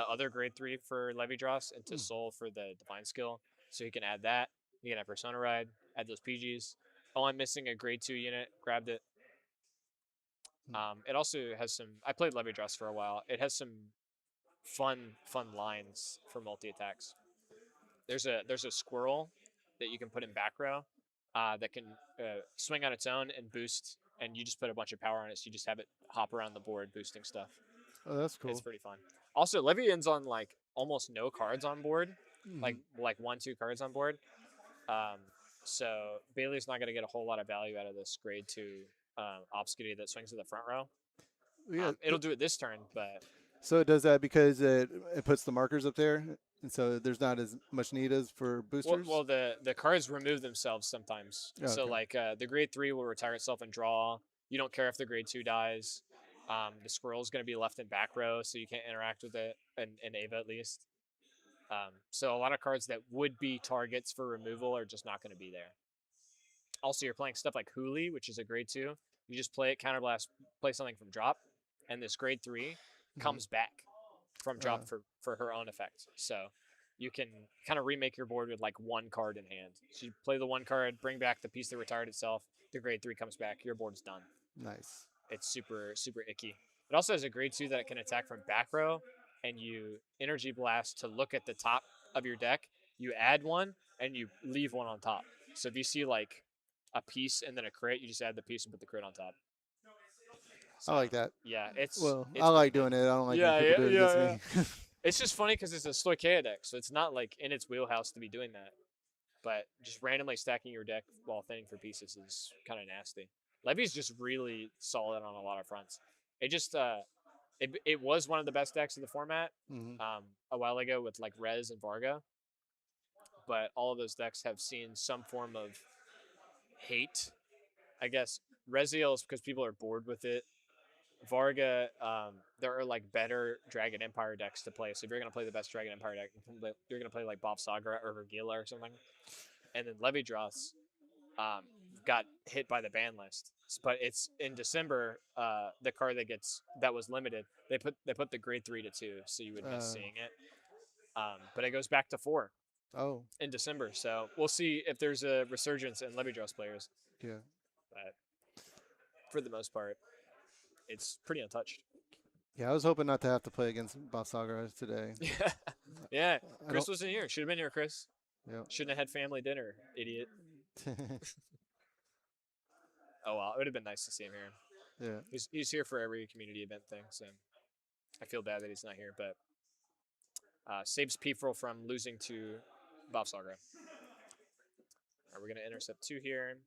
other grade 3 for Levidros into Soul for the Divine Skill, so he can add that. He can add Persona Ride, add those PGs. Oh, I'm missing a grade 2 unit. Grabbed it. It also has some. I played Levidros for a while. It has some fun lines for multi attacks. There's a squirrel that you can put in back row that can swing on its own and boost, and you just put a bunch of power on it, so you just have it hop around the board boosting stuff. Oh, that's cool. It's pretty fun. Also, Levian's on like almost no cards on board, Mhm. like 1-2 cards on board. So Bailey's not gonna get a whole lot of value out of this grade 2 Obscurity that swings to the front row. Yeah. It'll do it this turn, but So it does that because it puts the markers up there, and so there's not as much need as for boosters. well the cards remove themselves sometimes. Oh, So okay. like the grade 3 will retire itself and draw. You don't care if the grade 2 dies. The squirrel's going to be left in back row, so you can't interact with it in Ava at least. So a lot of cards that would be targets for removal are just not going to be there. Also, you're playing stuff like Hooli, which is a grade 2. You just play it, counterblast, play something from drop, and this grade 3 comes back from drop for her own effect. So you can kind of remake your board with like 1 card in hand. So you play the 1 card, bring back the piece that retired itself, the grade 3 comes back, your board's done. Nice. It's super icky. It also has a grade 2 that it can attack from back row, and you energy blast to look at the top of your deck. You add 1 and you leave 1 on top. So if you see like a piece and then a crit, you just add the piece and put the crit on top. So, I like that. Yeah, it's I like doing it. I don't like when people do it against me. It's just funny because it's a Stoicheia deck, so it's not like in its wheelhouse to be doing that. But just randomly stacking your deck while thinning for pieces is kind of nasty. Levy's just really solid on a lot of fronts. It just it was one of the best decks in the format a while ago with like Rez and Varga, but all of those decks have seen some form of hate. I guess Reziel is because people are bored with it. Varga, there are like better Dragon Empire decks to play. So if you're gonna play the best Dragon Empire deck, you're gonna play like Bob Sagra or Vergila or something. And then Levidros got hit by the ban list, but it's in December. The card that was limited, they put the grade 3 to 2, so you would miss seeing it. But it goes back to 4 in December, so we'll see if there's a resurgence in Levidros players. Yeah. But for the most part, it's pretty untouched. Yeah, I was hoping not to have to play against Basagra today. Yeah. Chris wasn't here. Should have been here, Chris. Yeah. Shouldn't have had family dinner, idiot. Oh well, it would have been nice to see him here. Yeah. He's here for every community event thing, so I feel bad that he's not here, but saves Peefrel from losing to Bob Sagra. Are we gonna intercept 2 here?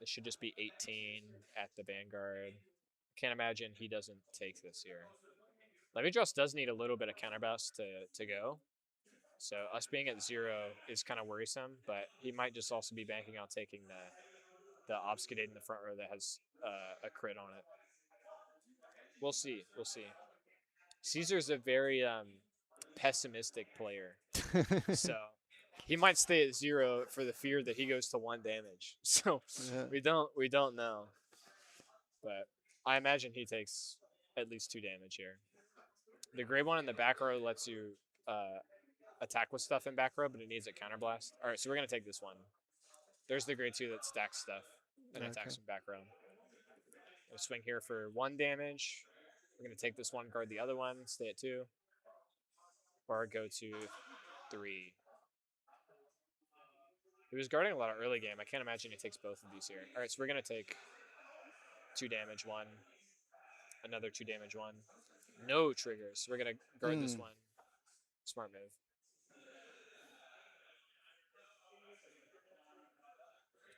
This should just be 18 at the Vanguard. Can't imagine he doesn't take this here. Levidraws does need a little bit of counterblast to go. So us being at 0 is kind of worrisome, but he might just also be banking on taking the Obfuscate in the front row that has a crit on it. We'll see. We'll see. Caesar's a very pessimistic player. So he might stay at 0 for the fear that he goes to 1 damage. So Yeah. we don't know. But I imagine he takes at least 2 damage here. The gray one in the back row lets you attack with stuff in back row, but it needs a counterblast. All right, so we're going to take this one. There's the gray 2 that stacks stuff and attacks from back row. We'll swing here for 1 damage. We're going to take this one, guard the other one, stay at 2. Or go to 3. He was guarding a lot of early game. I can't imagine he takes both of these here. All right, so we're going to take 2 damage 1. Another 2 damage 1. No triggers. We're going to guard this one. Smart move.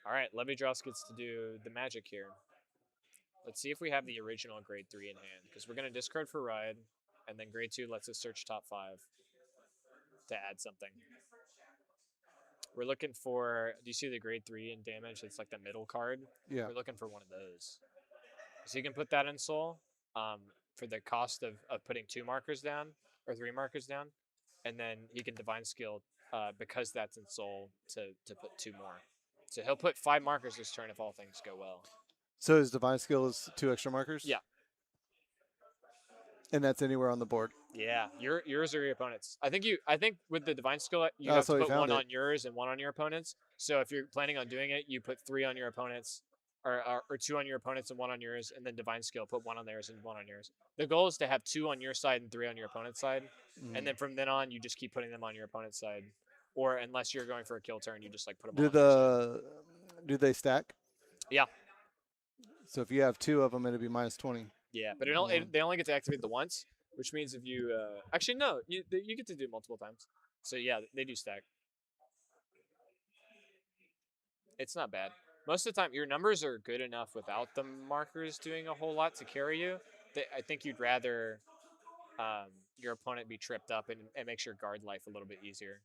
All right, Levidraws gets to do the magic here. Let's see if we have the original grade 3 in hand, because we're going to discard for Ride, and then grade 2 lets us search top 5 to add something. We're looking for, do you see the grade 3 in damage? It's like the middle card. Yeah. We're looking for one of those. So you can put that in Soul for the cost of putting 2 markers down, or 3 markers down, and then he can Divine Skill because that's in Soul to put 2 more. So he'll put 5 markers this turn if all things go well. So his divine skill is 2 extra markers? Yeah. And that's anywhere on the board. Yeah, yours or your opponent's. I think with the Divine Skill you have to put 1 on yours and 1 on your opponent's. So if you're planning on doing it, you put 3 on your opponent's, or 2 on your opponent's and 1 on yours, and then Divine Skill, put 1 on theirs and 1 on yours. The goal is to have 2 on your side and 3 on your opponent's side, and then from then on you just keep putting them on your opponent's side. Or unless you're going for a kill turn, you just like put them on your side. Do they stack? Yeah. So if you have 2 of them, it'd be -20. Yeah, but they only get to activate the once, which means if you actually no, you get to do it multiple times. So yeah, they do stack. It's not bad. Most of the time, your numbers are good enough without the markers doing a whole lot to carry you. I think you'd rather your opponent be tripped up and makes your guard life a little bit easier.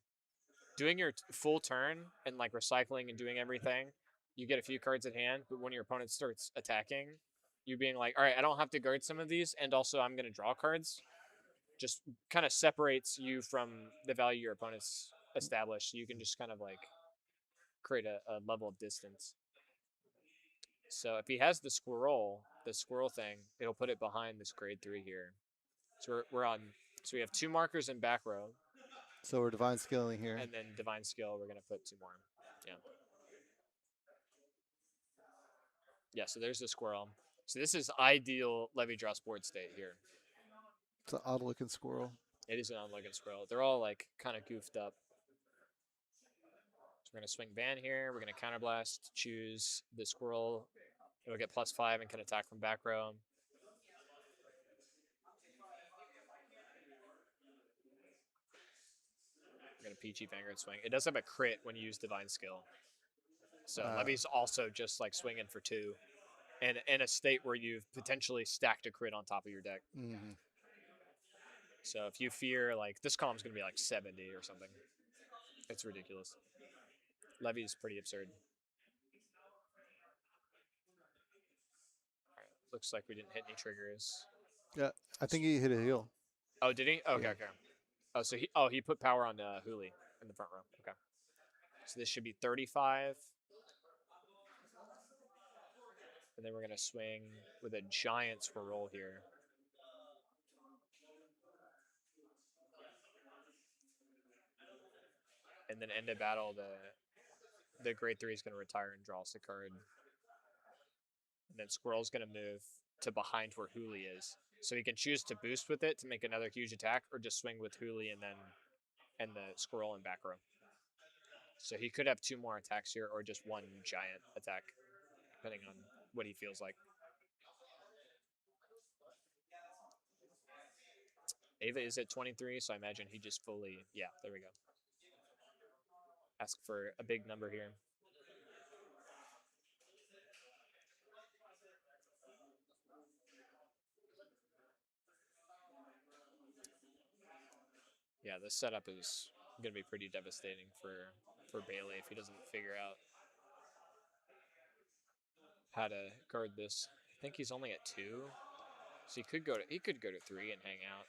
Doing your full turn and like recycling and doing everything, you get a few cards at hand, but when your opponent starts attacking, you being like, all right, I don't have to guard some of these, and also I'm going to draw cards, just kind of separates you from the value your opponent's established. So you can just kind of like create a level of distance. So if he has the squirrel thing, it'll put it behind this grade 3 here. So we're on. So we have 2 markers in back row. So we're divine skilling here. And then divine skill, we're gonna put 2 more. Yeah. Yeah. So there's the squirrel. So this is ideal Levidraws board state here. It's an odd-looking squirrel. It is an odd-looking squirrel. They're all like kind of goofed up. So we're gonna swing Van here. We're gonna counterblast. Choose the squirrel. It'll get +5 and can attack from back row. We're gonna PG Vanguard swing. It does have a crit when you use Divine Skill. So Levy's also just like swinging for 2, and in a state where you've potentially stacked a crit on top of your deck. Mm-hmm. So if you fear like this column's gonna be like 70 or something, it's ridiculous. Levy's pretty absurd. All right, looks like we didn't hit any triggers. Yeah, I think he hit a heal. Oh, did he? Okay, Yeah. okay. Oh, so he put power on Hooli in the front row. Okay. So this should be 35. And then we're going to swing with a giant squirrel here. And then end of battle, the grade 3 is going to retire and draw us a card. And then Squirrel's going to move to behind where Hooli is. So he can choose to boost with it to make another huge attack, or just swing with Hooli and the Squirrel in back row. So he could have 2 more attacks here, or just 1 giant attack, depending on what he feels like. Ava is at 23, so I imagine he just fully, yeah, there we go. Ask for a big number here. Yeah, this setup is gonna be pretty devastating for Bailey if he doesn't figure out how to guard this. I think he's only at 2, so he could go to 3 and hang out.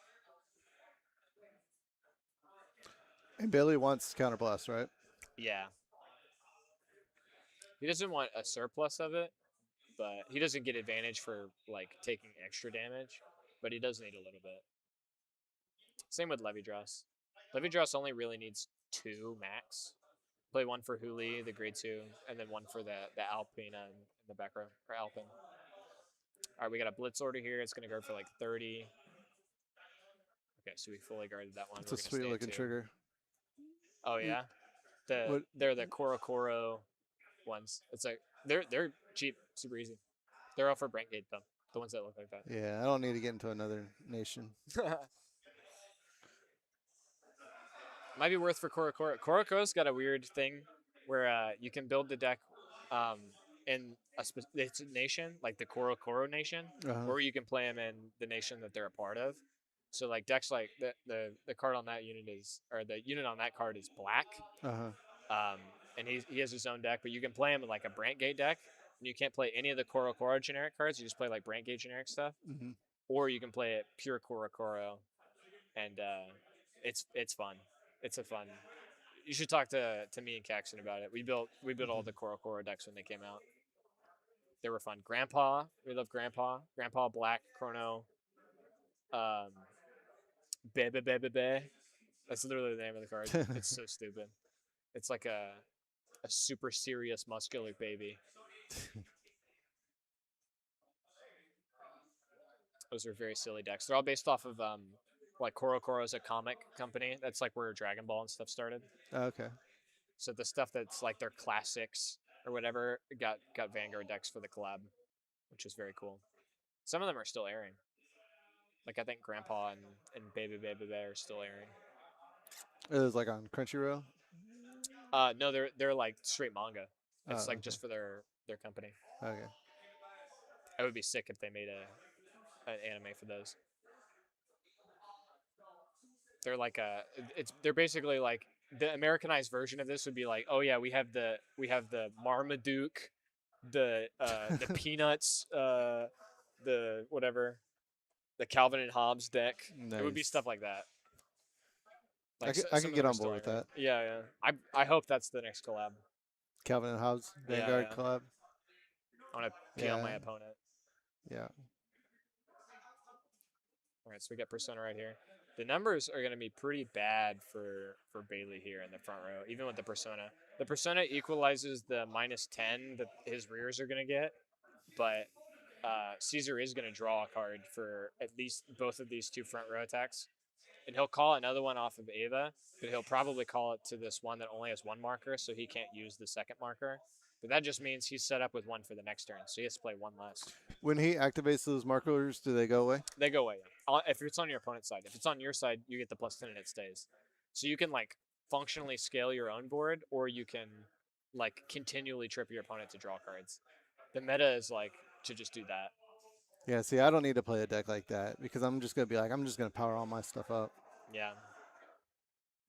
And Bailey wants counterblast, right? Yeah, he doesn't want a surplus of it, but he doesn't get advantage for like taking extra damage, but he does need a little bit. Same with Levy Dress. Levy Dress only really needs 2 max. Play 1 for Huli, the grade 2, and then 1 for the Alpina in the back row, or Alpin. All right, we got a Blitz order here. It's going to guard for like 30. Okay, so we fully guarded that one. It's We're a going to sweet stay at looking 2. trigger. Oh, yeah? What? They're the Koro ones. It's like, they're cheap, super easy. They're all for Brent Gate, though. The ones that look like that. Yeah, I don't need to get into another nation. Might be worth for Korokoro. Korokoro's got a weird thing where you can build the deck um, in it's a nation, like the Korokoro nation, Uh-huh. or you can play them in the nation that they're a part of. So like decks like the card on that unit is, or the unit on that card is black, Uh-huh. and he has his own deck, but you can play him in like a Brant Gate deck, and you can't play any of the Korokoro generic cards. You just play like Brant Gate generic stuff, Hmm. or you can play it pure Korokoro, and it's fun. It's a fun. You should talk to me and Caxton about it. We built all the Korokoro decks when they came out. They were fun. Grandpa, we love Grandpa. Grandpa Black Chrono. Um, Bebe Bebe Be. That's literally the name of the card. It's so stupid. It's like a super serious muscular baby. Those are very silly decks. They're all based off of like Korokoro is a comic company. That's like where Dragon Ball and stuff started. Okay. So the stuff that's like their classics or whatever got Vanguard decks for the collab, which is very cool. Some of them are still airing. Like I think Grandpa and Baby Baby Bear are still airing. It was like on Crunchyroll. No, they're like straight manga. It's Oh, like okay. just for their company. Okay. It would be sick if they made an anime for those. They're like they're basically like the Americanized version of this would be like, oh yeah, we have the Marmaduke, the Peanuts, the whatever, the Calvin and Hobbes deck. It would be Nice. stuff like that. I could some of get them are on still board with airing. that. Yeah, yeah. I hope that's the next collab. Calvin and Hobbes Yeah, Vanguard yeah. collab. I want to pee on my opponent. Yeah. All right, so we got Persona right here. The numbers are going to be pretty bad for Bailey here in the front row, even with the Persona. The Persona equalizes the -10 that his rears are going to get, but Caesar is going to draw a card for at least both of these 2 front row attacks. And he'll call another one off of Ava, but he'll probably call it to this one that only has 1 marker, so he can't use the second marker. But that just means he's set up with 1 for the next turn, so he has to play 1 less. When he activates those markers, do they go away? They go away. Yeah. If it's on your opponent's side, if it's on your side, you get the +10 and it stays. So you can like functionally scale your own board, or you can like continually trip your opponent to draw cards. The meta is like to just do that. Yeah. See, I don't need to play a deck like that because I'm just gonna be like, I'm just gonna power all my stuff up, Yeah,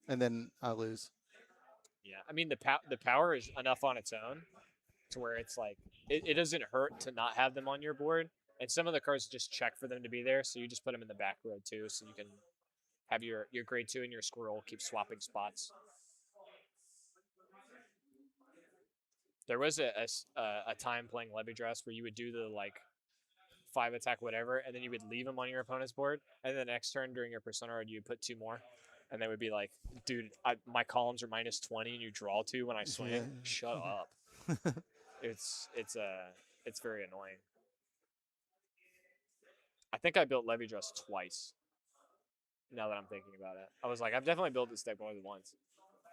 and then I lose. yeah. I mean the power is enough on its own to where it's like it doesn't hurt to not have them on your board. And some of the cards just check for them to be there, so you just put them in the back row too, so you can have your grade 2 and your squirrel keep swapping spots. There was a time playing Levy Dress where you would do the like 5 attack whatever, and then you would leave them on your opponent's board, and the next turn during your Persona run, you would put 2 more, and they would be like, dude, my columns are -20 and you draw 2 when I swing. Yeah. Shut up. It's very annoying. I think I built Levy Dress twice. Now that I'm thinking about it, I was like, I've definitely built this deck more than once.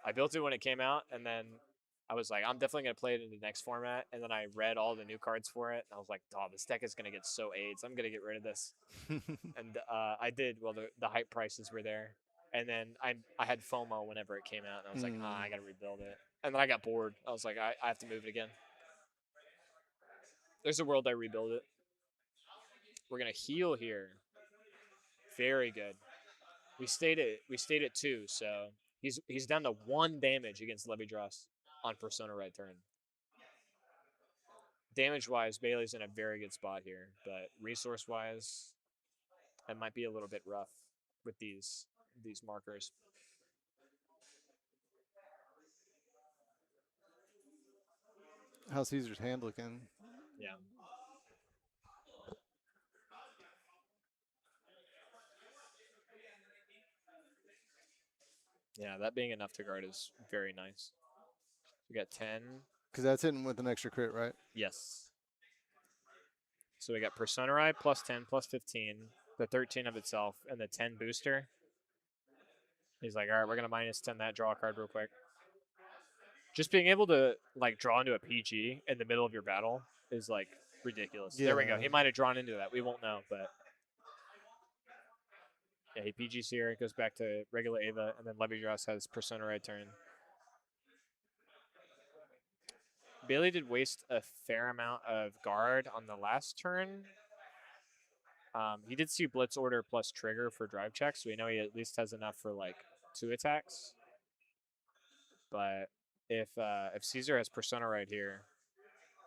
I built it when it came out, and then I was like, I'm definitely gonna play it in the next format. And then I read all the new cards for it, and I was like, oh, this deck is gonna get so AIDS. I'm gonna get rid of this. And I did. Well, the hype prices were there, and then I had FOMO whenever it came out, and I was like, I gotta rebuild it. And then I got bored. I was like, I have to move it again. There's a world I rebuild it. We're gonna heal here. Very good. We stayed at 2, so he's down to 1 damage against Levy Dross on Persona right turn. Damage wise, Bailey's in a very good spot here, but resource wise, it might be a little bit rough with these markers. How's Caesar's hand looking? Yeah. Yeah, that being enough to guard is very nice. We got 10. Because that's hitting with an extra crit, right? Yes. So we got Persona Eye plus 10 plus 15, the 13 of itself, and the 10 booster. He's like, all right, we're going to minus 10 that, draw a card real quick. Just being able to like draw into a PG in the middle of your battle is like ridiculous. There we go. Yeah. He might have drawn into that. We won't know, but yeah, he PGs here. It goes back to regular Ava, and then Levy Dross has Persona Eye turn. Bailey did waste a fair amount of guard on the last turn. He did see Blitz Order plus Trigger for drive checks, so we know he at least has enough for like 2 attacks. But if Caesar has Persona Ride here,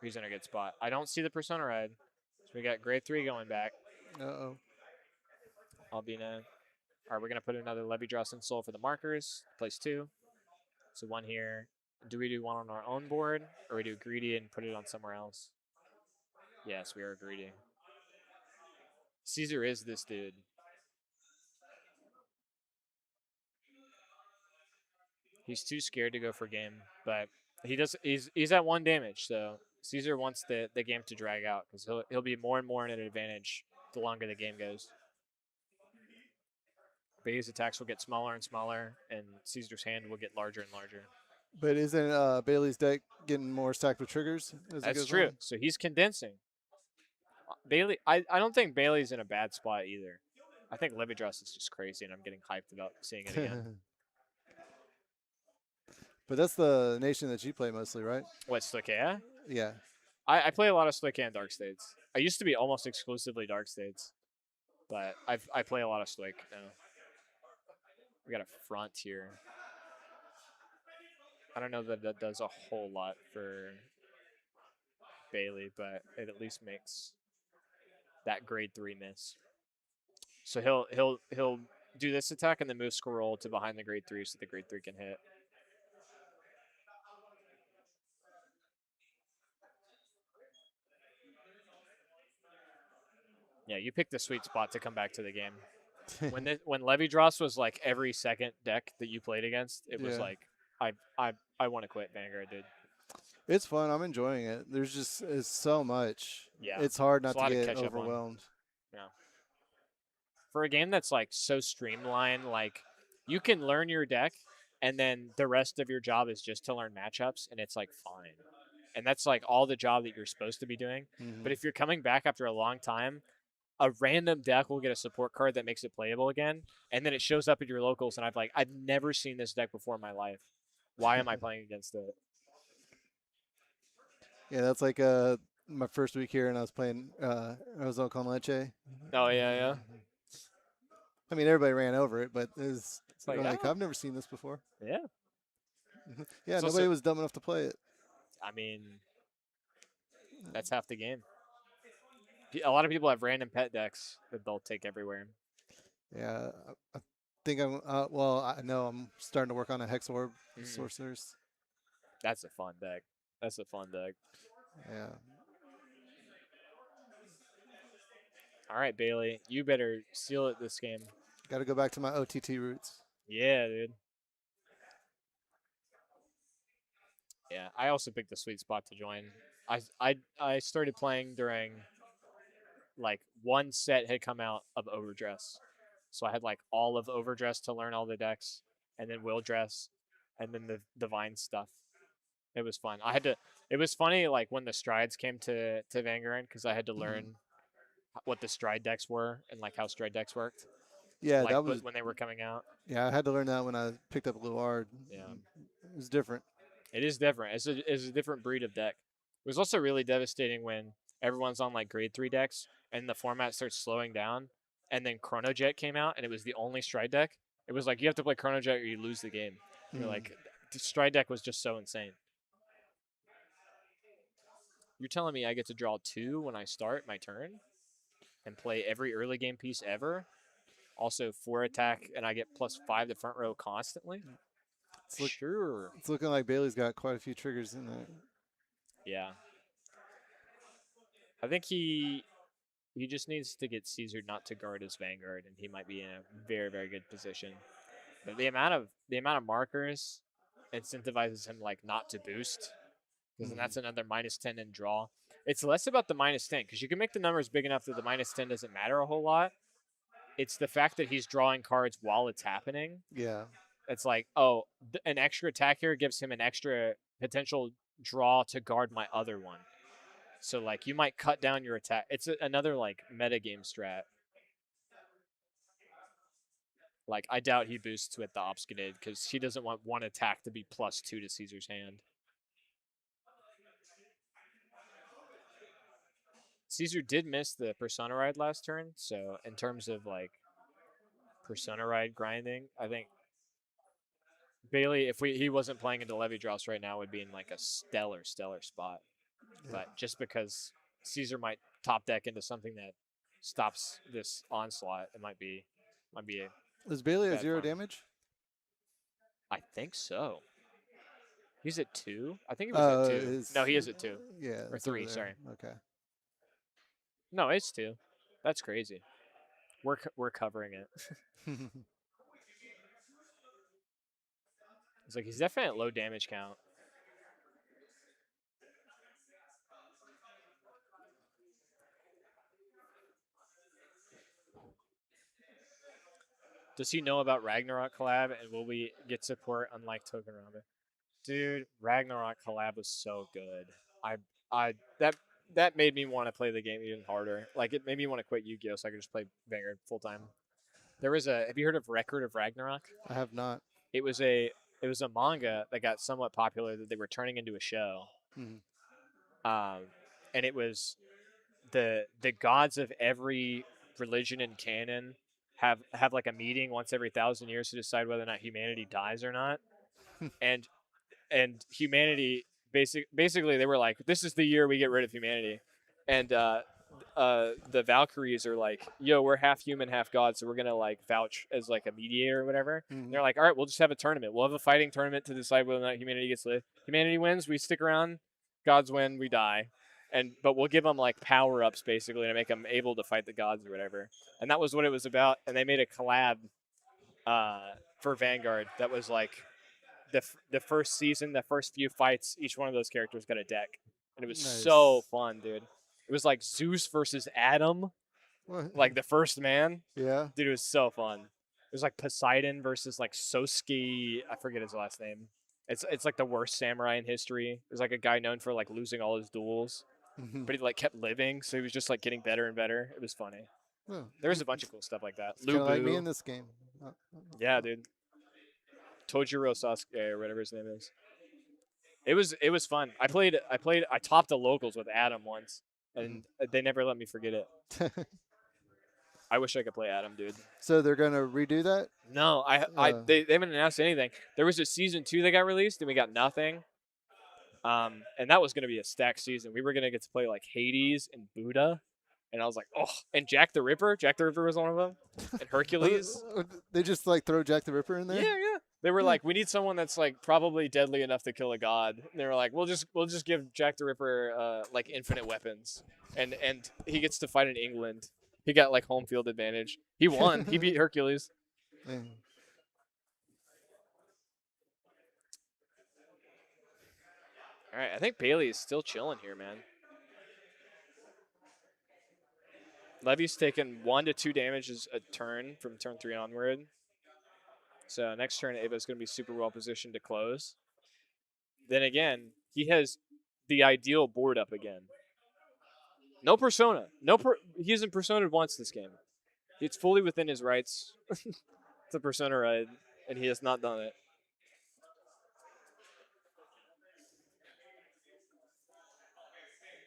he's in a good spot. I don't see the Persona Ride, so we got grade 3 going back. Uh-oh. Albina. All right, we're gonna put another Levy Dross in Soul for the markers. Place 2. So 1 here. Do we do 1 on our own board, or we do greedy and put it on somewhere else? Yes, we are greedy. Caesar is this dude. He's too scared to go for game, but he does. He's at 1 damage, so Caesar wants the game to drag out because he'll be more and more in an advantage the longer the game goes. Bailey's attacks will get smaller and smaller, and Caesar's hand will get larger and larger. But isn't Bailey's deck getting more stacked with triggers as it That's goes true. on? So he's condensing. Bailey, I don't think Bailey's in a bad spot either. I think Levy Dross is just crazy, and I'm getting hyped about seeing it again. But that's the nation that you play mostly, right? What, Stoicheia? Yeah. I play a lot of Stoicheia and Dark States. I used to be almost exclusively Dark States, but I play a lot of Stoic now. We got a front here. I don't know that that does a whole lot for Bailey, but it at least makes that grade 3 miss. So he'll do this attack and then move scroll to behind the grade 3 so the grade 3 can hit. Yeah, you picked the sweet spot to come back to the game. When Levy Dross was like every second deck that you played against, it was Yeah. like I want to quit Vanguard, dude. It's fun. I'm enjoying it. There's just it's so much. Yeah, It's hard not There's a lot to to get catch up on. overwhelmed. For a game that's like so streamlined, like you can learn your deck, and then the rest of your job is just to learn matchups, and it's like fine. And that's like all the job that you're supposed to be doing. Mhm. But if you're coming back after a long time, a random deck will get a support card that makes it playable again, and then it shows up at your locals, and I've never seen this deck before in my life. Why am I playing against it? Yeah, that's like my first week here, and I was playing Arizona con Leche. Oh yeah. I mean, everybody ran over it, but it's like, like ah. I've never seen this before. Yeah. Yeah, It's nobody also- was dumb enough to play it. I mean, that's half the game. A lot of people have random pet decks that they'll take everywhere. Yeah, I think I'm. Well, I know I'm starting to work on a Hex Orb Mhm. Sorcerers. That's a fun deck. That's a fun deck. Yeah. All right, Bailey, you better seal it this game. Got to go back to my OTT roots. Yeah, dude. Yeah, I also picked the sweet spot to join. I started playing during like one set had come out of Overdress. So I had like all of Overdress to learn all the decks, and then Will Dress, and then the Divine stuff. It was fun. It was funny like when the strides came to Vanguard because I had to learn what the stride decks were and like how stride decks worked. Yeah, like that was. when they were coming out. Yeah, I had to learn that when I picked up Luard. Yeah. It was different. It is different. It's a different breed of deck. It was also really devastating when everyone's on like grade 3 decks and the format starts slowing down and then Chrono Jet came out, and it was the only Stride deck. It was like you have to play Chrono Jet or you lose the game. You're like, the Stride deck was just so insane. You're telling me I get to draw 2 when I start my turn and play every early game piece ever? Also 4 attack, and I get +5 to front row constantly? Sure. It's looking like Bailey's got quite a few triggers in there. Yeah. I think he just needs to get Caesar not to guard his Vanguard, and he might be in a very, very good position. But the amount of markers incentivizes him like not to boost, because then that's another -10 in draw. It's less about the -10 because you can make the numbers big enough that the -10 doesn't matter a whole lot. It's the fact that he's drawing cards while it's happening. Yeah. It's like, oh, an extra attack here gives him an extra potential draw to guard my other one. So like you might cut down your attack. It's another like metagame strat. Like I doubt he boosts with the Obscurate because he doesn't want one attack to be +2 to Caesar's hand. Caesar did miss the Persona Ride last turn, so in terms of like Persona Ride grinding, I think Bailey, if he wasn't playing into Levy Dross right now, would be in like a stellar spot. Yeah. But just because Caesar might top deck into something that stops this onslaught, it might be Is Bailey at bad 0 farm. damage? I think so. He's at 2. I think he was at 2. No, he is at 2. Yeah. Or it's over 3, there. sorry. Okay. No, it's 2. That's crazy. We're covering it. It's like he's definitely at low damage count. Does he know about Ragnarok collab, and will we get support unlike Token Ramen? Dude, Ragnarok collab was so good. That made me want to play the game even harder. Like it made me want to quit Yu-Gi-Oh so I could just play Vanguard full time. There was have you heard of Record of Ragnarok? I have not. It was a manga that got somewhat popular that they were turning into a show. And it was the gods of every religion and canon have like a meeting once every 1,000 years to decide whether or not humanity dies or not. and humanity basically they were like, this is the year we get rid of humanity. And the Valkyries are like, yo, we're half human, half god, so we're gonna like vouch as like a mediator or whatever. And they're like, all right, we'll just have a tournament. We'll have a fighting tournament to decide whether or not humanity gets lived. Humanity wins, we stick around. Gods win, we die. But we'll give them like power ups basically to make them able to fight the gods or whatever. And that was what it was about. And they made a collab for Vanguard that was like the first season, the first few fights, each one of those characters got a deck, and it was so fun, dude. It was like Zeus versus Adam, like the first man. Yeah. Dude, it was so fun. It was like Poseidon versus like Sosuke. I forget his last name. It's like the worst samurai in history. It was like a guy known for like losing all his duels, but he like kept living, so he was just like getting better and better. It was funny. Well, There was a bunch of cool stuff like that. kind of like me Lubu. in this game. Yeah, dude. Tojiro Sasuke or whatever his name is. It was fun. I topped the locals with Adam once, and they never let me forget it. I wish I could play Adam, dude. So they're gonna redo that? No, they haven't announced anything. There was a season 2 that got released, and we got nothing. And that was gonna be a stacked season. We were gonna get to play like Hades and Buddha, and I was like, oh, and Jack the Ripper. Jack the Ripper was one of them, and Hercules. They just like throw Jack the Ripper in there? Yeah. They were like, we need someone that's like probably deadly enough to kill a god. And they were like, we'll just give Jack the Ripper like infinite weapons, and he gets to fight in England. He got like home field advantage. He won. He beat Hercules. Yeah. All right, I think Bailey is still chilling here, man. Levy's taken 1 to 2 damages a turn from turn 3 onward. So next turn, Ava's going to be super well positioned to close. Then again, he has the ideal board up again. No Persona. He hasn't Persona'd once this game. It's fully within his rights to Persona ride, and he has not done it.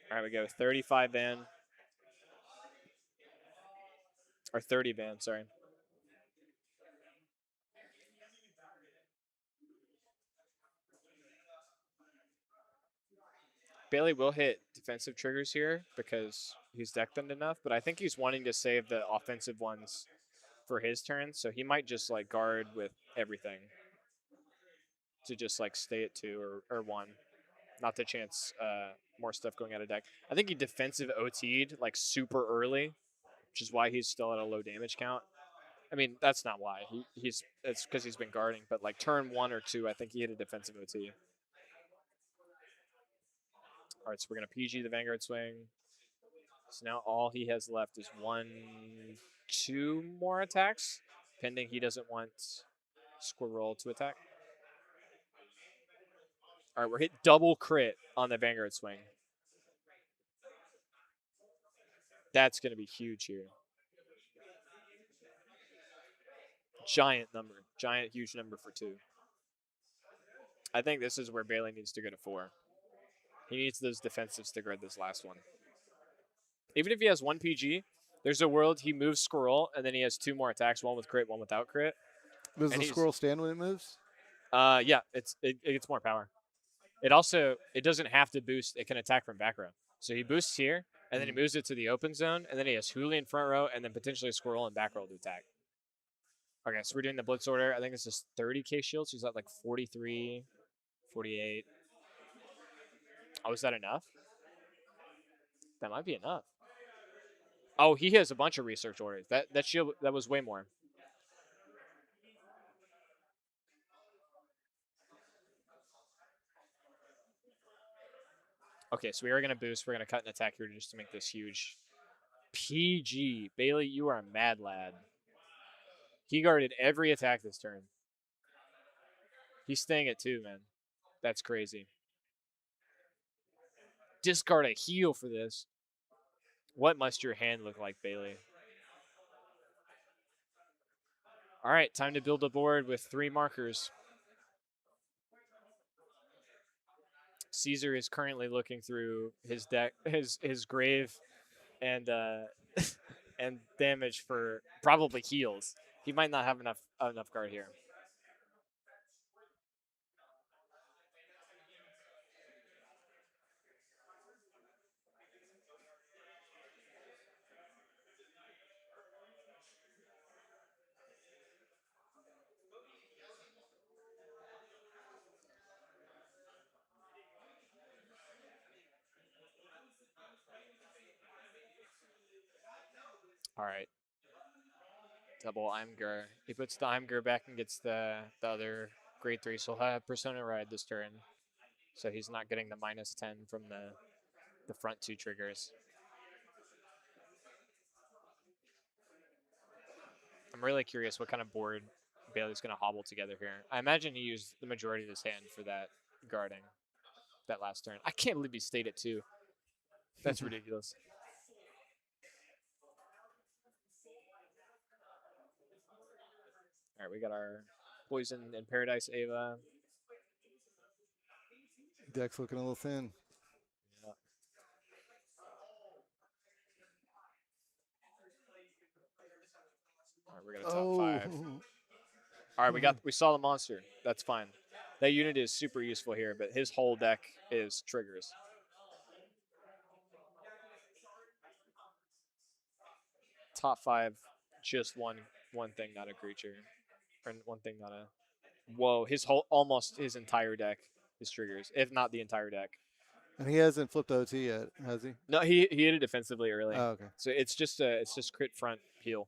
All right, we go 35 Van. Or 30 ban, sorry. Bailey will hit defensive triggers here because he's decked them enough, but I think he's wanting to save the offensive ones for his turn, so he might just like guard with everything to just like stay at 2 or 1, not to chance more stuff going out of deck. I think he defensive OT'd like super early, which is why he's still at a low damage count. I mean, that's not why. It's because he's been guarding, but like turn 1 or 2, I think he hit a defensive OT. All right, so we're gonna PG the Vanguard swing. So now all he has left is 2 more attacks, pending he doesn't want Squirrel to attack. All right, we're hit double crit on the Vanguard swing. That's going to be huge here. Giant number. Giant, huge number for 2. I think this is where Bailey needs to go to 4. He needs those defensives to guard this last one. Even if he has 1 PG, there's a world he moves Squirrel, and then he has 2 more attacks, 1 with crit, 1 without crit. Does the squirrel stand when it moves? Yeah, it gets more power. It doesn't have to boost. It can attack from back row. So he boosts here, and then he moves it to the open zone, and then he has Hooli in front row, and then potentially a Squirrel in back row to attack. Okay, so we're doing the Blitz order. I think this is 30k shields. He's at like 43, 48. Oh, is that enough? That might be enough. Oh, he has a bunch of research orders. That shield, that was way more. Okay, so we are going to boost. We're going to cut an attack here just to make this huge. PG. Bailey, you are a mad lad. He guarded every attack this turn. He's staying at 2, man. That's crazy. Discard a heal for this. What must your hand look like, Bailey? All right, time to build a board with 3 markers. Caesar is currently looking through his deck, his grave, and and damage for probably heals. He might not have enough guard here. All right. Double Imgur. He puts the Imgur back and gets the other grade 3, so he'll have Persona Ride this turn. So he's not getting the -10 from the front 2 triggers. I'm really curious what kind of board Bailey's going to hobble together here. I imagine he used the majority of his hand for that guarding that last turn. I can't believe he stayed at 2. That's ridiculous. All right, we got our Poison and Paradise Ava. Deck's looking a little thin. Yeah. All right, we're gonna top 5. All right, we saw the monster. That's fine. That unit is super useful here, but his whole deck is triggers. Top 5, just one thing, not a creature, or one thing, not a. Whoa, almost his entire deck is triggers, if not the entire deck. And he hasn't flipped OT yet, has he? No, he hit it defensively early. Oh, okay. So it's just crit front heal.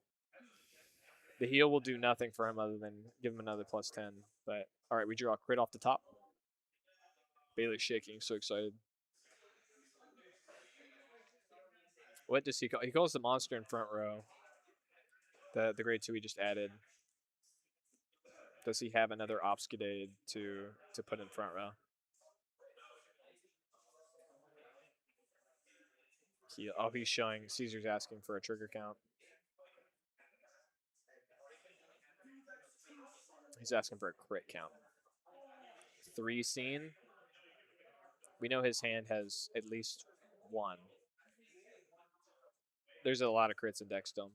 The heal will do nothing for him other than give him another +10. But all right, we draw a crit off the top. Bailey's shaking, so excited. What does he call? He calls the monster in front row. The grade 2 he just added. Does he have another obfuscated to put in front row? He's showing Caesar's asking for a trigger count. He's asking for a crit count. 3 scene. We know his hand has at least 1. There's a lot of crits in deck still.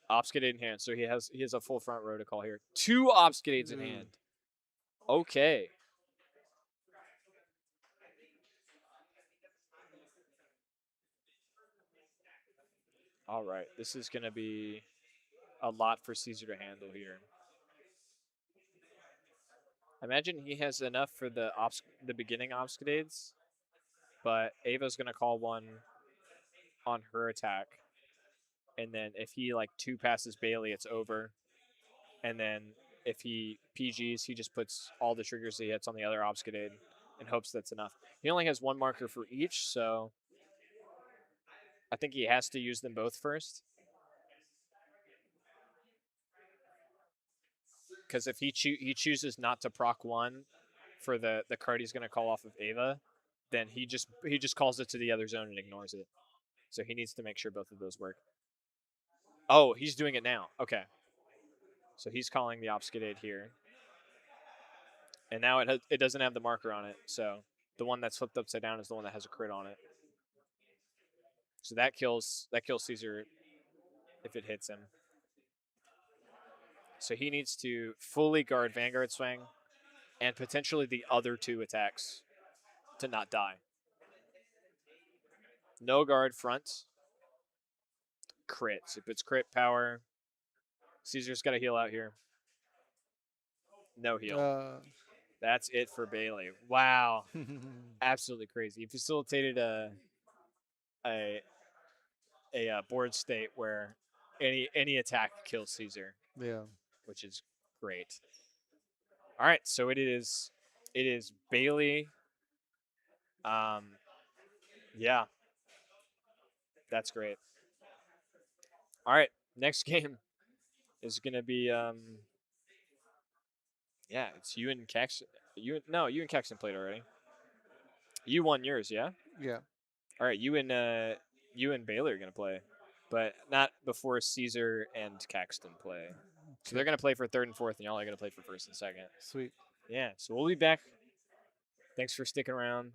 Obfuscate in hand, so he has a full front row to call here. 2 Obfuscates in hand. Okay. All right, this is going to be a lot for Caesar to handle here. I imagine he has enough for the beginning Obfuscades, but Ava's going to call one on her attack. And then if he like 2 passes Bailey, it's over. And then if he PGs, he just puts all the triggers he hits on the other Obfuscade and hopes that's enough. He only has 1 marker for each, so I think he has to use them both first. Because if he chooses not to proc 1 for the card he's going to call off of Ava, then he just calls it to the other zone and ignores it. So he needs to make sure both of those work. Oh, he's doing it now. Okay. So he's calling the Obfuscate here. And now it doesn't have the marker on it, so the one that's flipped upside down is the one that has a crit on it. So that kills Caesar if it hits him. So he needs to fully guard Vanguard Swing and potentially the other 2 attacks to not die. No guard front. Crit. So if it's crit power, Caesar's got to heal out here. No heal. That's it for Bailey. Wow. Absolutely crazy. He facilitated a board state where any attack kills Caesar. Yeah. Which is great. All right, so it is Bailey. Yeah, that's great. All right, next game is gonna be yeah, it's you and Caxton. You and Caxton played already. You won yours, yeah. Yeah. All right, you and Bailey are gonna play, but not before Caesar and Caxton play. So they're gonna play for 3rd and 4th, and y'all are gonna play for 1st and 2nd. Sweet. Yeah, so we'll be back. Thanks for sticking around.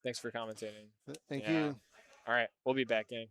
Thanks for commentating. Thank you. All right, we'll be back, gang.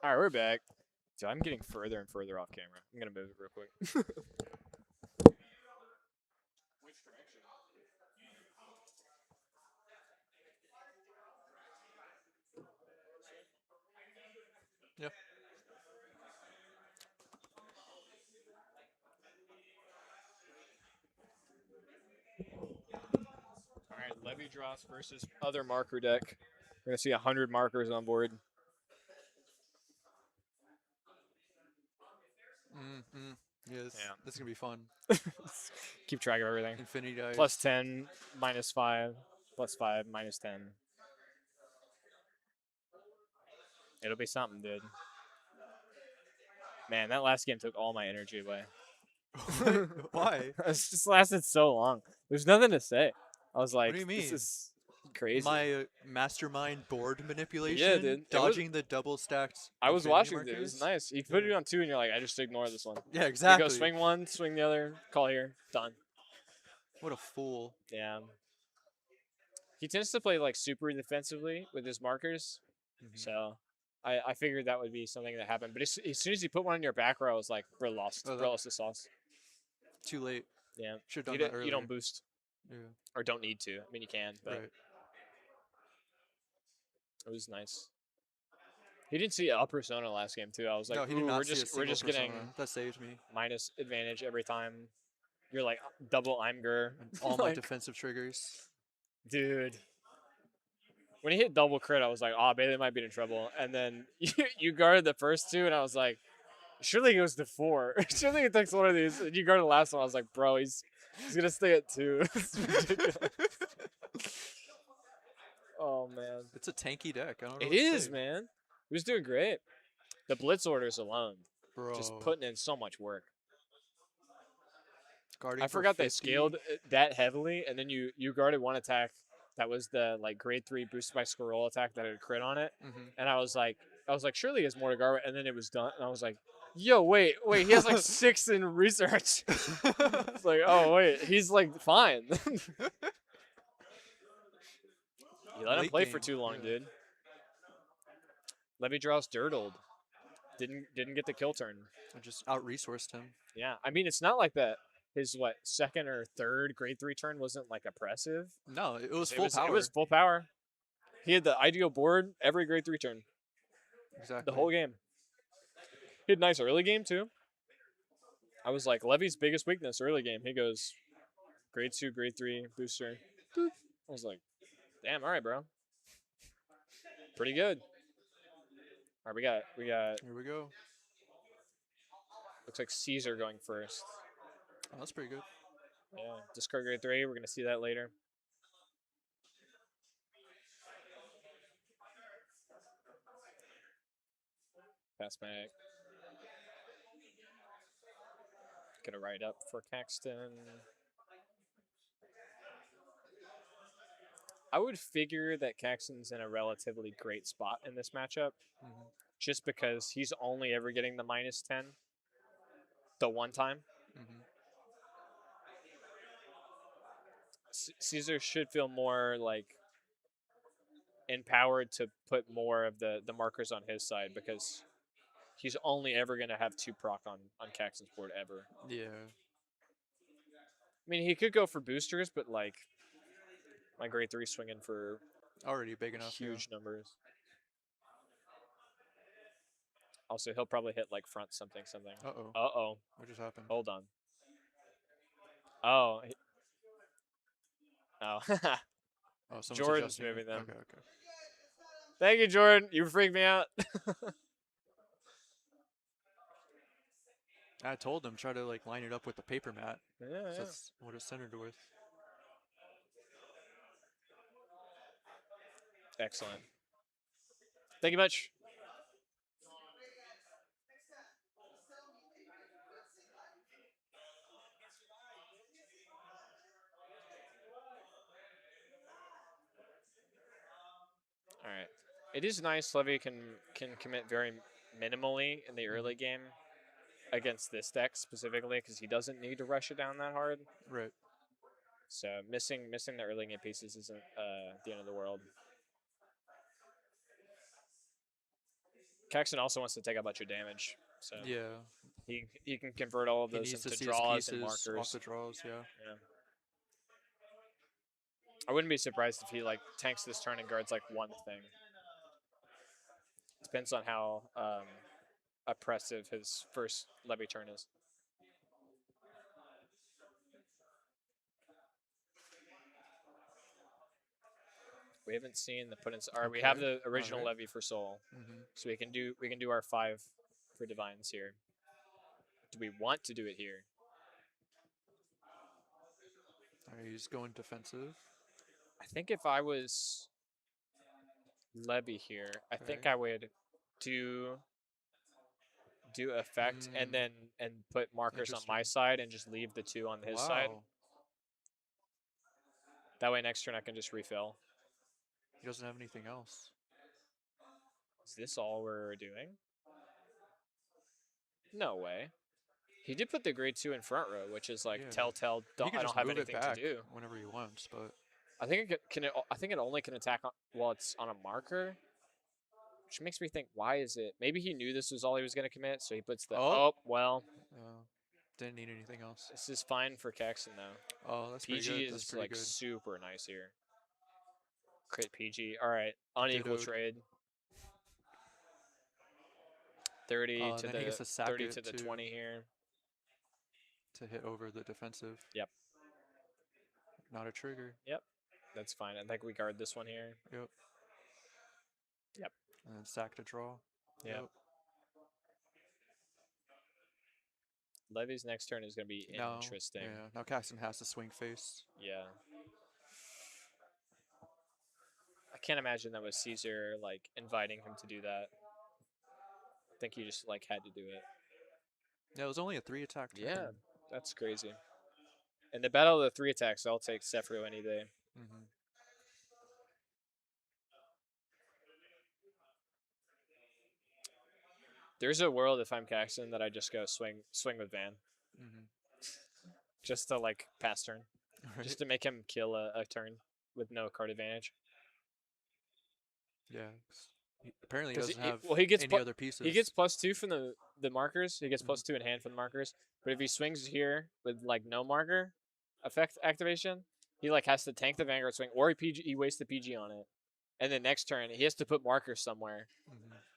All right, we're back. So I'm getting further and further off camera. I'm gonna move it real quick. Yeah. All right, Levy Dross versus other marker deck. We're gonna see 100 markers on board. Yes. Yeah. This is gonna be fun. Keep track of everything. Infinity dice. Plus 10, minus 5, plus 5, minus 10. It'll be something, dude. Man, that last game took all my energy away. Why? It just lasted so long. There's nothing to say. I was like, do you this mean? is crazy. My mastermind board manipulation. Yeah, dude. It was- Dodging the double stacked. I was infinity watching it. markers. It was nice. You put it on 2 and you're like, I just ignore this one. Yeah, You exactly. go swing one, swing the other, call here, done. What a fool. Yeah. He tends to play like super defensively with his markers. So I figured that would be something that happened. But as soon as he put one in your back row, I was like, we're lost. Oh, We're lost the sauce. Too late. Yeah. Should have You done that don't, earlier. you don't boost Yeah. or don't need to. I mean, you can, but Right. it was nice. He didn't see a persona last game too. I was like, No, he did ooh, not we're see a just single getting persona. That saved me. minus advantage every time. You're like double Imgur. And all my Like, defensive triggers. dude. When he hit double crit, I was like, oh, Bailey might be in trouble. And then you guarded the first two, and I was like, surely he goes to 4. Surely he takes one of these. And you guarded the last one. I was like, bro, he's gonna stay at 2. It's ridiculous. Oh man. It's a tanky deck. I don't know. It what to is, say. man. He was doing great. The blitz orders alone, Bro. just putting in so much work. Guarding I for forgot they 50. scaled that heavily, and then you guarded one attack that was the like grade 3 boosted by scroll attack that had a crit on it, and I was like, surely he has more to guard, and then it was done, and I was like, yo, wait, he has like 6 in research. It's like, oh wait, he's like fine. You let him Late play for game, too long, yeah. dude. Levy draws dirtled. Didn't get the kill turn. I just out resourced him. Yeah, I mean it's not like that. His second or third grade 3 turn wasn't like oppressive. No, it was It full was, power. It was full power. He had the ideal board every grade 3 turn. exactly. The whole game. He had nice early game too. I was like, Levy's biggest weakness early game. He goes grade 2, grade 3 booster. I was like, damn, all right, bro. Pretty good. All right, we got Here we go. looks like Caesar going first. Oh, that's pretty good. Yeah, discard grade 3. We're gonna see that later. Pass back. Gonna write up for Caxton. I would figure that Caxton's in a relatively great spot in this matchup, just because he's only ever getting the minus 10 the one time. Caesar should feel more like empowered to put more of the markers on his side, because he's only ever going to have 2 proc on Caxton's board ever. Yeah. I mean, he could go for boosters, but like my grade 3 swinging for Already big enough. huge numbers. Also, he'll probably hit like front something. Yeah. Uh oh. Uh-oh. What just happened? Hold on. Oh. Oh. Oh, someone's Jordan's adjusting it. moving them. Okay. Thank you, Jordan. You freaked me out. I told him try to like line it up with the paper mat. Yeah, So yeah. that's what it's centered with. Excellent. Thank you much. All right. It is nice Levy can commit very minimally in the early game against this deck specifically, because he doesn't need to rush it down that hard. Right. So missing the early game pieces isn't the end of the world. Caxton also wants to take a bunch of damage, so Yeah. he can convert all of He those needs to into see his draws and pieces off markers. the draws. Yeah. Yeah. I wouldn't be surprised if he like tanks this turn and guards like one thing. Depends on how oppressive his first levy turn is. We haven't seen the put in. Or we have Okay, the original alright. levy for soul, Mm-hmm. so we can do our 5 for divines here. Do we want to do it here? Alright, he's going defensive. I think if I was levy here, I think Okay. I would do effect Mm, and put markers on my interesting. side and just leave the 2 on his side. Wow. That way next turn I can just refill. He doesn't have anything else. Is this all we're doing? No way. He did put the grade 2 in front row, which is like Yeah. telltale. He could I just don't have move it anything to back do. whenever he wants, but I think I think it only can attack while it's on a marker, which makes me think, why is it? Maybe he knew this was all he was going to commit, so he puts the. Oh. Oh well, didn't need anything else. this is fine for Caxton though. Oh, that's pretty PG good. That's is pretty like good. super nice here. Crit PG. All right, unequal Dittoed. trade. 30 and to then he the gets to sack 30 it to the to 20 here. hit over the defensive. Yep. Not a trigger. Yep. That's fine. I think we guard this one here. Yep. Yep. And then sack to draw. Yep. Levy's next turn is going to be Now, interesting. yeah. Now Caxton has to swing face. Yeah. I can't imagine that was Caesar like inviting him to do that. I think he just like had to do it. Yeah, it was only a 3 attack turn. Yeah, that's crazy. In the battle of the 3 attacks, I'll take Sephiroth any day. Mm-hmm. There's a world if I'm Caxton that I just go swing with Van, Mm-hmm. just to like pass turn, Right. just to make him kill a turn with no card advantage. Yeah. Apparently he 'Cause doesn't have he gets any other pieces. He gets +2 from the markers. He gets +2 in hand from the markers. But if he swings here with like no marker effect activation, he like has to tank the Vanguard swing, or he wastes the PG on it. And then next turn he has to put markers somewhere,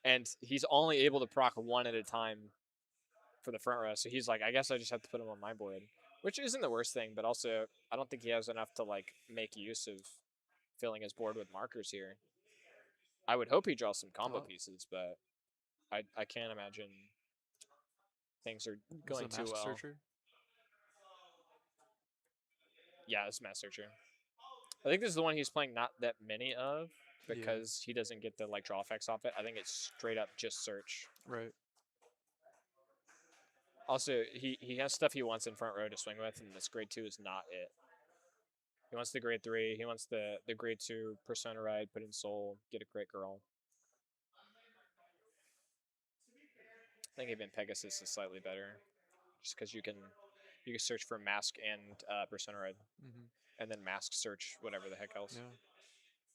and he's only able to proc 1 at a time for the front row. So he's like, I guess I just have to put him on my board, which isn't the worst thing. But also, I don't think he has enough to like make use of filling his board with markers here. I would hope he draws some combo pieces, but I can't imagine things are going too well. Searcher? Yeah, it's Mass Searcher. I think this is the one he's playing not that many of because he doesn't get the like draw effects off it. I think it's straight up just search. Right. Also, he has stuff he wants in front row to swing with, and this grade 2 is not it. He wants the grade 3. He wants the grade 2 Persona Ride, put in Soul, get a Great Girl. I think even Pegasus is slightly better, just because you can search for Mask and Persona Ride, and then Mask search whatever the heck else. Yeah.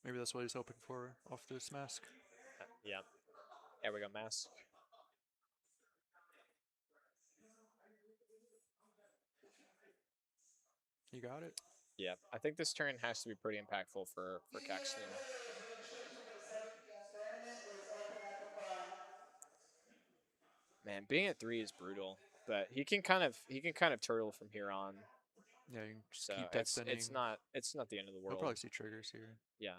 Maybe that's what he's hoping for off this mask. Yeah. There we go, Mask. You got it? Yeah, I think this turn has to be pretty impactful for Caxton. Man, being at 3 is brutal, but he can kind of turtle from here on. Yeah, you can just So keep deck spinning. it's not the end of the We'll world. probably see triggers here. Yeah.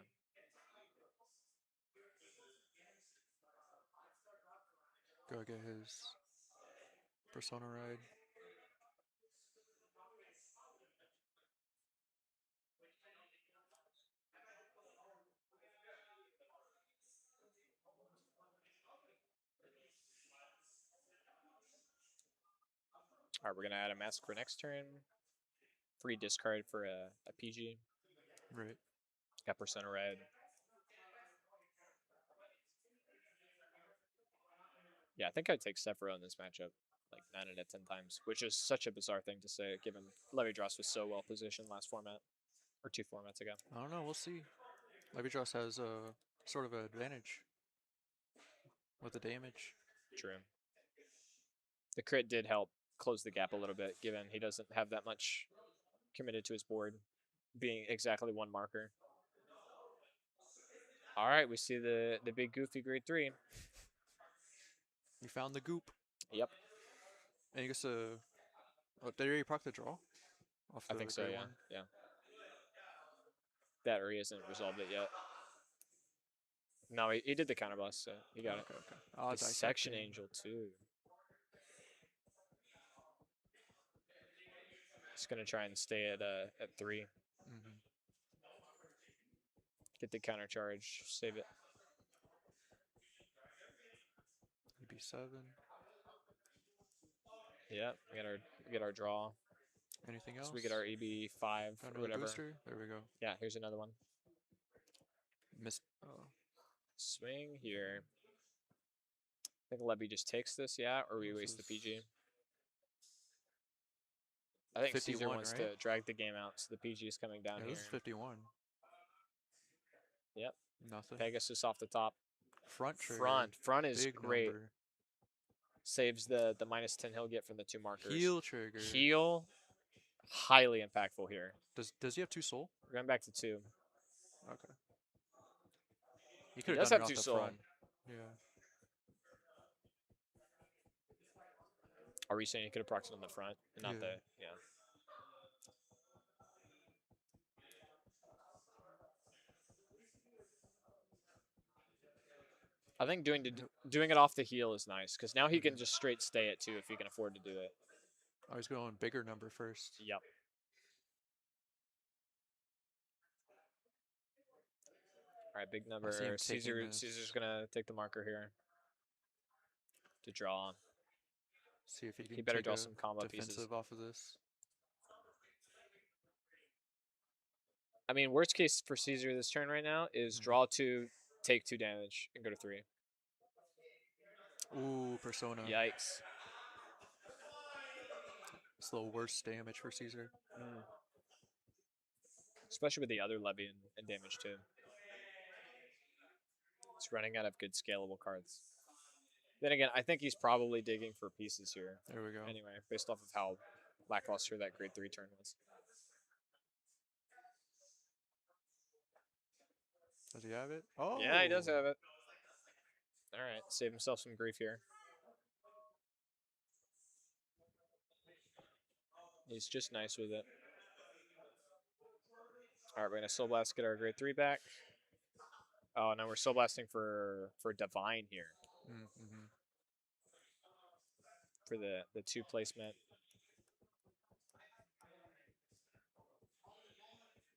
Go get his Persona Ride. All right, we're gonna add a Mask for next turn. Free discard for a PG. Right. Got Persona Red. Yeah, I think I'd take Sephiroth in this matchup like 9 out of 10 times, which is such a bizarre thing to say given Levy Dross was so well positioned last format, or 2 formats ago. I don't know. We'll see. Levy Dross has a sort of an advantage. with the damage. True. The crit did help close the gap a little bit, given he doesn't have that much committed to his board, being exactly one marker. All right, we see the big goofy grade 3. You found the goop. Yep, And he gets a. Oh, did he already proc the draw? Off I the think so. grade Yeah, 1? yeah. That or he hasn't resolved it yet. No, he did the counterblast, so he got it. Okay. Ah, Dissection dissecting. Angel too. Just gonna try and stay at 3. Mm-hmm. Get the counter charge, save it. EB7. Yeah, we get our draw. Anything else? So we get our EB5 Found or another whatever. booster. There we go. Yeah, here's another one. Missed. Oh. Swing here. I think Levy just takes this, yeah, or we This waste the is PG. I think Caesar 51, wants right? to drag the game out, so the PG is coming down Yeah, here. this is 51. Yep. Nothing. Pegasus off the top. Front trigger. Front is Big great. number. Saves the -10 he'll get from the 2 markers. Heal trigger. Heal, highly impactful here. Does he have 2 soul? We're going back to 2. Okay. He could does done have it 2 off the soul. front. Yeah. Are we saying he could have procced it on the front and not Yeah. the yeah? I think doing it off the heel is nice because now he can just straight stay at 2 if he can afford to do it. Oh, he's going bigger number first. Yep. All right, big number. see him taking Caesar's this. gonna take the marker here to draw. See if he can He better take draw a some combo defensive pieces. off of this. I mean, worst case for Caesar this turn right now is draw 2, take 2 damage, and go to 3. Ooh, Persona. Yikes. It's the worst damage for Caesar. Especially with the other levy and damage too. It's running out of good scalable cards. Then again, I think he's probably digging for pieces here. There we go. Anyway, based off of how lackluster that grade 3 turn was. Does he have it? Oh! Yeah, he does have it. All right, save himself some grief here. He's just nice with it. All right, we're going to Soul Blast, get our grade 3 back. Oh, no, we're Soul Blasting for Divine here. Mm-hmm. For the 2 placement.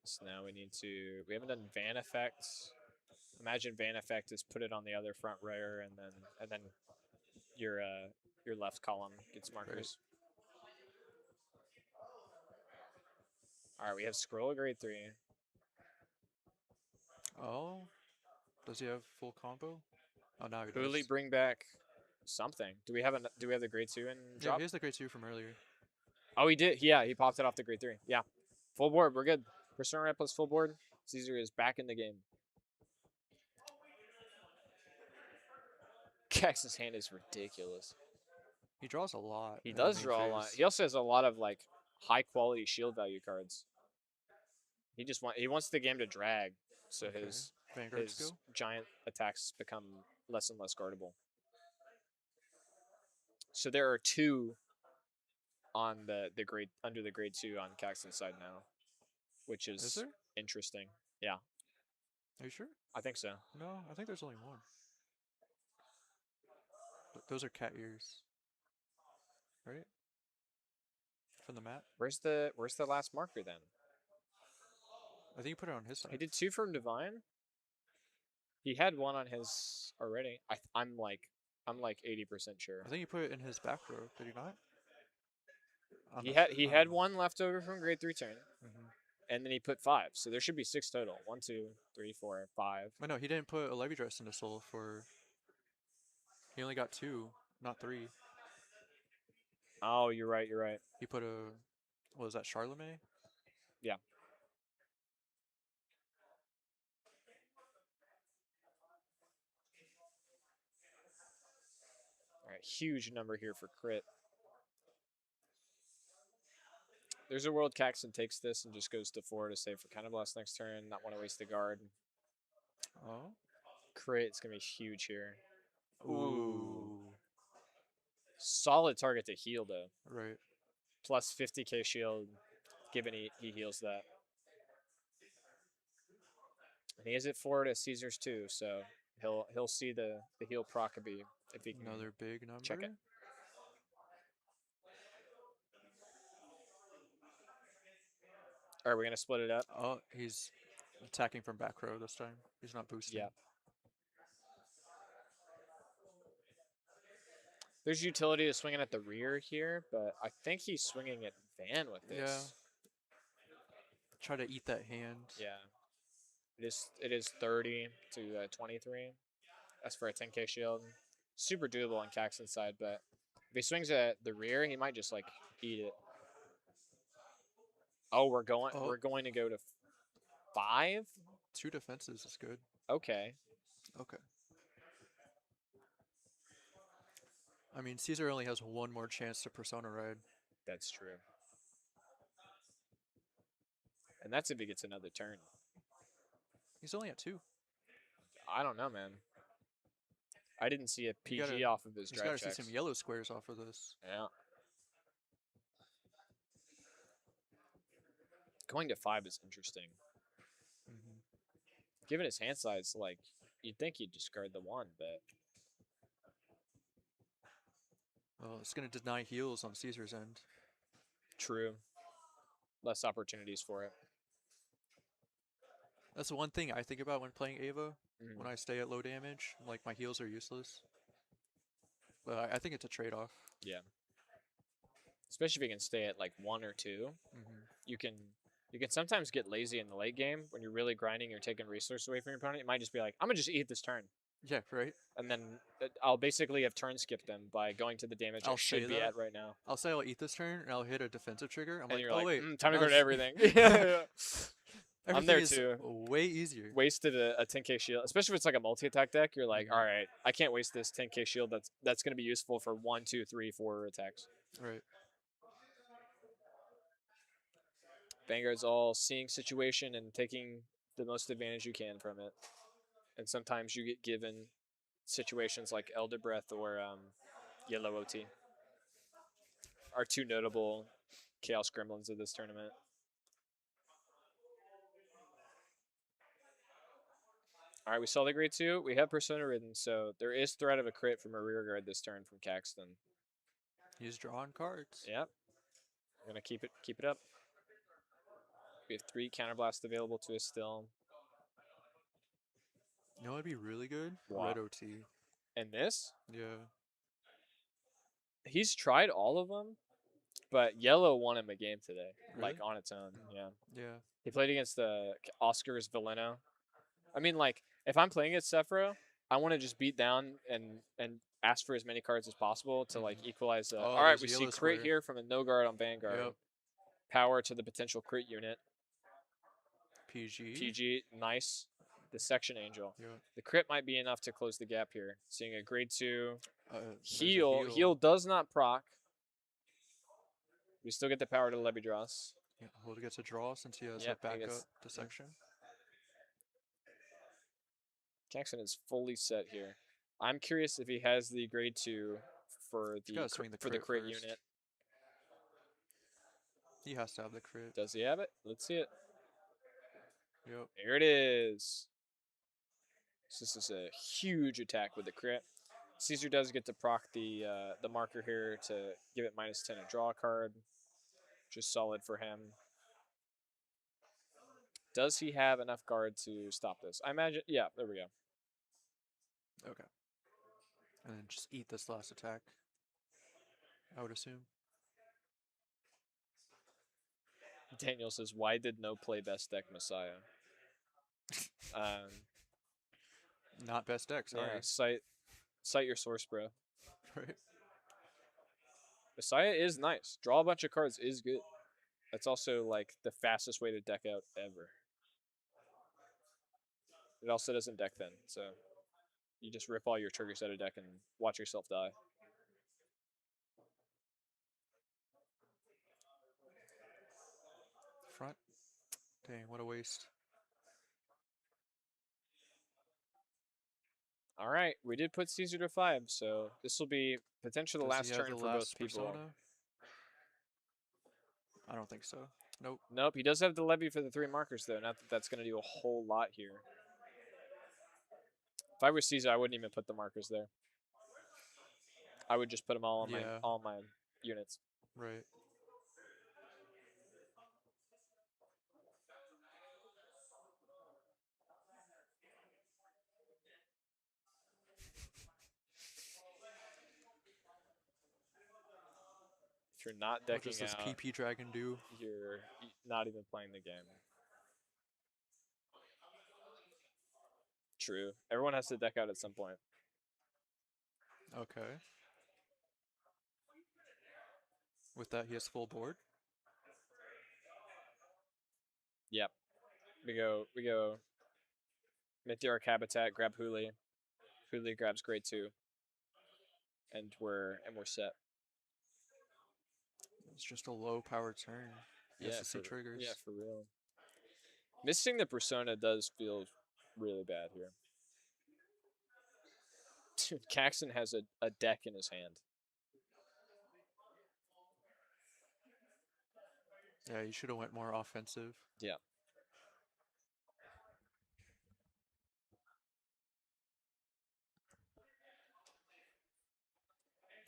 So now we need to, we haven't done Van Effect. Imagine Van Effect is put it on the other front rower and then your left column gets markers. All right, we have Scroll grade 3. Oh? Does he have full combo? Oh, now he does. Hooli, bring back something. Do we have the grade 2 in Yeah, drop? he has the grade 2 from earlier. Oh, he did. Yeah, he popped it off the grade 3. Yeah, full board. We're good. Persona Red plus full board. Caesar is back in the game. Kex's hand is ridiculous. He draws a lot. He in the does main draw a lot. phase. He also has a lot of like high quality shield value cards. He wants the game to drag, so Okay. his Vanguard skill? giant attacks become less and less guardable. So there are 2 on the grade under the grade 2 on Caxton's side now, which is there? interesting. Yeah, Are you sure? I think so. No, I think there's only 1. Those are cat ears. Right? From the mat? Where's the last marker then? I think you put it on his side. He did 2 from Divine. He had 1 on his already. I'm like 80% sure. I think you put it in his back row. Did he not? He had 1 left over from grade 3 turn, Mm-hmm. and then he put 5. So there should be 6 total. 1, 2, 3, 4, 5. I know he didn't put a Levy Dress into soul for. He only got 2, not 3. Oh, you're right. You're right. He put a. What was that, Charlemagne? Yeah. huge number here for crit. There's a world Caxton takes this and just goes to 4 to save for Counterblast next turn, not want to waste the guard. Oh. Crit, it's going to be huge here. Ooh. Solid target to heal, though. Right. Plus 50k shield, given he heals that. And he is at 4 to Caesar's too, so he'll see the heal proc if he can Another big number. check it. Are we gonna split it up? Oh, he's attacking from back row this time. He's not boosting. Yeah. There's utility to swinging at the rear here, but I think he's swinging at Van with this. Yeah. Try to eat that hand. Yeah. It is 30 to 23. That's for a 10k shield. Super doable on Caxton's side, but if he swings at the rear, he might just like eat it. Oh, we're going to go to 5. 2 defenses is good. Okay. Okay. I mean, Caesar only has one more chance to Persona Ride. That's true. And that's if he gets another turn. He's only at 2. I don't know, man. I didn't see a PG gotta- off of his He's drive got to see checks. some yellow squares off of this. Yeah. Going to 5 is interesting. Mm-hmm. Given his hand size, like, you'd think he'd discard the 1, but Well, it's going to deny heals on Caesar's end. true. Less opportunities for it. That's the one thing I think about when playing Ava. Mhm. When I stay at low damage, like my heals are useless. But I think it's a trade-off. Yeah. Especially if you can stay at like 1 or 2. Mm-hmm. You can sometimes get lazy in the late game when you're really grinding. You're taking resources away from your opponent. You might just be like, I'm gonna just eat this turn, Yeah, right. and then I'll basically have turn skipped them by going to the damage I I'll should say be that. at right now. I'll say I'll eat this turn, and I'll hit a defensive trigger. I'm And like, you're oh like, wait, time to now go to it's- everything. Yeah. I'm Everything there is too. way easier. Wasted a 10k shield, especially if it's like a multi-attack deck. You're like, Mhm. all right, I can't waste this 10k shield. That's gonna be useful for 1, 2, 3, 4 attacks. Right. Vanguard's all seeing situation and taking the most advantage you can from it. And sometimes you get given situations like Elder Breath or Yellow OT. Are 2 notable Chaos Gremlins of this tournament. All right, we saw the grade 2. We have Persona Ridden, so there is threat of a crit from a rear guard this turn from Caxton. He's drawing cards. Yep. We're gonna keep it up. We have 3 counterblast available to us still. You know what'd be really good? What? Red OT. And this, Yeah. he's tried all of them, but Yellow won him a game today, like Really? on its own. Yeah. Yeah. He played against the Oscar's Valeno. I mean, like, if I'm playing against Sephiroth, I want to just beat down and ask for as many cards as possible to like equalize. Oh, All right, there's we a see yellow crit square. here from a no guard on Vanguard. Yep. Power to the potential crit unit. PG. PG, nice. The Section Angel. Yeah. The crit might be enough to close the gap here. Seeing a grade 2 There's a heal. Heal does not proc. We still get the power to levy draws. Yeah, Hold gets a draw since he has Yep, a he backup gets- dissection. Jackson is fully set here. I'm curious if he has the grade 2 for gotta the swing the crit crit first. unit. He has to have the crit. Does he have it? Let's see it. Yep. There it is. So this is a huge attack with the crit. Caesar does get to proc the marker here to give it -10 and draw a card, which is solid for him. Does he have enough guard to stop this? I imagine. Yeah, there we go. Okay. And then just eat this last attack. I would assume. Daniel says, "Why did no play best deck Messiah?" Not best deck, sorry. Yeah, cite your source, bro. Right. Messiah is nice. Draw a bunch of cards is good. That's also like the fastest way to deck out ever. It also doesn't deck then, so you just rip all your triggers out of deck and watch yourself die. front. Dang, what a waste. All right, we did put Caesar to 5, so this will be potentially the Does last he have turn the for both last people. persona? I don't think so. Nope. Nope, he does have the levy for the 3 markers, though. Not that that's going to do a whole lot here. If I were Caesar, I wouldn't even put the markers there. I would just put them all on Yeah. my units. Right. If you're not What decking does this out, PP Dragon do? you're not even playing the game. True. Everyone has to deck out at some point. Okay. With that, he has full board. Yep. We go Meteoric Habitat, grab Huli. Huli grabs grade 2. And we're set. It's just a low power turn. He has to see triggers. Yeah, for real. Missing the persona does feel really bad here. Dude, Caxton has a deck in his hand. Yeah, you should have went more offensive. Yeah.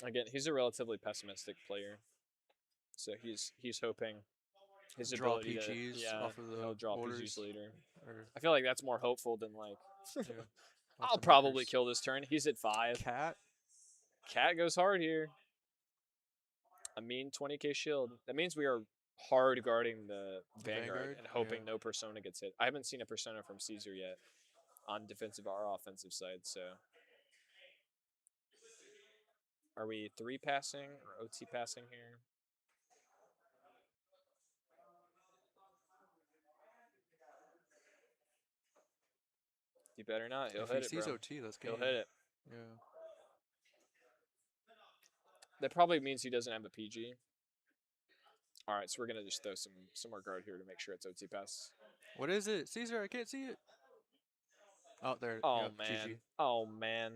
Again, he's a relatively pessimistic player, so he's hoping his Draw ability PGs to off of he'll the draw orders. PGs later. Or, I feel like that's more hopeful than like yeah, lots I'll of probably markers. kill this turn. He's at 5. Cat. Cat goes hard here. A mean 20k shield. That means we are hard guarding the Vanguard and hoping no persona gets hit. I haven't seen a persona from Caesar yet on defensive or offensive side, so. Are we 3 passing or OT passing here? You better not. He'll If hit he it, sees bro. OT, that's game. He'll hit it. Yeah. That probably means he doesn't have a PG. All right, so we're gonna just throw some more guard here to make sure it's OT pass. What is it? Caesar, I can't see it. Oh, there. Oh Yep, man. GG. Oh man.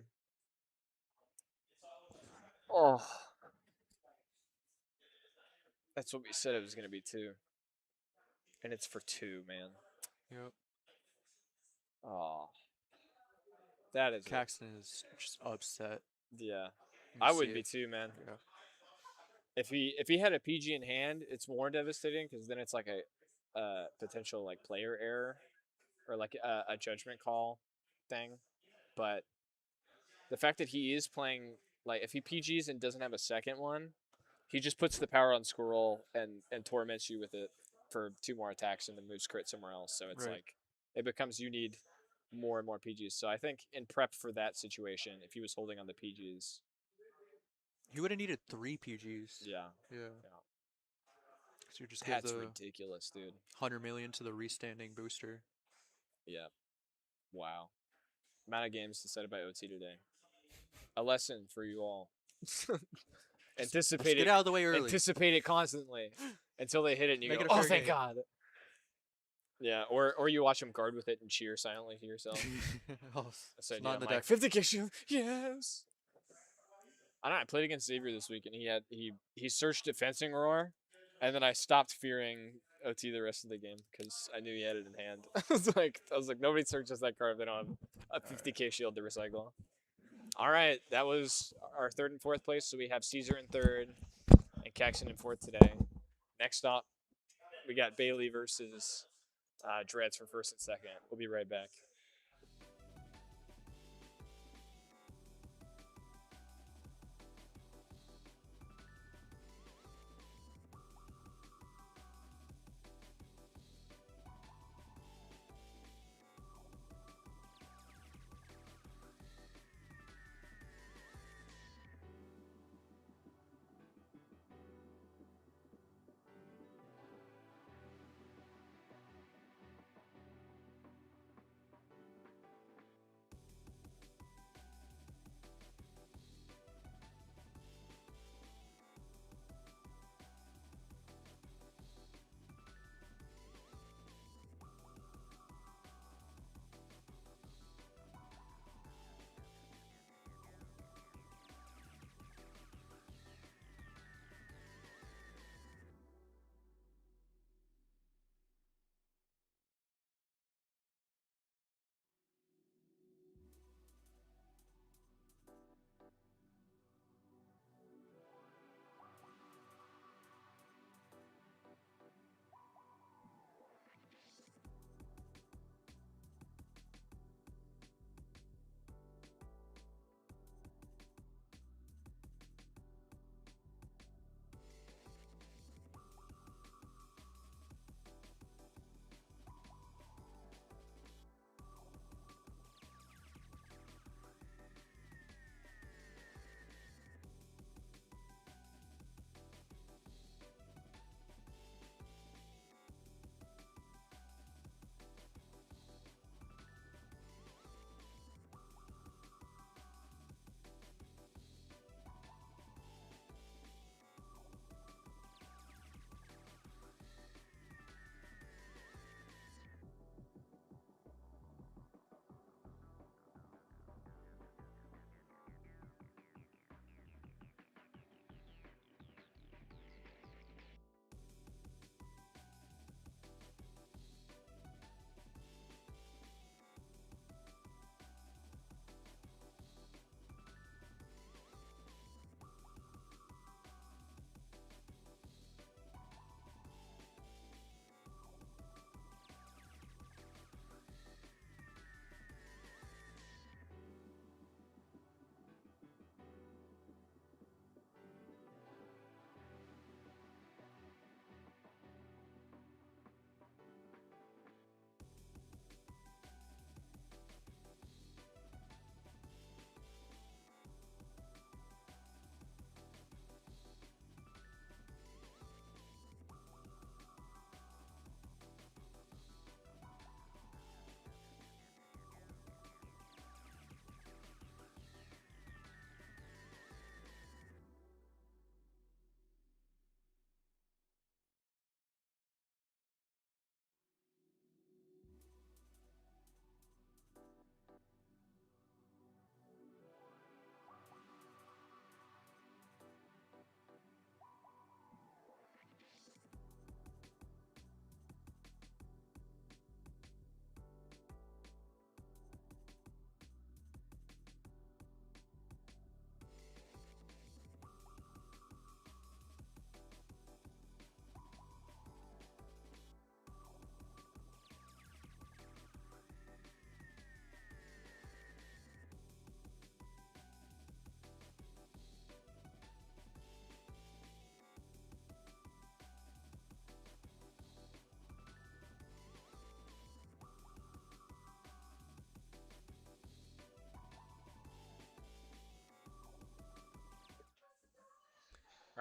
Oh. That's what we said it was gonna be too. And it's for 2, man. Yep. Oh. That is Caxton is just upset. Yeah. You I see would be it. too, man. Yeah. If he had a PG in hand, it's more devastating because then it's like a potential like player error or like a judgment call thing. But the fact that he is playing like if he PGs and doesn't have a second one, he just puts the power on scroll and torments you with it for 2 more attacks and then moves crit somewhere else. So it's Right. like it becomes you need more and more PGs. So I think in prep for that situation, if he was holding on the PGs, He would have needed 3 PGs. yeah. Yeah. So you just give That's the ridiculous, dude. 100 million to the restanding booster. Yeah. Wow. Amount of games decided by OT today. A lesson for you all. Anticipate Get it. out of the way early. Anticipate it constantly until they hit it and you Make go, it a oh, fair thank game." God. Yeah, or you watch them guard with it and cheer silently to yourself. Oh, I said, it's not in the Mike, deck. 50k shield, yes. I don't know. I played against Xavier this week and he searched at fencing roar, and then I stopped fearing OT the rest of the game because I knew he had it in hand. I was like, nobody searches that card if they don't have a 50k shield to recycle. All right, that was our 3rd and 4th place. So we have Caesar in 3rd and Caxton in 4th today. Next up, we got Bailey versus Dreads for 1st and 2nd. We'll be right back.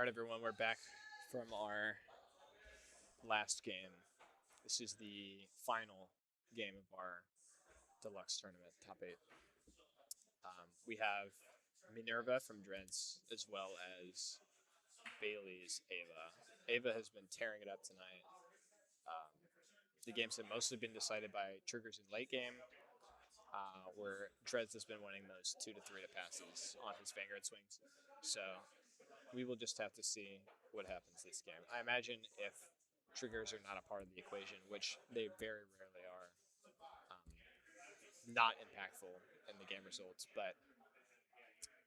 All right, everyone, we're back from our last game. This is the final game of our deluxe tournament, top 8. We have Minerva from Dreads, as well as Bailey's Ava. Ava has been tearing it up tonight. The games have mostly been decided by triggers in late game, where Dreads has been winning those 2 to 3 passes on his Vanguard swings. So we will just have to see what happens this game. I imagine if triggers are not a part of the equation, which they very rarely are, not impactful in the game results. But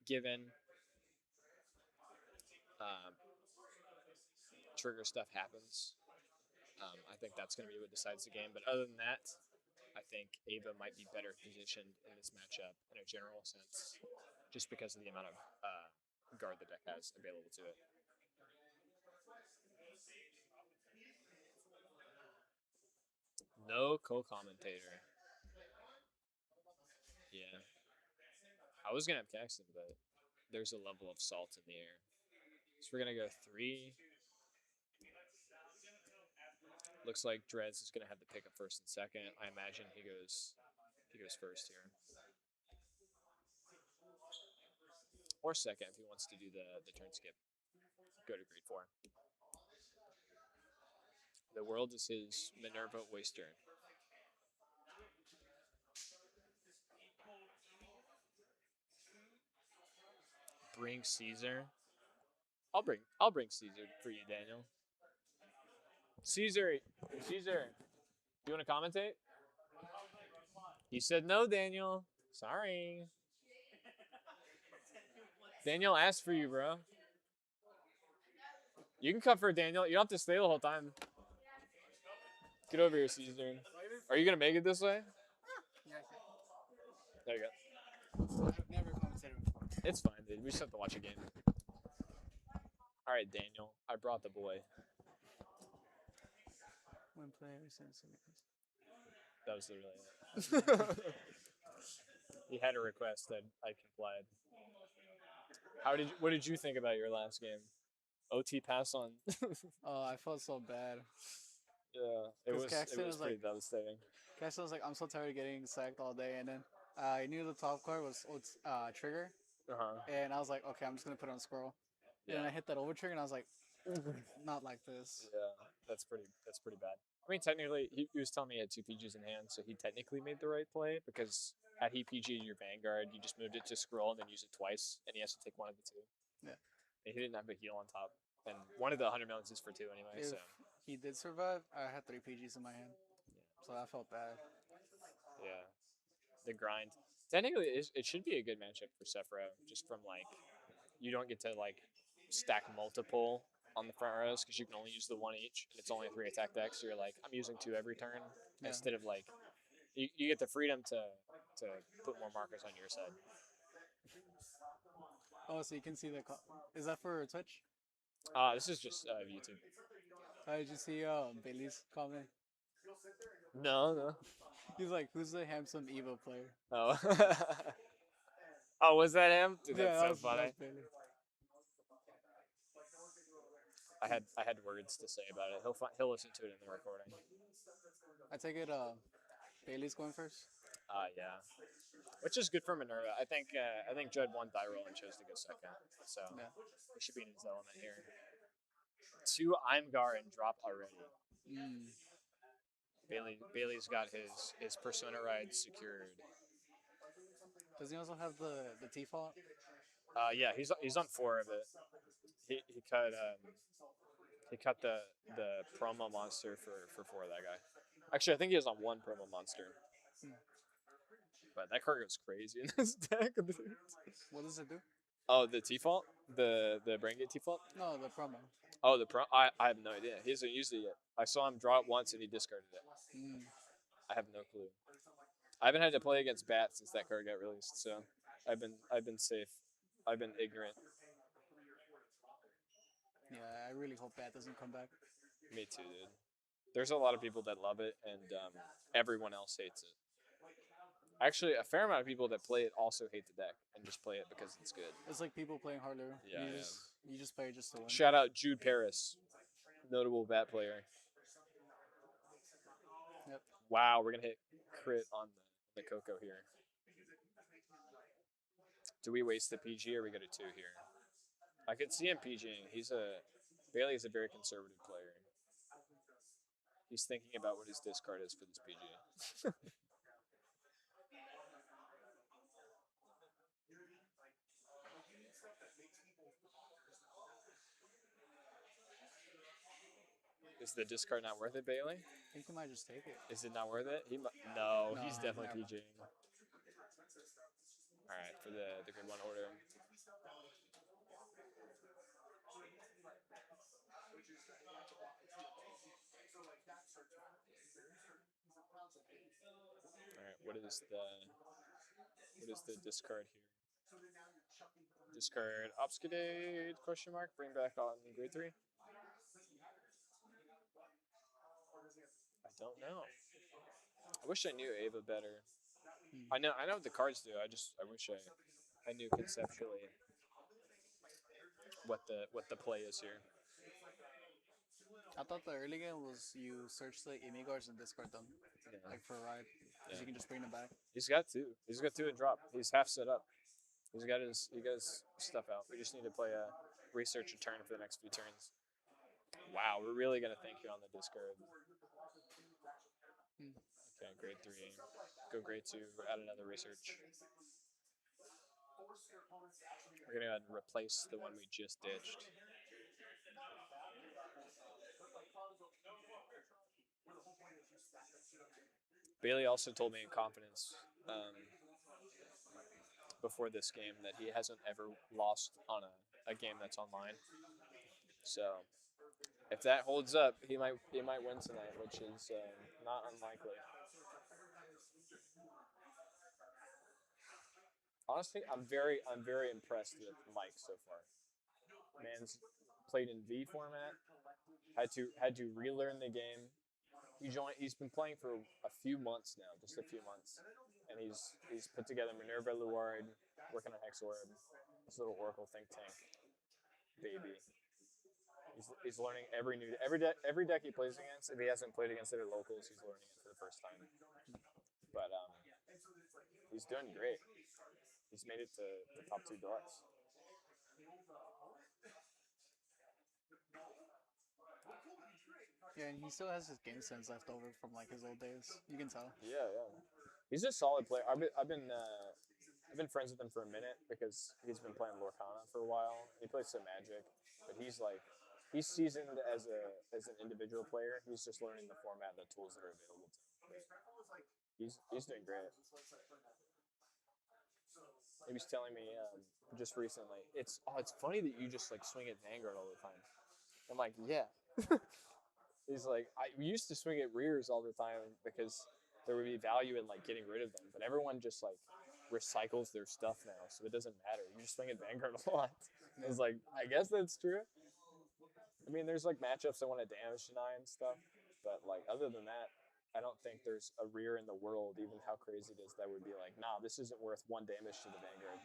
given trigger stuff happens, I think that's going to be what decides the game. But other than that, I think Ava might be better positioned in this matchup in a general sense, just because of the amount of guard the deck has available to it. No co-commentator. Yeah. I was going to have Caxton, but there's a level of salt in the air. So we're going to go 3. Looks like Dreads is going to have the pick up first and second. I imagine he goes first here. Or second if he wants to do the turn skip. Go to grade 4. The world is his Minerva Waster. Bring Caesar. I'll bring Caesar for you, Daniel. Caesar, do you want to commentate? He said no, Daniel. Sorry. Daniel asked for you, bro. You can come for Daniel. You don't have to stay the whole time. Get over here, Caesar. Are you gonna make it this way? There you go. I've never commentated before. It's fine, dude. We just have to watch a game. All right, Daniel. I brought the boy. When players send some That was literally it. He had a request that I complied. What did you think about your last game? OT pass on. Oh, I felt so bad. Yeah, it 'Cause was Caxton was pretty like- devastating. Cash was like, I'm so tired of getting sacked all day, and then I knew the top card was trigger, Uh-huh. and I was like, okay, I'm just gonna put it on squirrel. And then I hit that over trigger, and I was like, not like this. Yeah, that's pretty bad. I mean, technically, he was telling me he had 2 PGs in hand, so he technically made the right play, because had he PG'd your Vanguard, you just moved it to scroll and then use it twice, and he has to take one of the 2. Yeah. And he didn't have a heal on top. And one of the 100 millions is for 2 anyway, If so. he did survive, I had 3 PGs in my hand, so I felt bad. Yeah. The grind. Technically, it should be a good matchup for Sephiroth, just from, like, you don't get to, like, stack multiple on the front rows, because you can only use the 1 each, and it's only a 3 attack deck, so you're like, I'm using 2 every turn, Yeah. instead of, like, you get the freedom to put more markers on your side. Oh, so you can see the. Is that for Twitch? This is just YouTube. Did you see Bailey's comment? No. He's like, "Who's the handsome Evo player?" Oh. Oh, was that him? Dude, that's so that funny. was Bailey. I had words to say about it. He'll listen to it in the recording. I take it. Bailey's going first. Yeah. Which is good for Minerva. I think Judd won die roll and chose to go second. So Yeah. he should be in his element here. 2 Imgar and drop already. Bailey's got his persona ride secured. Does he also have the T-fault? Yeah, he's on 4 of it. He cut the promo monster for 4 of that guy. Actually, I think he was on 1 promo monster. But that card goes crazy in this deck. What does it do? Oh, the T-fault? The Brain Gate T-fault? No, the promo. Oh, I have no idea. He hasn't used it yet. I saw him draw it once and he discarded it. I have no clue. I haven't had to play against Bat since that card got released, so I've been safe. I've been ignorant. Yeah, I really hope Bat doesn't come back. Me too, dude. There's a lot of people that love it, and everyone else hates it. Actually, a fair amount of people that play it also hate the deck and just play it because it's good. It's like people playing harder. Yeah, You just play it just to win. Shout out Jude Paris, notable bat player. Yep. Wow, we're gonna hit crit on the Coco here. Do we waste the PG or we go to 2 here? I could see him PGing. Bailey is a very conservative player. He's thinking about what his discard is for this PG. Is the discard not worth it, Bailey? I think he might just take it. Is it not worth it? No, he's No, definitely never. PGing. All right, for the grid 1 order. All right, what is the discard here? Discard obfuscate question mark. Bring back on grade 3. I don't know. I wish I knew Ava better. I know what the cards do. I wish I knew conceptually what the play is here. I thought the early game was you search the Emi guards and discard them, Yeah. like for a ride, because you can just bring them back. He's got 2. He's got 2 and drop. He's half set up. He got his stuff out. We just need to play a research a turn for the next few turns. Wow, we're really gonna thank you on the discard. Okay, grade 3. Go grade 2. Add another research. We're gonna go ahead and replace the one we just ditched. Bailey also told me in confidence before this game that he hasn't ever lost on a game that's online. So if that holds up, he might win tonight, which is not unlikely. Honestly, I'm very impressed with Mike so far. Man's played in V format. Had to relearn the game. He's been playing for a few months now, just a few months, and he's put together Minerva Luard, working on Hexorb, this little Oracle think tank, baby. He's learning every deck he plays against. If he hasn't played against it at locals, he's learning it for the first time. But he's doing great. He's made it to the top 2 deluxe. Yeah, and he still has his game sense left over from like his old days. You can tell. Yeah. He's a solid player. I've been friends with him for a minute because he's been playing Lorcana for a while. He plays some Magic, but he's seasoned as an individual player. He's just learning the format and the tools that are available to him. He's doing great. He was telling me just recently, it's funny that you just like swing at Vanguard all the time. I'm like, yeah. He's like, we used to swing at rears all the time because there would be value in like getting rid of them, but everyone just like recycles their stuff now, so it doesn't matter. You just swing at Vanguard a lot. And it's like, I guess that's true. I mean, there's like matchups that want to damage deny and stuff, but like other than that, I don't think there's a rear in the world, even how crazy it is, that would be like, nah, this isn't worth 1 damage to the Vanguard.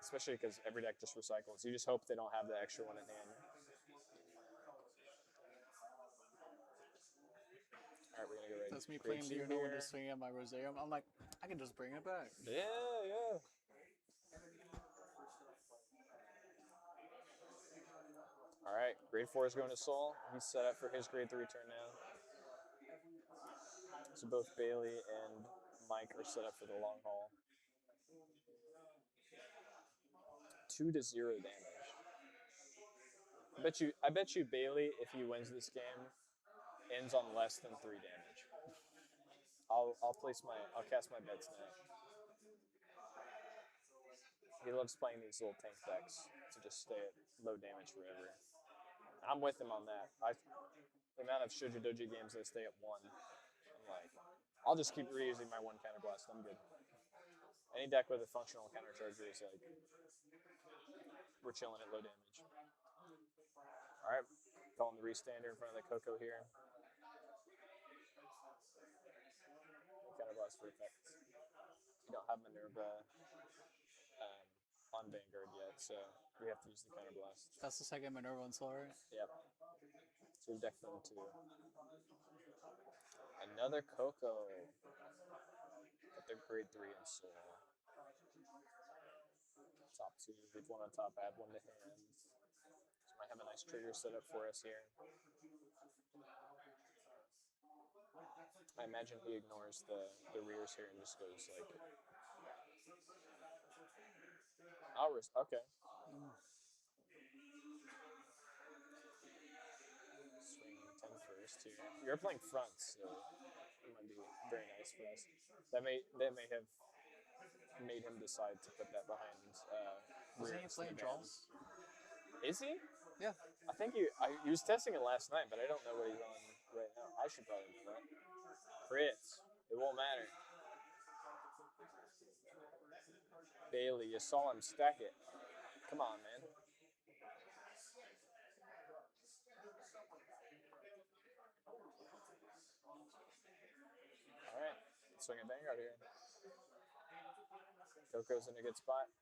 Especially because every deck just recycles. You just hope they don't have the extra one in hand. All right, we're gonna go right. That's me playing Leonel and just swinging at my Rosarium. I'm like, I can just bring it back. Yeah. All right, grade 4 is going to Soul. He's set up for his grade 3 turn now. So both Bailey and Mike are set up for the long haul. 2-0 damage. I bet you Bailey, if he wins this game, ends on less than 3 damage. I'll cast my bets now. He loves playing these little tank decks to just stay at low damage forever. I'm with him on that. The amount of Shoujo Doji games that stay at 1, I'm like, I'll just keep reusing my 1 counterblast. I'm good. Any deck with a functional countercharger is like, we're chilling at low damage. All right, calling the restander in front of the Coco here. Counterblast Counterblast for effects. We don't have Minerva on Vanguard yet, so we have to use the Counterblast. That's the second Minerva in Soul, right? Yep. So we decked them too. Another Coco. But they're grade 3 in Soul. Top 2, leave one on top, add one to hand. So might have a nice trigger set up for us here. I imagine he ignores the rears here and just goes like, okay. Swing 10 first here. You're playing fronts, so it might be very nice for us. That may have made him decide to put that behind Isn't he playing draws? Is he? Yeah. I think he was testing it last night, but I don't know what he's on right now. I should probably know that. Crits. It won't matter. Bailey, you saw him stack it. Come on, man. All right. Swing a Vanguard here. Coco's in a good spot.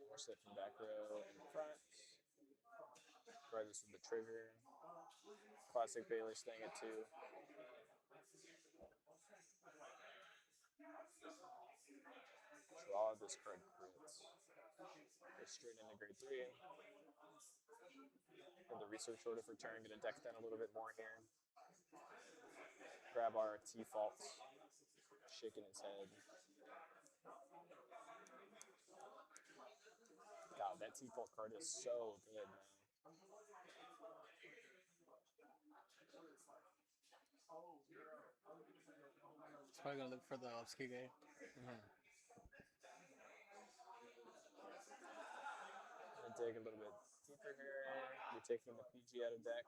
More slip from back row in front. Try this with the trigger. Classic Bailey staying at 2. Draw this card crits. Go straight into grade 3. For the research order for turn, gonna deck down a little bit more here. Grab our T-faults. Shaking his head. God, that T-fault card is so good, man. It's probably gonna look for the Obscure. Gonna dig a little bit deeper here. We're taking the PG out of deck.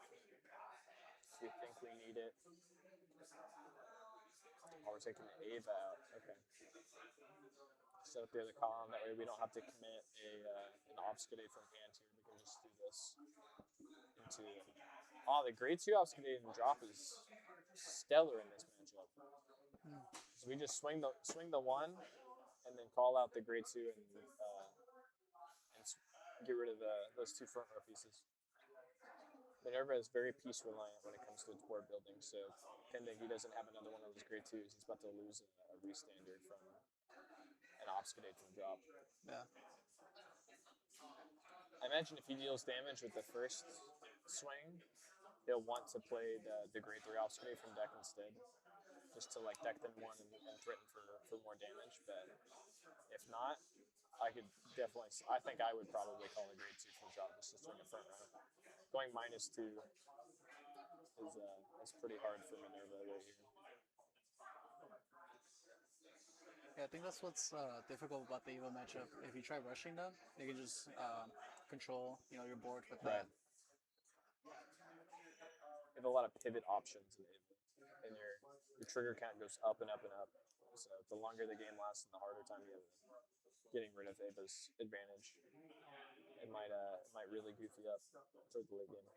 We think we need it. Oh, we're taking the Ava out. Okay. Set up the other column. That way we don't have to commit an obfuscate from hand here. We can just do this into. Oh, the grade 2 obfuscate and drop is stellar in this matchup. So we just swing the 1, and then call out the grade 2 and get rid of those 2 front row pieces. Minerva is very piece reliant when it comes to its board building, so pending he doesn't have another one of those grade 2s, he's about to lose a restandard from an obfuscate from drop. Yeah. I imagine if he deals damage with the first swing, he'll want to play the grade 3 obfuscate from deck instead, just to like deck them 1 and threaten for more damage. But if not, I think I would probably call a grade 2 from drop just to swing a front row. Going -2 is pretty hard for Minerva right here. Yeah, I think that's what's difficult about the Eva matchup. If you try rushing them, you can just control, your board with that. You have a lot of pivot options in Ava, and your trigger count goes up and up and up. So the longer the game lasts, and the harder time you have getting rid of Ava's advantage. It might really goof you up toward the late game.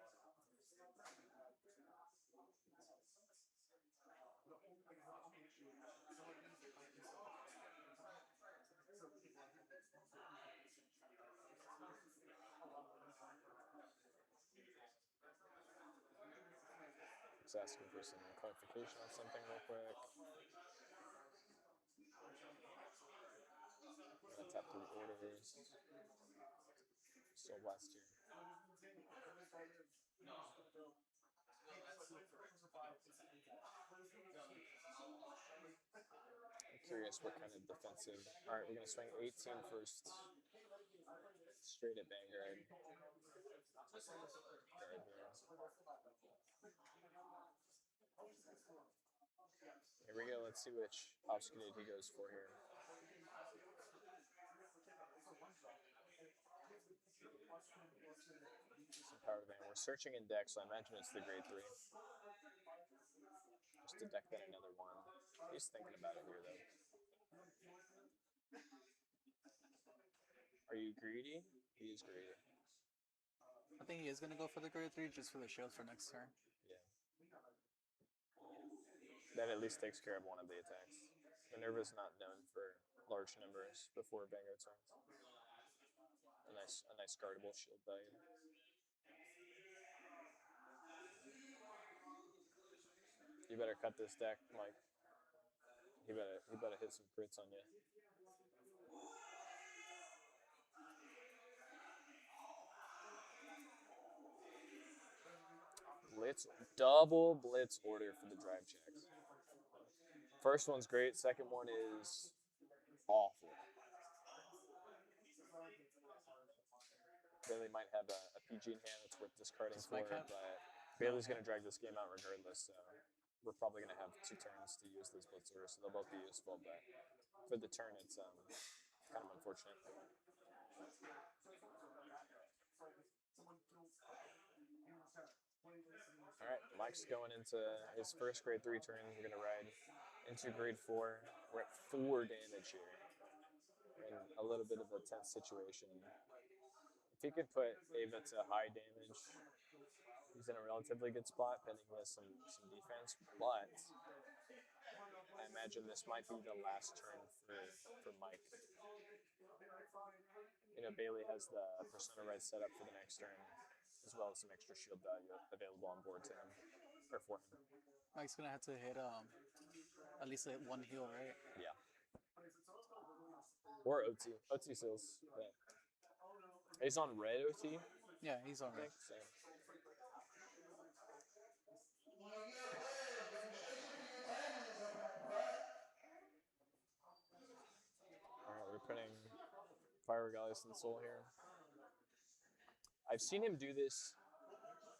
Just asking for some clarification on something real quick. I'm gonna tap through orders. Soul Blast here. I'm curious what kind of defensive. All right, we're gonna swing 18 first. Straight at Vanguard. Guard here. Here we go. Let's see which obfuscate he goes for here. Some power van. We're searching in deck, so I imagine it's the grade 3. Just to deck that another 1. He's thinking about it here, though. Are you greedy? He is greedy. I think he is gonna go for the grade 3 just for the shield for next turn. Yeah. That at least takes care of one of the attacks. Minerva's not known for large numbers before Vanguard swings. A nice guardable shield value. You better cut this deck, Mike. He better hit some crits on you. Double blitz order for the drive checks. First one's great. Second one is awful. Bailey might have a PG in hand that's worth discarding for it, but Bailey's going to drag this game out regardless, so we're probably going to have 2 turns to use these blitz orders, so they'll both be useful, but for the turn, it's kind of unfortunate. All right, Mike's going into his first grade 3 turn. We're going to ride into grade 4. We're at 4 damage here. In a little bit of a tense situation. If he could put Ava to high damage, he's in a relatively good spot, pending with some defense, but I imagine this might be the last turn for Mike. You know, Bailey has the Persona Rise set up for the next turn, as well as some extra shield value available on board to him, or for him. Mike's gonna have to hit at least like 1 heal, right? Yeah. Or OT. OT seals. But he's on red OT, Yeah, he's I alright. think. So. Alright, we're putting Fire Regalius in Soul here. I've seen him do this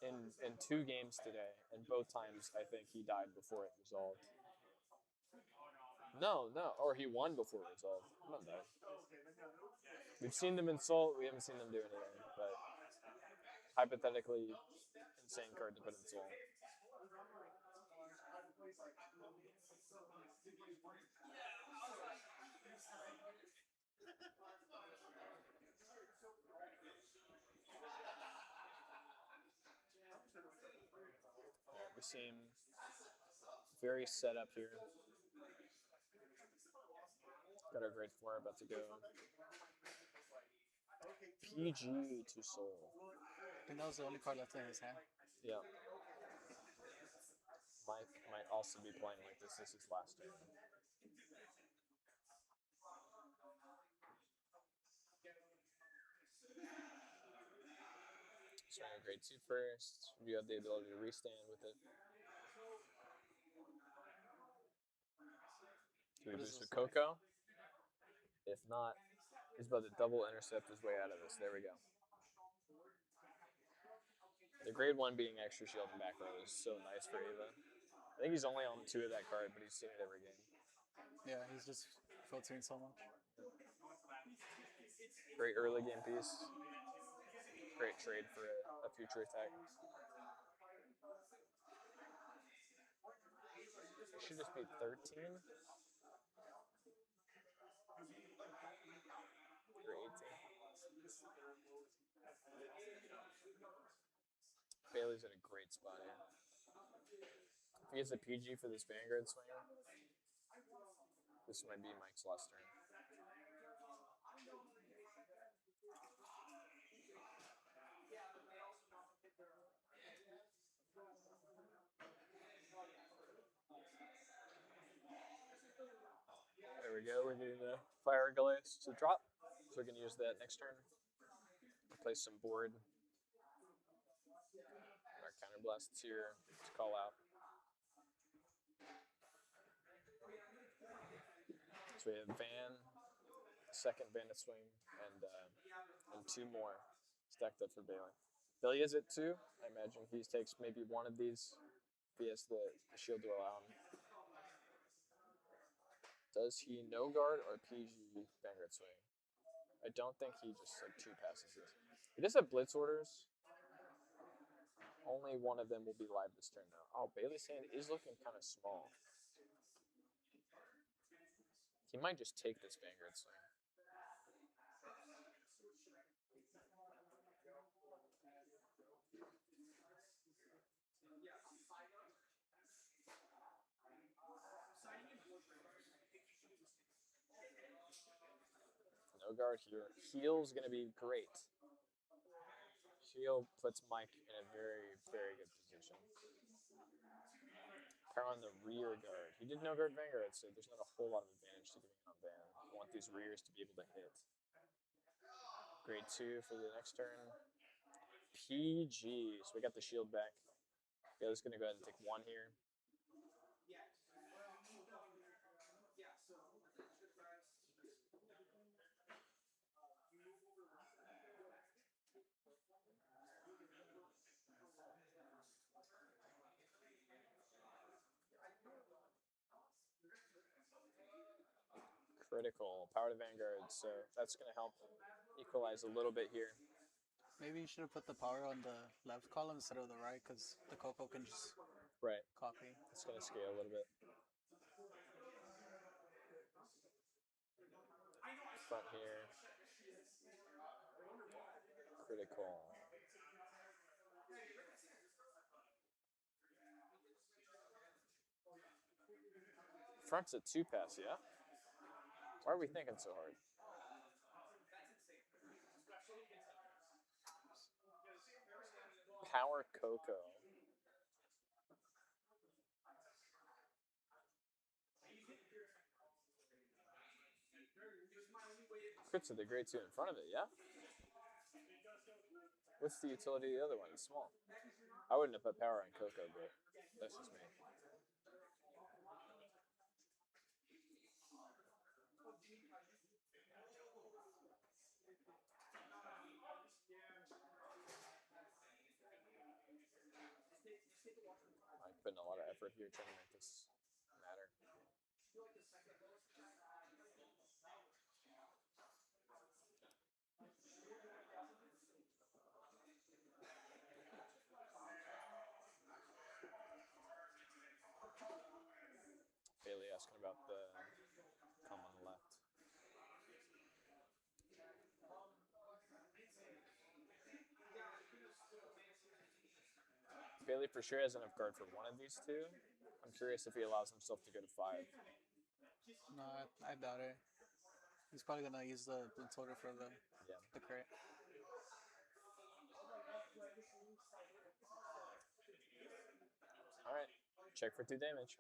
in 2 games today, and both times I think he died before it resolved. No, or he won before it resolved. Not died. We've seen them insult, we haven't seen them do anything, but hypothetically, insane card to put in Soul. We seem very set up here. Got our grade 4 about to go. PG to Soul. I think that was the only card left in his hand. Yeah. Mike might also be playing like this. This is his last turn. Swing a grade 2 first. You have the ability to restand with it. Can we boost with Coco? If not, he's about to double intercept his way out of this. There we go. The grade 1 being extra shield and back row is so nice for Ava. I think he's only on 2 of that card, but he's seen it every game. Yeah, he's just filtering so much. Great early game piece. Great trade for a future attack. It should just be 13. Or 18. Bailey's in a great spot here. If he has a PG for this Vanguard swing, this might be Mike's last turn. There we go. We're getting the Fire Regalius to drop, so we can use that next turn. Replace some board. Our counterblasts here to call out. So we have Van, second Bandit swing, and 2 more stacked up for Bailey. Bailey is at 2. I imagine he takes maybe one of these if he has the shield to allow him. Does he no guard or PG Vanguard swing? I don't think he just like 2 passes this. He does have blitz orders. Only one of them will be live this turn now. Oh, Bailey's hand is looking kind of small. He might just take this Vanguard swing. No guard here. Heal's going to be great. Heal puts Mike in a very, very good position. Power on the rear guard. He did no guard Vanguard, so there's not a whole lot of advantage to giving on Van. You want these rears to be able to hit. Grade 2 for the next turn. PG. So we got the shield back. Bailey's going to go ahead and take 1 here. Critical. Power to Vanguard, so that's going to help equalize a little bit here. Maybe you should have put the power on the left column instead of the right, because the Coco can just Right. copy. It's going to scale a little bit. Front here. Critical. Front's a 2-pass, yeah? Why are we thinking so hard? Power Coco. Crits of the grade 2 in front of it, yeah? What's the utility of the other one? It's small. I wouldn't have put power on Coco, but that's just me. I'm putting a lot of effort here trying to make this matter. Bailey asking about the come on the left. Bailey for sure has enough guard for one of these two. I'm curious if he allows himself to go to 5. No, I doubt it. He's probably gonna use the placeholder for the crit. All right, check for 2 damage.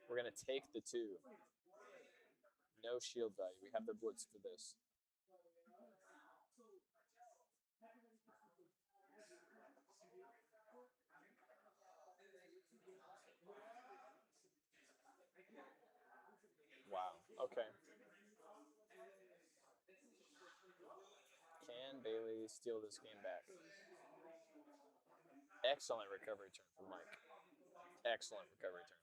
We're gonna take the 2. No shield value. We have the blitz for this. Wow. Okay. Can Bailey steal this game back? Excellent recovery turn from Mike. Excellent recovery turn.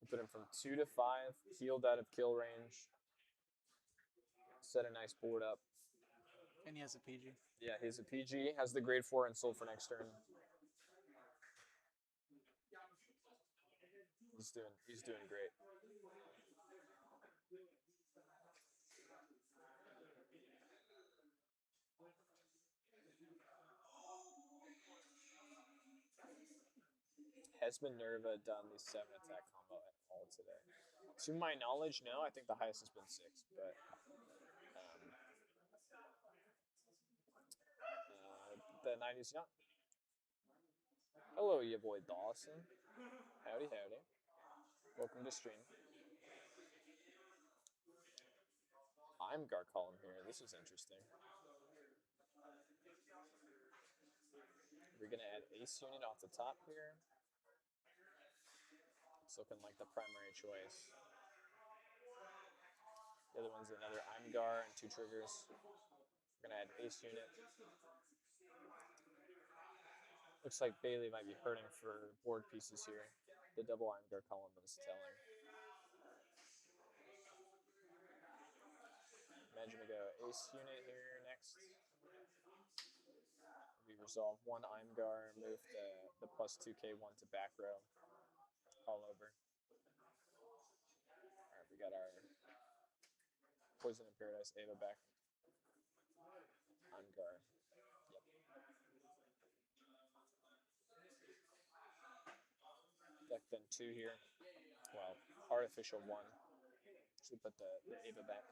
We put him from 2 to 5, healed out of kill range. Set a nice board up. And he has a PG. Yeah, he's a PG, has the grade 4 and sold for next turn. He's doing great. Has Minerva done the 7 attack combo at all today? To my knowledge, no. I think the highest has been 6, but the 90's young. Hello, your boy Dawson. Howdy, howdy. Welcome to stream. I'm Gar column here. This is interesting. We're gonna add Ace Unit off the top here. It's looking like the primary choice. The other one's another Imgar and 2 triggers. We're gonna add Ace Unit. Looks like Bailey might be hurting for board pieces here. The double Imgar column is telling. Imagine we go Ace Unit here next. We resolve 1 Imgar, move the plus 2k1 to back row. All over. Alright, we got our Poison in Paradise, Ava back. On guard. Yep. Deck then 2 here. Well, artificial 1. Should put the Ava back.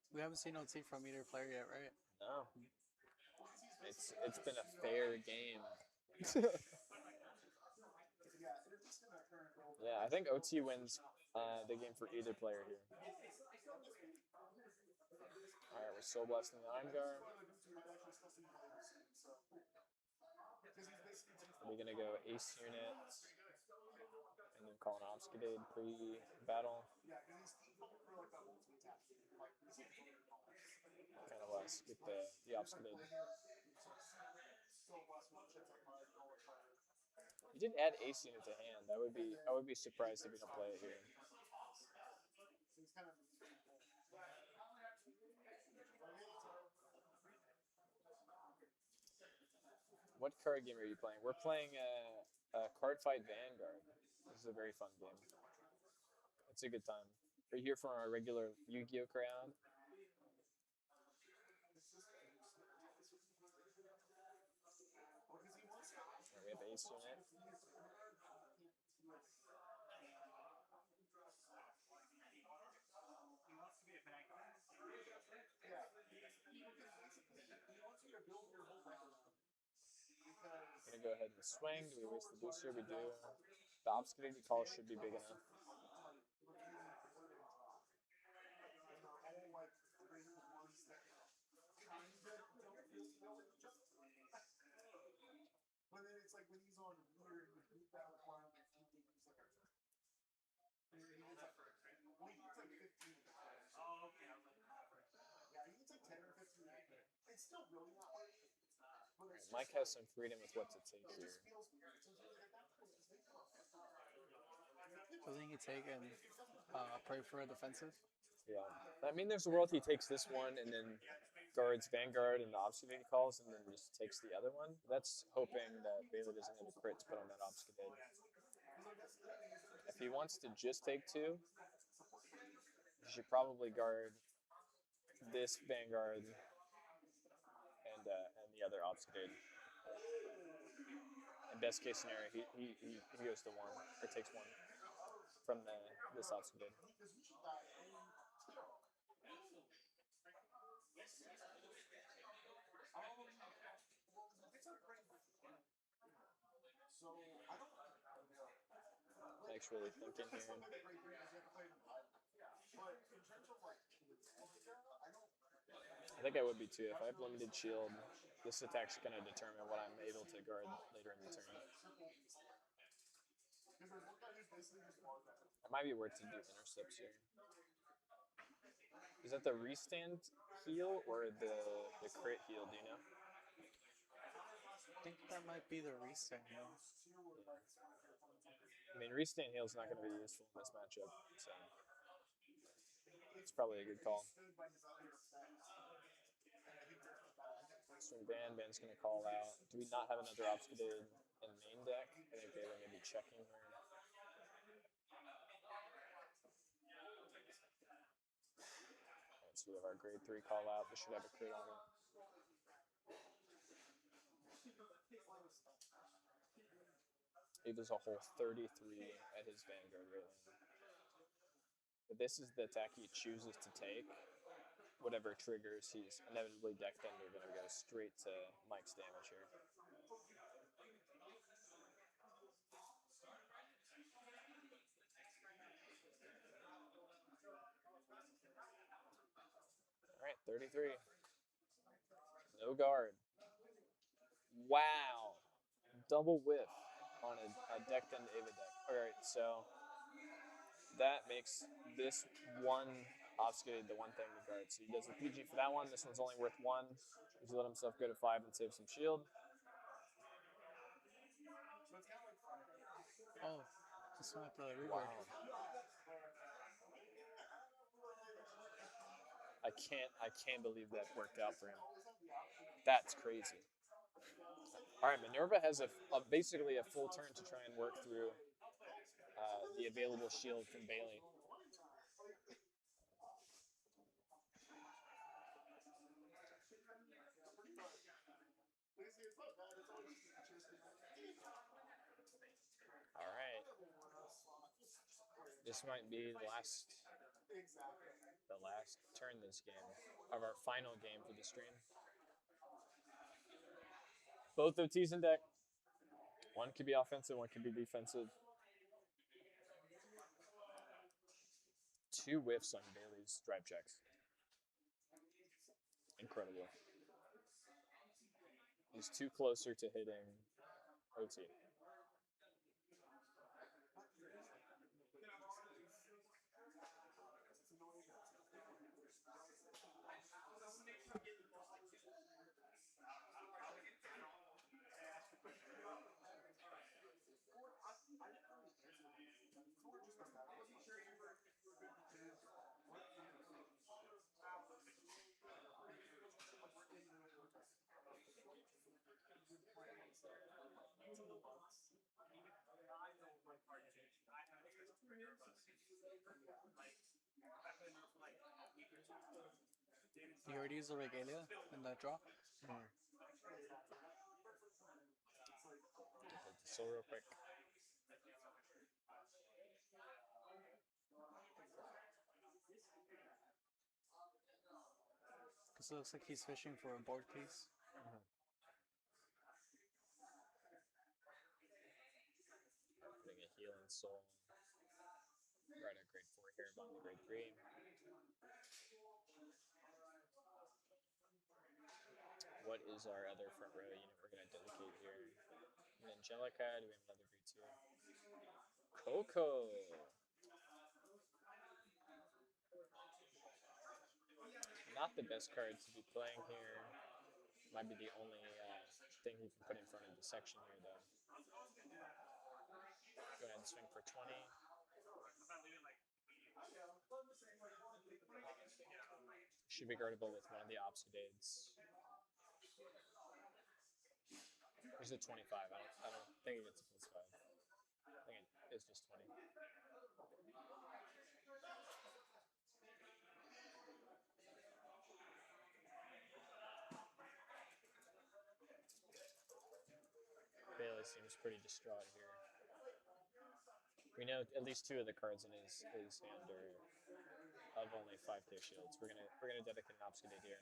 We haven't seen OT from either player yet, right? No. It's been a fair game. Yeah, I think OT wins the game for either player here. All right, we're Soul Blasting the Armgar. We're gonna go Ace Unit and then call an Obscudade pre-battle. Kind of less with the Obscudade. You did add Ace Unit to hand. I would be surprised if you don't play it here. What card game are you playing? We're playing Cardfight Vanguard. This is a very fun game. It's a good time. Are you here for our regular Yu-Gi-Oh crowd? We have Ace Unit. Gonna go ahead and swing. Do we waste the booster? We do. The Obscurity call should be big enough. Right, Mike has some freedom with what to take here. Doesn't he take and pray for a defensive? Yeah. I mean, there's a world he takes this one and then guards Vanguard and the Obscudade calls and then just takes the other one. That's hoping that Baylor doesn't have a crit to put on that Obscudade. If he wants to just take 2, you should probably guard this Vanguard and the other Obscudade. In best case scenario, he goes to 1 or takes 1 from this Obscudade. Mike's really thinking here. I think I would be too. If I have limited shield, this attack's going to determine what I'm able to guard later in the turn. It might be worth to do intercepts here. Is that the restand heal or the crit heal? Do you know? I think that might be the reset heal. Yeah. I mean, restand heal is not going to be useful in this matchup, so it's probably a good call. Swing Ban's going to call out. Do we not have another Obscudade in main deck? I think Baylor may be checking here. Alright, so we have our grade 3 call out. This should have a crit on it. He does a whole 33 at his Vanguard right now. But this is the attack he chooses to take. Whatever triggers, he's inevitably decked under, going to go straight to Mike's damage here. All right, 33. No guard. Wow. Double whiff on a decked end Ava deck. All right, so that makes this one obfuscated the one thing to guard. So he does the PG for that one. This one's only worth 1. He's let himself go to 5 and save some shield. Oh, just went the reroll. Wow. I can't believe that worked out for him. That's crazy. All right, Minerva has basically a full turn to try and work through the available shield from Bailey. All right. This might be the last turn this game of our final game for the stream. Both OTs in deck. One could be offensive, one could be defensive. 2 whiffs on Bailey's drive checks. Incredible. He's 2 closer to hitting OT. You already used the Regalia in that draw? Get the soul real quick. Because it looks like he's fishing for a board piece. Putting a heal and soul. Right at grade 4 here, bottom of grade 3. What is our other front row unit we're going to dedicate here? Angelica, do we have another grade 2? Coco. Not the best card to be playing here. Might be the only thing he can put in front of the section here, though. Go ahead and swing for 20. Should be guardable with one of the obsidades. There's a 25. I don't think it gets a +5. I think it's just 20. Bailey seems pretty distraught here. We know at least 2 of the cards in his hand are of only 5k shields. We're gonna dedicate an obsidate here.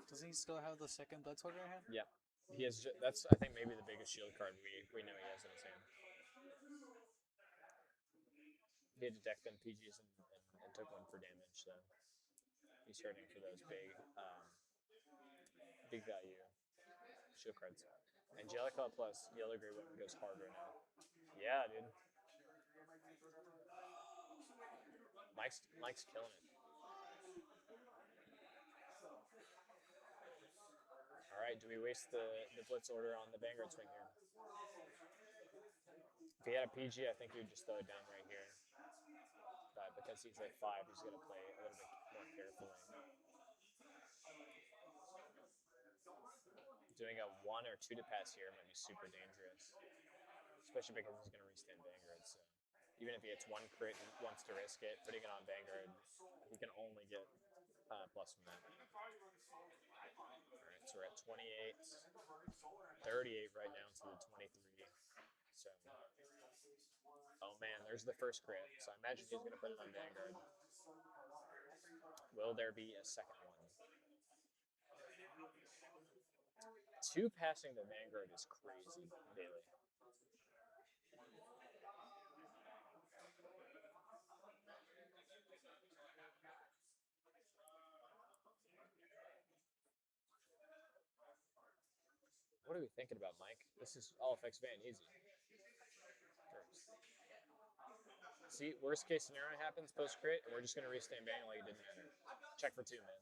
Doesn't he still have the second Blood Sword in hand? Yeah, he has. That's I think maybe the biggest shield card we know he has in his hand. He had to deck them PGs and took 1 for damage, so he's hurting for those big value shield cards. Angelica plus Yellow Grey Weapon goes hard right now. Yeah, dude. Mike's killing it. All right, do we waste the blitz order on the Vanguard swing here? If he had a PG, I think he would just throw it down right here. But because he's at 5, he's going to play a little bit more carefully. Doing a 1 or 2 to pass here might be super dangerous, especially because he's going to restand Vanguard. So even if he hits 1 crit and wants to risk it, putting it on Vanguard, he can only get plus from that. All right, so we're at 28, 38 right now to the 23. So, oh man, there's the first crit. So I imagine he's going to put it on Vanguard. Will there be a second one? 2 passing the Vanguard is crazy, Bailey. What are we thinking about, Mike? This is all effects Van easy. First. See, worst case scenario happens post crit, and we're just gonna restand bang like it didn't matter. Check for 2, man.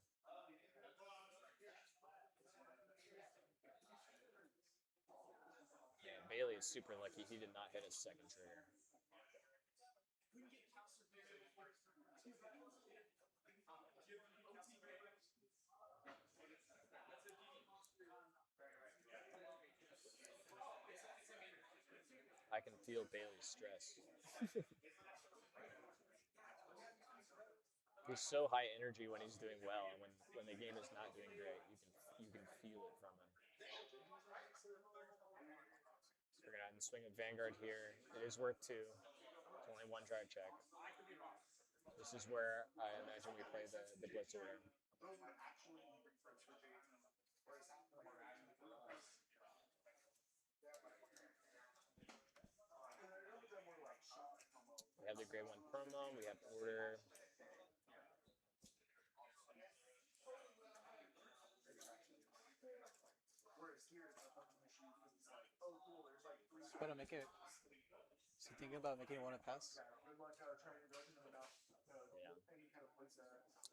Yeah, Bailey is super lucky he did not hit his second trigger. I can feel Bailey's stress. He's so high energy when he's doing well, and when the game is not doing great, you can feel it from him. So we're gonna swing a Vanguard here. It is worth 2. It's only 1 drive check. This is where I imagine we play the blitz order. We have the grade 1 promo. We have order. Just better make it. Is he thinking about making one a pass? Yeah.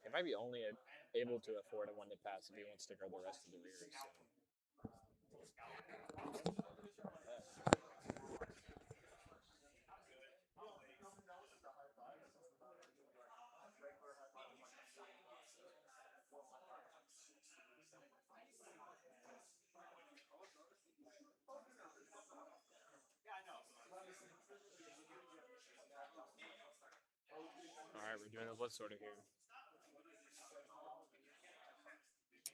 He might be only able to afford a 1 to pass if he wants to guard the rest of the rears. So. Alright, we're doing the blitz order here.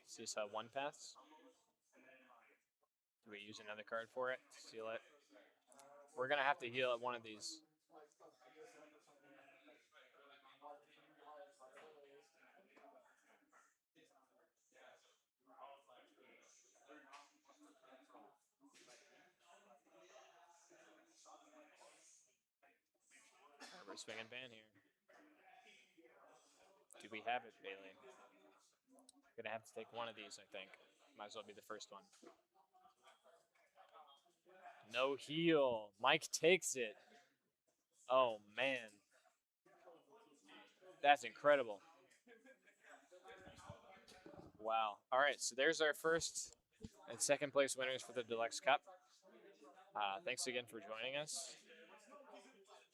Is this a 1 pass? Do we use another card for it? Seal it? We're going to have to heal at one of these. Alright, we're swinging ban here. Do we have it, Bailey? Gonna have to take one of these, I think. Might as well be the first one. No heal. Mike takes it. Oh, man. That's incredible. Wow. All right, so there's our first and second place winners for the Deluxe Cup. Thanks again for joining us.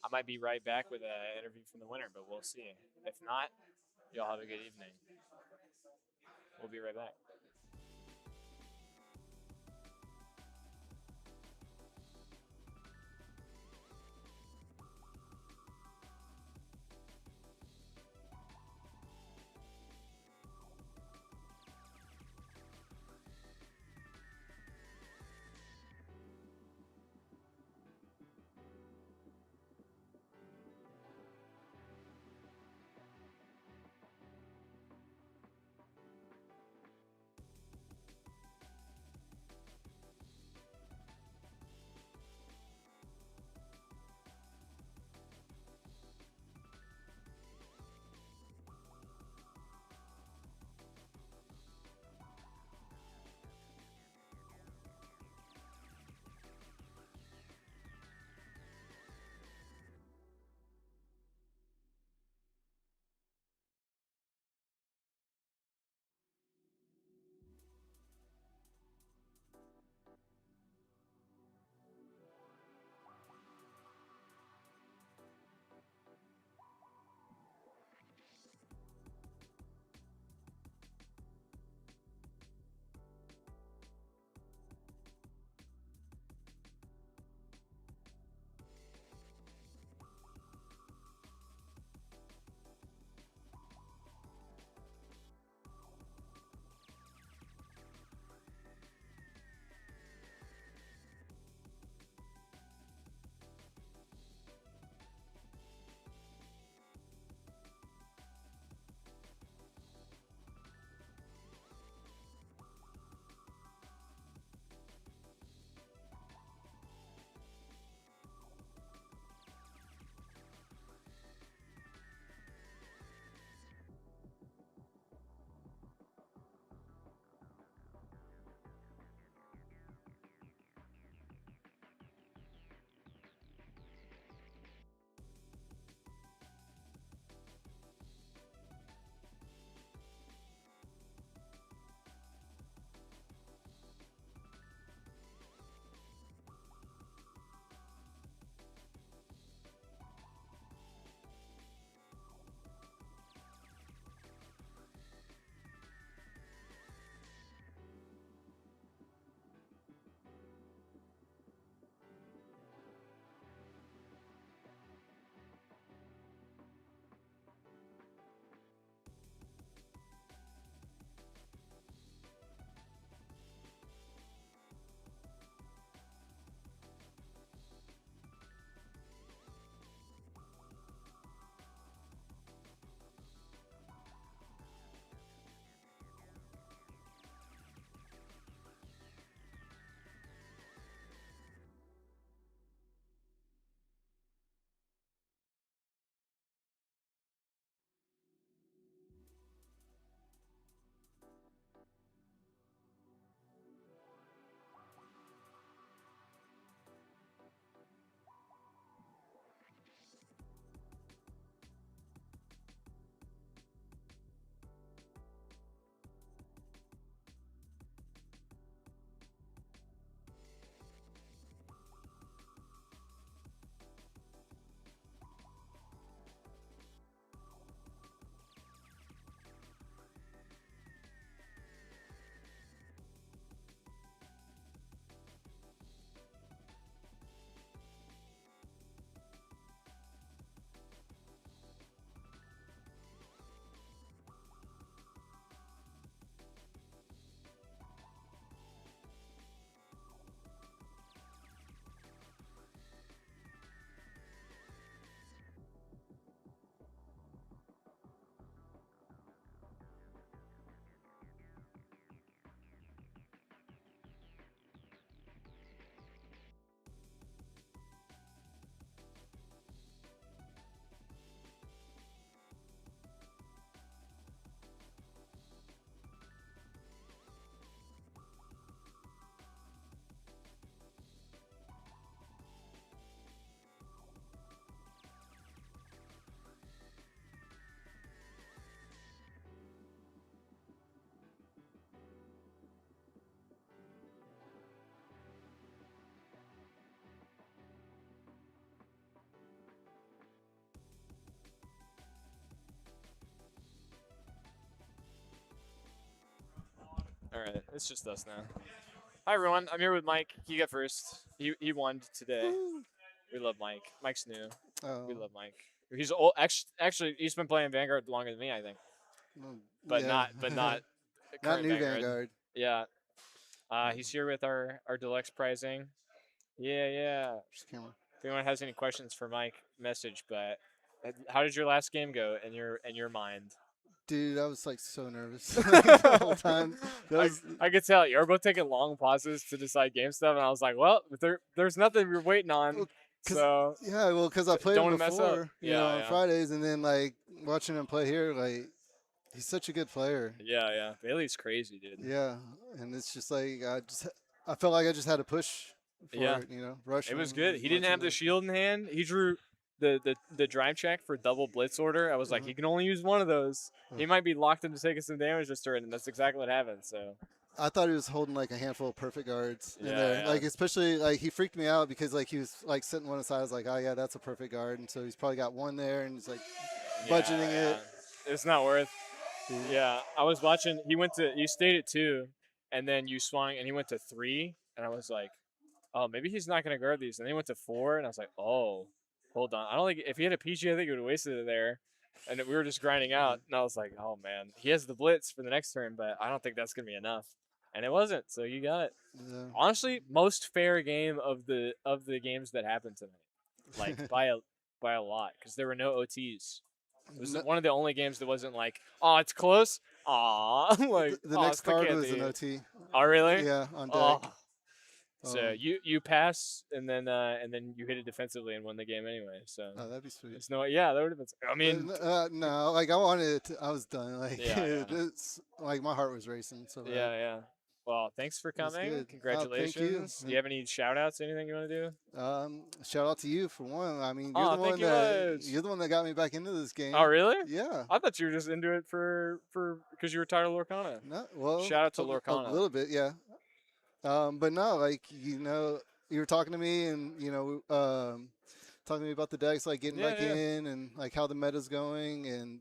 I might be right back with an interview from the winner, but we'll see. If not, y'all have a good evening. We'll be right back. right, it's just us now. Hi everyone, I'm here with Mike. He got first. He won today. We love Mike. Mike's new. We Oh, love Mike. He's old. Actually, he's been playing Vanguard longer than me, I think. But yeah. not not current new Vanguard. Vanguard. Yeah. He's here with our deluxe pricing. Yeah. Just camera. If anyone has any questions for Mike, message. But how did your last game go in your mind? Dude, I was like so nervous the whole time. That was, I could tell you were both taking long pauses to decide game stuff, and I was like, well, there's nothing we're waiting on. Well, So yeah, well, because I played don't him mess up. before, on Yeah. Fridays, and then like watching him play here, like he's such a good player. Yeah. Bailey's crazy, dude. Yeah, and it's just like I felt like I just had to push for Yeah. it, rush. It was him good. as He didn't much have as the shield in hand. He drew the drive check for double blitz order. I was like, Uh-huh. he can only use one of those. He Uh. might be locked into taking some damage this turn, and that's exactly what happened. So I thought he was holding like a handful of perfect guards in Yeah, there. yeah. Like especially like he freaked me out because like he was like sitting one aside. I was like, oh yeah, that's a perfect guard, and so he's probably got one there, and he's like budgeting it. It's not worth. Yeah, I was watching. You stayed at 2, and then you swung, and he went to 3, and I was like, oh, maybe he's not gonna guard these. And then he went to 4, and I was like, oh, hold on. I don't think if he had a PG, I think he would have wasted it there. And we were just grinding out, and I was like, oh man, he has the blitz for the next turn, but I don't think that's gonna be enough. And it wasn't, so you got it. Yeah. Honestly, most fair game of the games that happened tonight, like by a lot, because there were no OTs. It was No- one of the only games that wasn't like, oh, it's close. Aw, like the "Aw, next card was spaghetti." an OT. Oh, really? Yeah, on deck. Oh. So Um, you pass and then you hit it defensively and won the game anyway. So Oh, that'd be sweet. it's no, yeah, that would have been. I mean, no, like I wanted it. I was done. Like Yeah. it's like my heart was racing. So bad. yeah. Well, thanks for It was coming. good. Congratulations. Do you have any shout outs? Anything you want to do? Shout out to you for one. I mean, Aw, thank you much. you're the one that got me back into this game. Oh, really? Yeah. I thought you were just into it for because you were tired of Lorcana. No, well, Shout out to a Lorcana. little bit, yeah. But no, like you were talking to me, and talking to me about the decks, like getting back Yeah. in, and like how the meta's going, and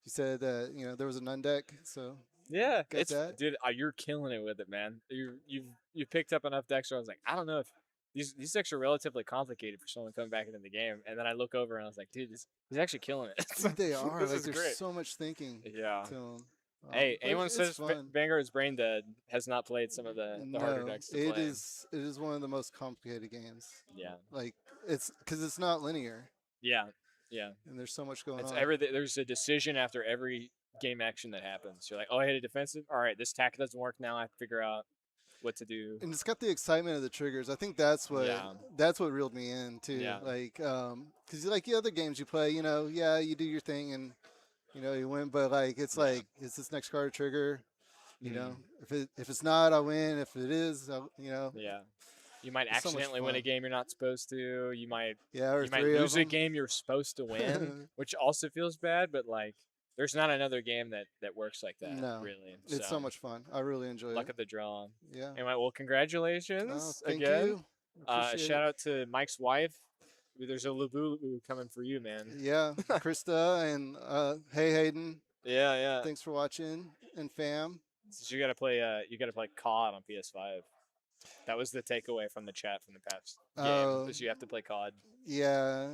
you said that there was a nun deck, so Yeah, Got it's that. dude, you're killing it with it, man. You've picked up enough decks where I was like, I don't know if these decks are relatively complicated for someone coming back into the game, and then I look over and I was like, dude, he's actually killing it. they are. This Like is there's great. so much thinking Yeah. to them. Hey, But anyone it's says fun. Vanguard is brain dead has not played some of the harder No, decks to it play. is one of the most complicated games. Yeah. Like it's because it's not linear, Yeah. and there's so much going It's on. everything. There's a decision after every game action that happens. You're like, oh, I hit a defensive. All right, this tack doesn't work now. I have to figure out what to do. And it's got the excitement of the triggers. I think that's what reeled me in too. Yeah. Like, because like the other games you play, yeah, you do your thing and you win, but like it's like, is this next card a trigger? If it's not, I win. If it is, Yeah. You might It's so much accidentally win a fun. game you're not supposed to. You might or you might three lose of a them. game you're supposed to win, which also feels bad. But like, there's not another game that works like that. No, really. It's so much fun. I really enjoy luck it. of the draw. Yeah. Anyway, well, congratulations Thank again. you. Appreciate Shout it. out to Mike's wife. There's a Labu coming for you, man. Yeah, Krista and hey Hayden, Yeah. thanks for watching, and fam. So you gotta play COD on PS5. That was the takeaway from the chat from the past game. Oh. Is you have to play COD. Yeah,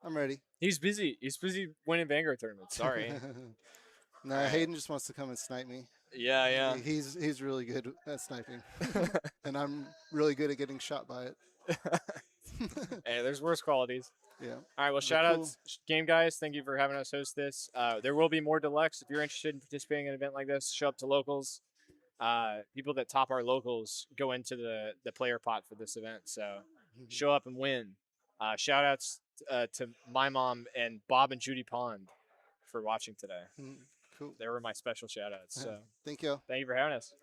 I'm ready. He's busy. He's busy winning Vanguard tournaments. Sorry. Nah, Alright. Hayden just wants to come and snipe me. Yeah. He's really good at sniping, and I'm really good at getting shot by it. Hey, there's worse qualities. Yeah. All right. Well, shout out game guys. Thank you for having us host this. There will be more deluxe. If you're interested in participating in an event like this, show up to locals. People that top our locals go into the player pot for this event. So show up and win. Shout outs to my mom and Bob and Judy Pond for watching today. Cool. They were my special shout outs. So Thank you. thank you for having us.